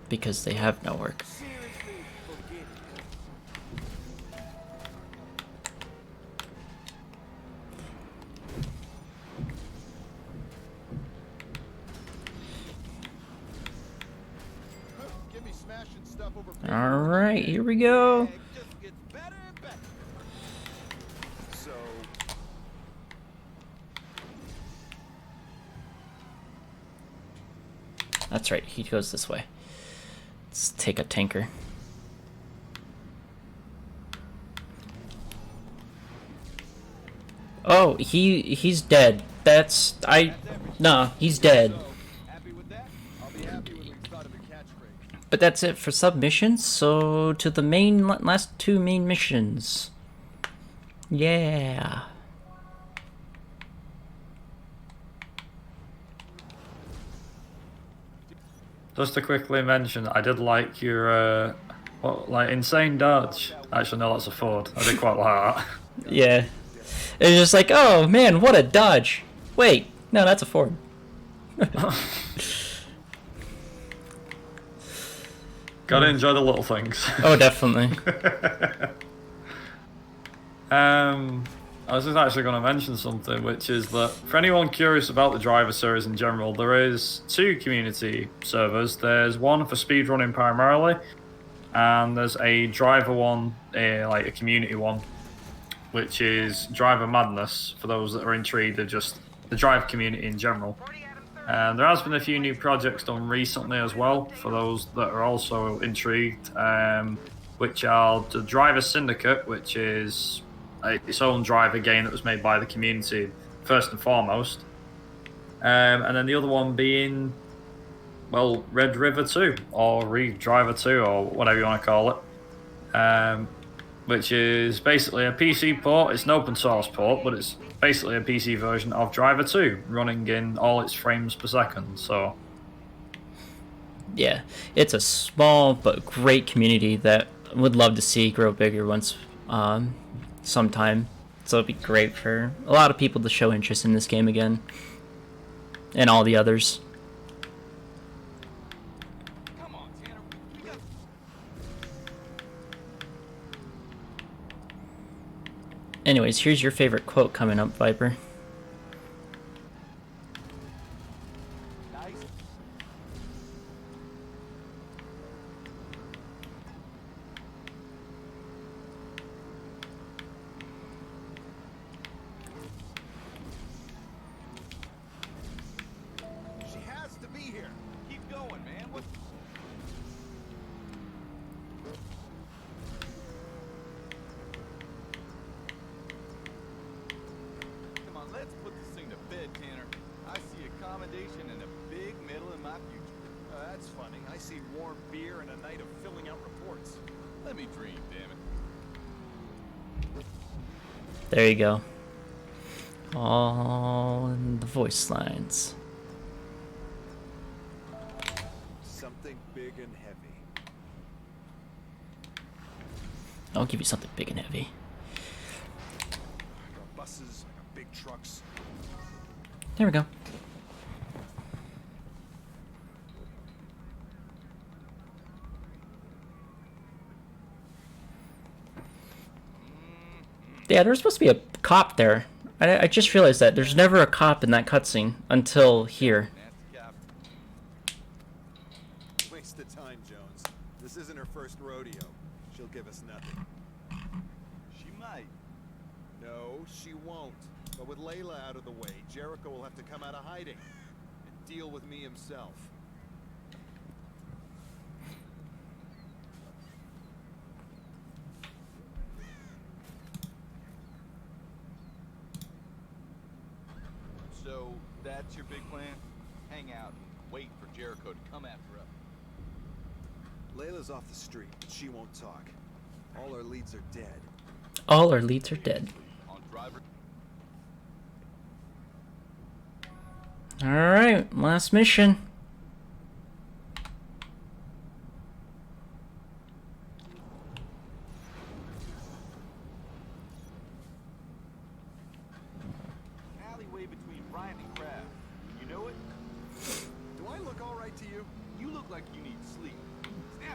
because they have no work. Seriously, forget it. Give me smashing stuff over... All right, here we go. It just gets better and better. So... That's right, he goes this way. Let's take a tanker. Oh, he's dead. Nah, he's dead. Happy with that? I'll be happy when we've thought of a catchphrase. But that's it for submissions. So to the last 2 main missions. Yeah. Just to quickly mention, I did like your insane dodge. Actually, no, that's a Ford. I did quite like that. Yeah. It's just like, oh man, what a dodge. Wait, no, that's a Ford. Gotta enjoy the little things. Oh, definitely. I was just actually going to mention something, which is that for anyone curious about the driver series in general, there is 2 community servers. There's one for speedrunning primarily, and there's a driver one, like a community one, which is Driver Madness, for those that are intrigued of just the drive community in general. And there has been a few new projects done recently as well, for those that are also intrigued, which are the Driver Syndicate, which is its own driver game that was made by the community, first and foremost. And then the other one being, well, Red River 2, or Driver 2, or whatever you want to call it. Which is basically a PC port. It's an open source port, but it's basically a PC version of Driver 2, running in all its frames per second. So yeah, it's a small but great community that would love to see grow bigger once sometime. So it'd be great for a lot of people to show interest in this game again, and all the others. Come on, Tanner. We got... Anyways, here's your favorite quote coming up, Viper. Nice. She has to be here. Keep going, man. What? Come on, let's put this thing to bed, Tanner. I see accommodation and a big medal in my future. That's funny. I see warm beer and a night of filling out reports. Let me dream, damn it. There you go. All in the voice lines. Something big and heavy. I'll give you something big and heavy. I got buses, I got big trucks. There we go. Yeah, there's supposed to be a cop there. I just realized that. There's never a cop in that cutscene until here. Waste of time, Jones. This isn't her first rodeo. She'll give us nothing. She might. No, she won't. But with Layla out of the way, Jericho will have to come out of hiding and deal with me himself. So, that's your big plan? Hang out and wait for Jericho to come after us. Layla's off the street, but she won't talk. All our leads are dead. All our leads are dead. On driver... Alright, last mission. Alleyway between Bryant and Crab. You know it? Do I look all right to you? You look like you need sleep.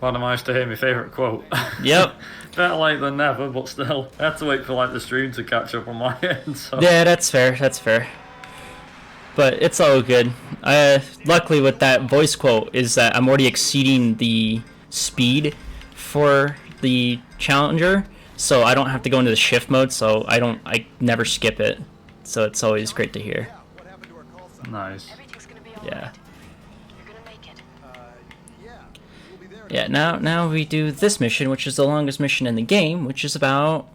Well, I managed to hear my favourite quote. Yep. Better late than never, but still. I had to wait for like the stream to catch up on my end. So. Yeah, that's fair. That's fair. But it's all good. Luckily, with that voice quote, is that I'm already exceeding the speed for the Challenger, so I don't have to go into the shift mode. So I never skip it. So it's always great to hear. Nice. Yeah. You're gonna make it. Yeah. Now we do this mission, which is the longest mission in the game, which is about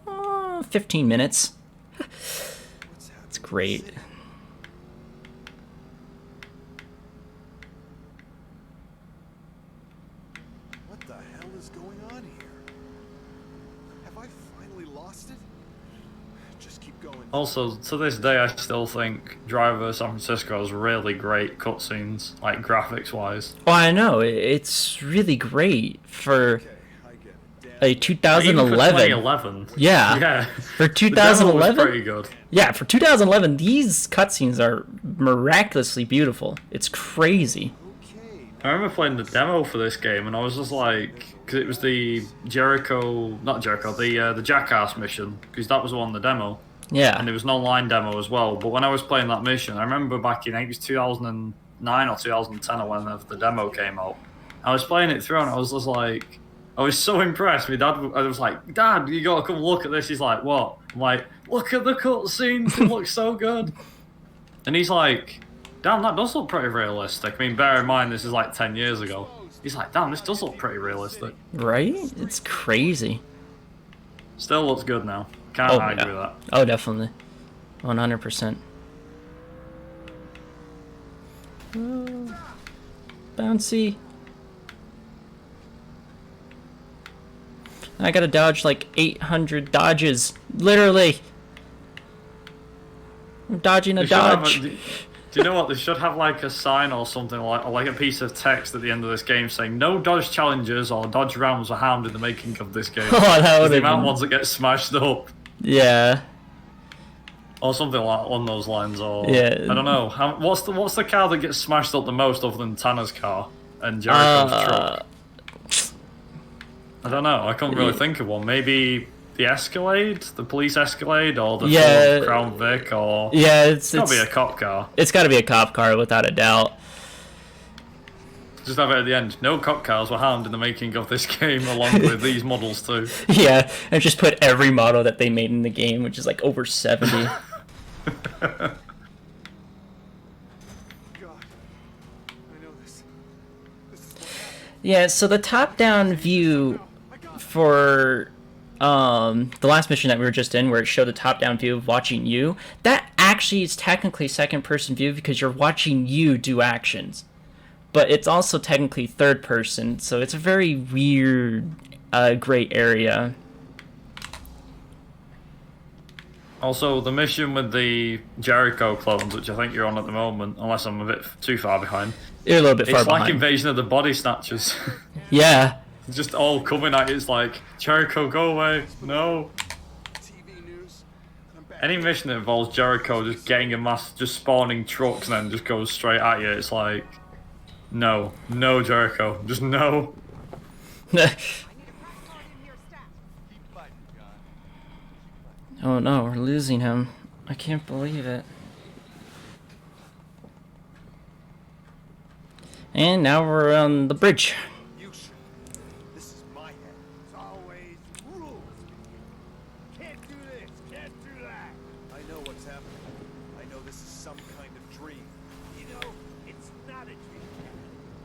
15 minutes. It's great. What the hell is going on here? Have I finally lost it? Just keep going. Also, to this day, I still think Driver San Francisco has really great cutscenes, like graphics-wise. Oh, I know. It's really great for a 2011. Even for 2011. Yeah. Yeah. For The demo was 2011. pretty good. Yeah, for 2011, these cutscenes are miraculously beautiful. It's crazy. I remember playing the demo for this game, and I was just like, because it was the the Jackass mission, because that was the one in the demo. Yeah. And it was an online demo as well. But when I was playing that mission, I remember back in, I think it was 2009 or 2010 or whenever the demo came out, I was playing it through and I was just like, I was so impressed. My dad, I was like, Dad, you gotta come look at this. He's like, what? I'm like, look at the cutscenes, it looks so good. And he's like, damn, that does look pretty realistic. I mean, bear in mind, this is like 10 years ago. He's like, damn, this does look pretty realistic. Right? It's crazy. Still looks good now. Can't argue with that. Oh, definitely. 100%. Bouncy. I gotta dodge like 800 dodges. Literally. I'm dodging a dodge. Do you know what? They should have like a sign or something like, or like a piece of text at the end of this game saying, "No Dodge Challengers or Dodge Rams were harmed in the making of this game." Oh, that would the have amount of been... ones that get smashed up, Yeah. or something like on those lines, or Yeah. I don't know. What's the car that gets smashed up the most, other than Tanner's car and Jericho's truck? I don't know. I couldn't really think of one. Maybe the Escalade, the police Escalade, or the Ford Crown Vic, or it's gotta be a cop car. It's got to be a cop car without a doubt. Just have it at the end. No cop cars were harmed in the making of this game, along with these models too. Yeah, and just put every model that they made in the game, which is like over 70. God. I know this. This is what happened. Yeah, so the top-down view for the last mission that we were just in, where it showed the top-down view of watching you, that actually is technically second-person view because you're watching you do actions. But it's also technically third-person, so it's a very weird, gray area. Also, the mission with the Jericho clones, which I think you're on at the moment, unless I'm a bit too far behind. You're a little bit far behind. It's like Invasion of the Body Snatchers. Yeah. Just all coming at you. It's like, Jericho, go away. No. Any mission that involves Jericho just getting a mass, just spawning trucks and then just goes straight at you, it's like, no. No, Jericho. Just no. Oh no, we're losing him. I can't believe it. And now we're on the bridge. This is my head. It's always rules. Can't do this, can't do that. I know what's happening. I know this is some kind of dream. You know, it's not a dream.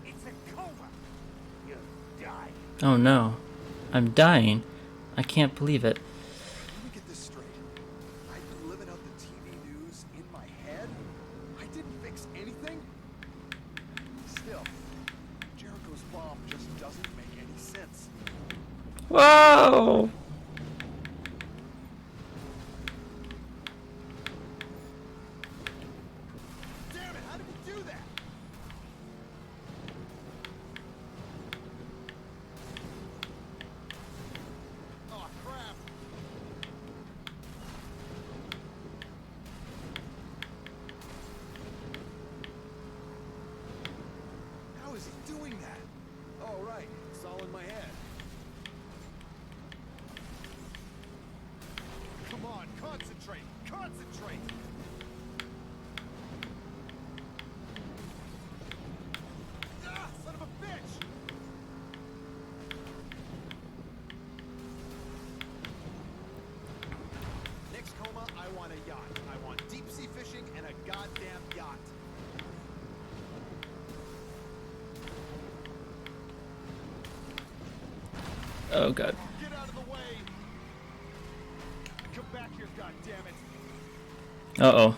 It's a coma. You're dying. Oh no. I'm dying. I can't believe it. Let me get this straight. I've been living out the TV news in my head? I didn't fix anything? Still, Jericho's bomb just doesn't make any sense. Whoa! Damn it, how did he do that? Oh, crap. How is he doing that? Oh, right. It's all in my head. Come on, concentrate! Concentrate! Ah, son of a bitch! Next coma, I want a yacht. I want deep sea fishing and a goddamn yacht. Oh god. Get out of the way! Come back here, goddammit! Uh-oh.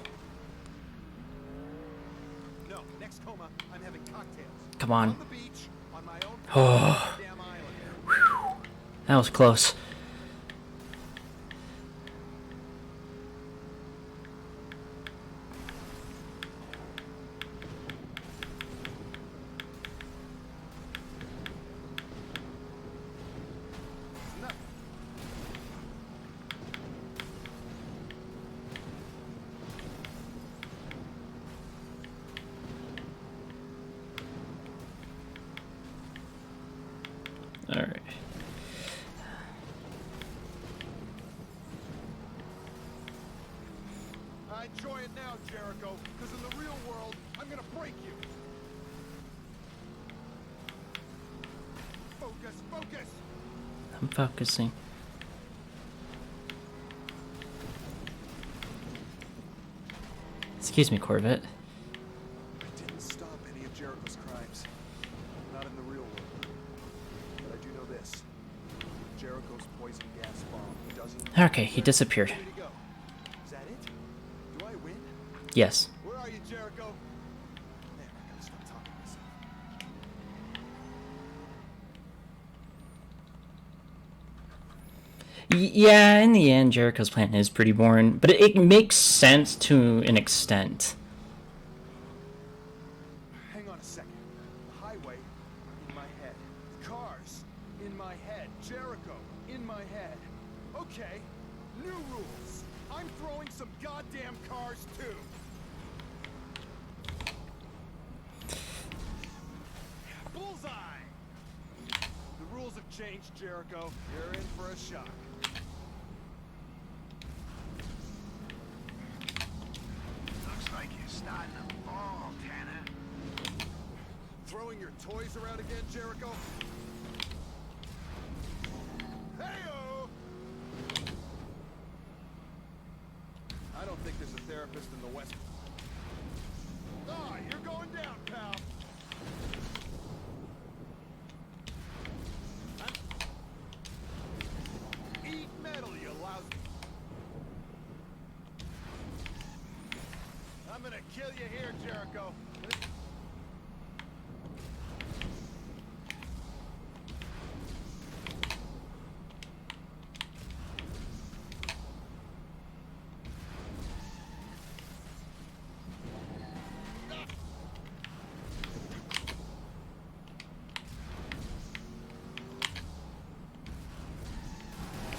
No, next coma, I'm having cocktails. Come on. On the beach, on my own Oh. goddamn island. Whew. That was close. Nothing. Alright. I enjoy it now, Jericho, because in the real world, I'm gonna break you. Focus, focus! I'm focusing. Excuse me, Corvette. I didn't stop any of Jericho's crimes. Not in the real world. But I do know this. Jericho's poison gas bomb doesn't... Okay, he disappeared. Way to go. Is that it? Do I win? Yes. Where are you, Jericho? Man, I gotta stop talking to myself. Yeah, in the end, Jericho's plan is pretty boring, but it makes sense to an extent. some goddamn cars too. Bullseye! The rules have changed, Jericho. You're in for a shock. Looks like you're starting to fall, Tanner. Throwing your toys around again, Jericho? Hey-o! I don't think there's a therapist in the West. Ah, you're going down, pal. Eat metal, you lousy. I'm gonna kill you here, Jericho.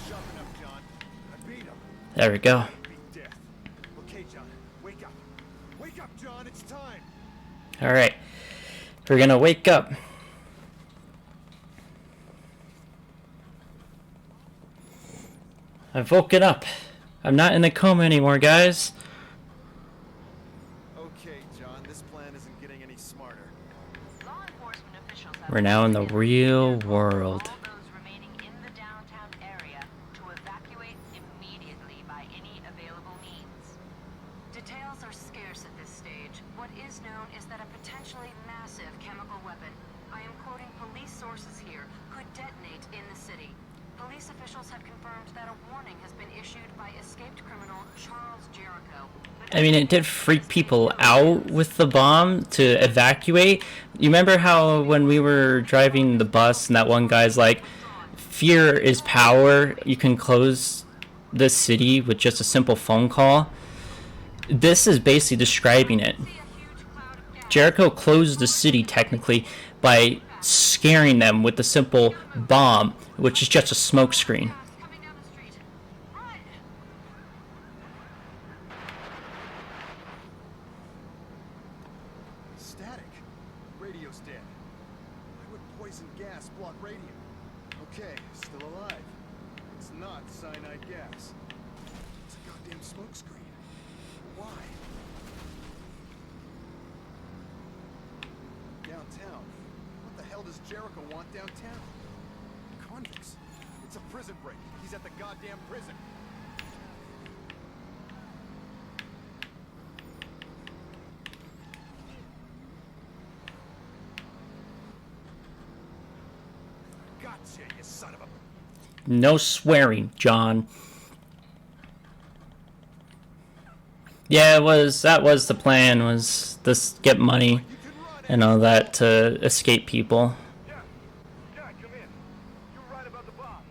Sharpen up, John. I beat him. There we go. Beat death. Okay, John. Wake up. Wake up, John. It's time. Alright. We're gonna wake up. I've woken up. I'm not in a coma anymore, guys. Okay, John. This plan isn't getting any smarter. Law enforcement officials have We're now in the real world. all those remaining in the downtown area to evacuate immediately by any available means. Details are scarce at this stage. What is known is that a potentially massive chemical weapon, I am quoting police sources here, could detonate in the city. Police officials have confirmed that a warning has been issued by escaped criminal Charles Jericho. I mean, it did freak people out with the bomb to evacuate. You remember how when we were driving the bus and that one guy's like, fear is power, you can close the city with just a simple phone call? This is basically describing it. Jericho closed the city technically by scaring them with the simple bomb, which is just a smoke screen. Static. Radio's dead. Why would poison gas block radio? Okay, still alive. It's not cyanide gas. It's a goddamn smoke screen. Why? Downtown. What the hell does Jericho want downtown? Convicts. It's a prison break. He's at the goddamn prison. Gotcha, you son of a... No swearing, John. Yeah, that was the plan, was this get money and all that to escape people. Jack, come in. You were right about the bomb.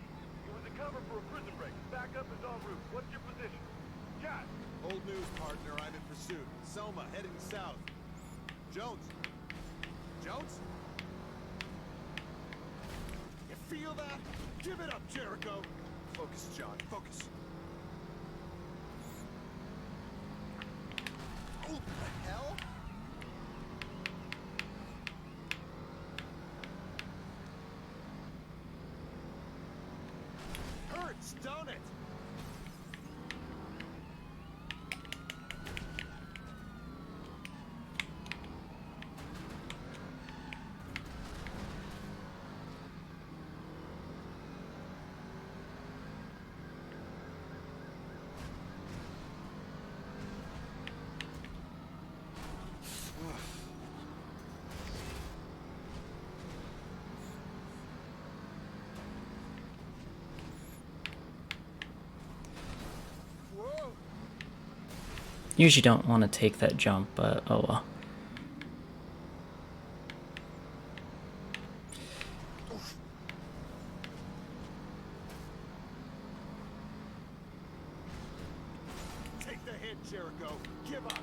It was a cover for a prison break. Backup is en route. What's your position? Jack! Old news, partner. I'm in pursuit. Selma, heading south. Jones. Jones? You feel that? Give it up, Jericho. Focus, John. Focus. Oh, the hell? Hurts, don't it? Usually don't want to take that jump, but oh well. Take the hit, Jericho. Give up.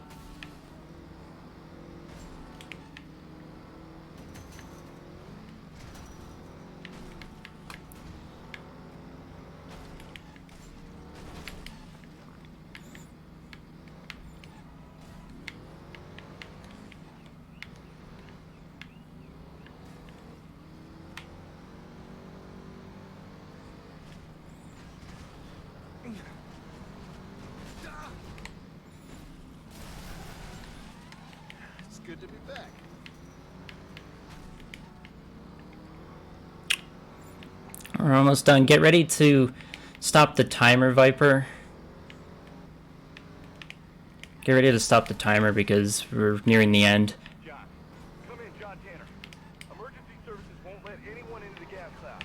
good to be back. We're almost done. Get ready to stop the timer, Viper. Get ready to stop the timer because we're nearing the end. John, come in, John Tanner. Emergency services won't let anyone into the gas cloud.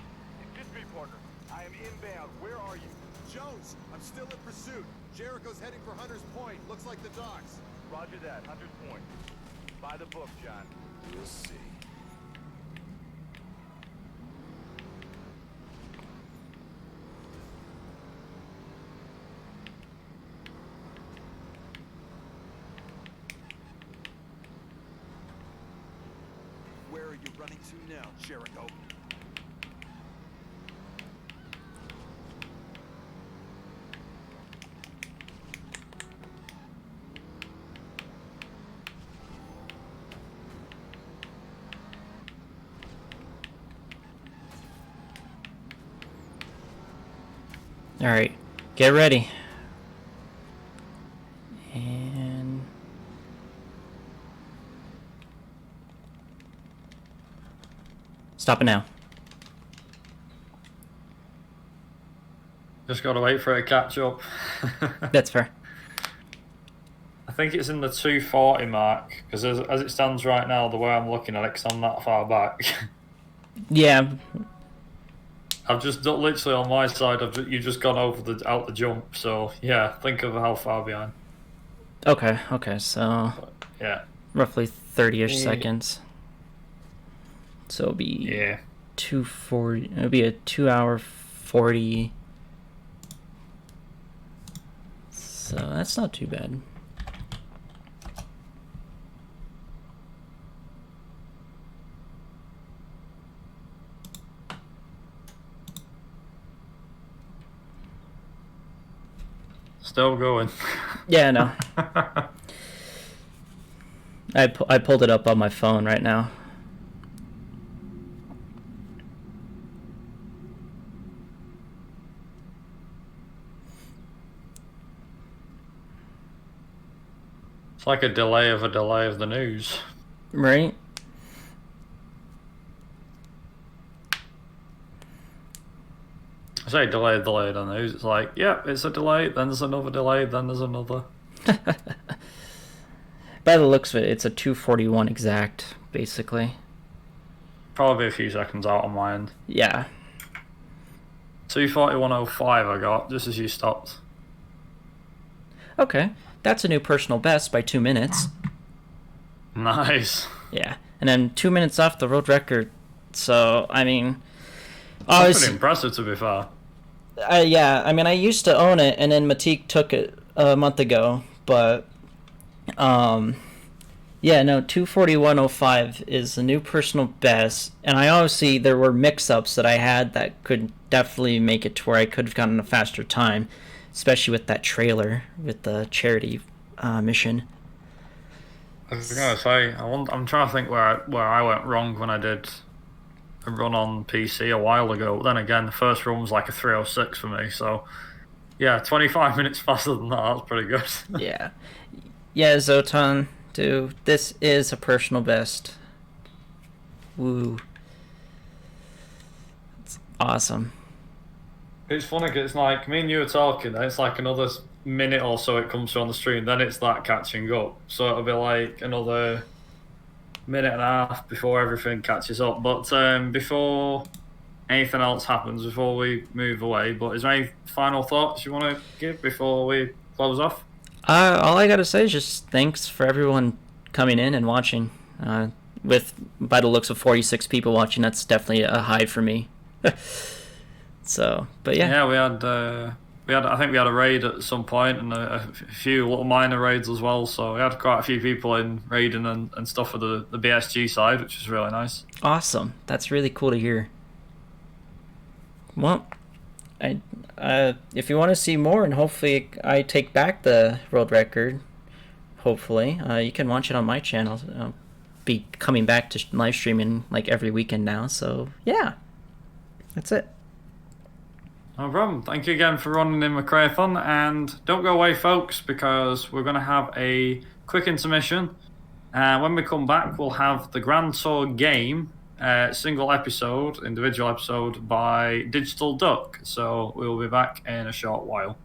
It's me, partner. I am inbound. Where are you? Jones, I'm still in pursuit. Jericho's heading for Hunter's Point. Looks like the docks. Roger that. Hunter's Point. By the book, John. We'll see. Where are you running to now, Jericho? All right, get ready. And stop it now. Just gotta wait for it to catch up. That's fair. I think it's in the 240 mark, because as it stands right now, the way I'm looking at it, because I'm that far back. Yeah. I've just done, literally on my side, you've just gone over out the jump, so yeah, think of how far behind. Okay, so Yeah. roughly 30-ish seconds. So it'll be 240. It'll be a 2 hour 40. So that's not too bad. Still going. Yeah, no. I pulled it up on my phone right now. It's like a delay of the news. Right? I say delay on the news. It's like, yeah, it's a delay, then there's another delay, then there's another. By the looks of it, it's a 241 exact, basically. Probably a few seconds out on my end. Yeah. 241.05 I got, just as you stopped. Okay. That's a new personal best by 2 minutes. Nice. Yeah. And then 2 minutes off the world record. So, I mean... That's pretty impressive, to be fair. Yeah, I mean, I used to own it, and then Matique took it a month ago, but... Yeah, no, 241.05 is the new personal best, and I obviously, there were mix-ups that I had that could definitely make it to where I could have gotten a faster time, especially with that trailer, with the charity mission. I was going to say, I'm trying to think where I went wrong when I did a run on PC a while ago. Then again, the first run was like a 306 for me, so yeah, 25 minutes faster than that, that's pretty good. Yeah. Yeah, Zotan, dude, this is a personal best. Woo. It's awesome. It's funny because it's like, me and you were talking, and it's like another minute or so it comes through on the stream, then it's that catching up. So it'll be like another minute and a half before everything catches up. But before anything else happens, before we move away, but is there any final thoughts you want to give before we close off? All I gotta say is just thanks for everyone coming in and watching. With, by the looks of 46 people watching, that's definitely a high for me. So, but yeah. Yeah, we had I think we had a raid at some point, and a few little minor raids as well. So we had quite a few people in raiding and stuff for the BSG side, which is really nice. Awesome. That's really cool to hear. Well, if you want to see more, and hopefully I take back the world record, hopefully, you can watch it on my channel. I'll be coming back to live streaming like every weekend now. So yeah, that's it. No problem. Thank you again for running in McRaeathon, and don't go away, folks, because we're going to have a quick intermission, And when we come back, we'll have the Grand Tour game, single episode, individual episode by Digital Duck. So we'll be back in a short while.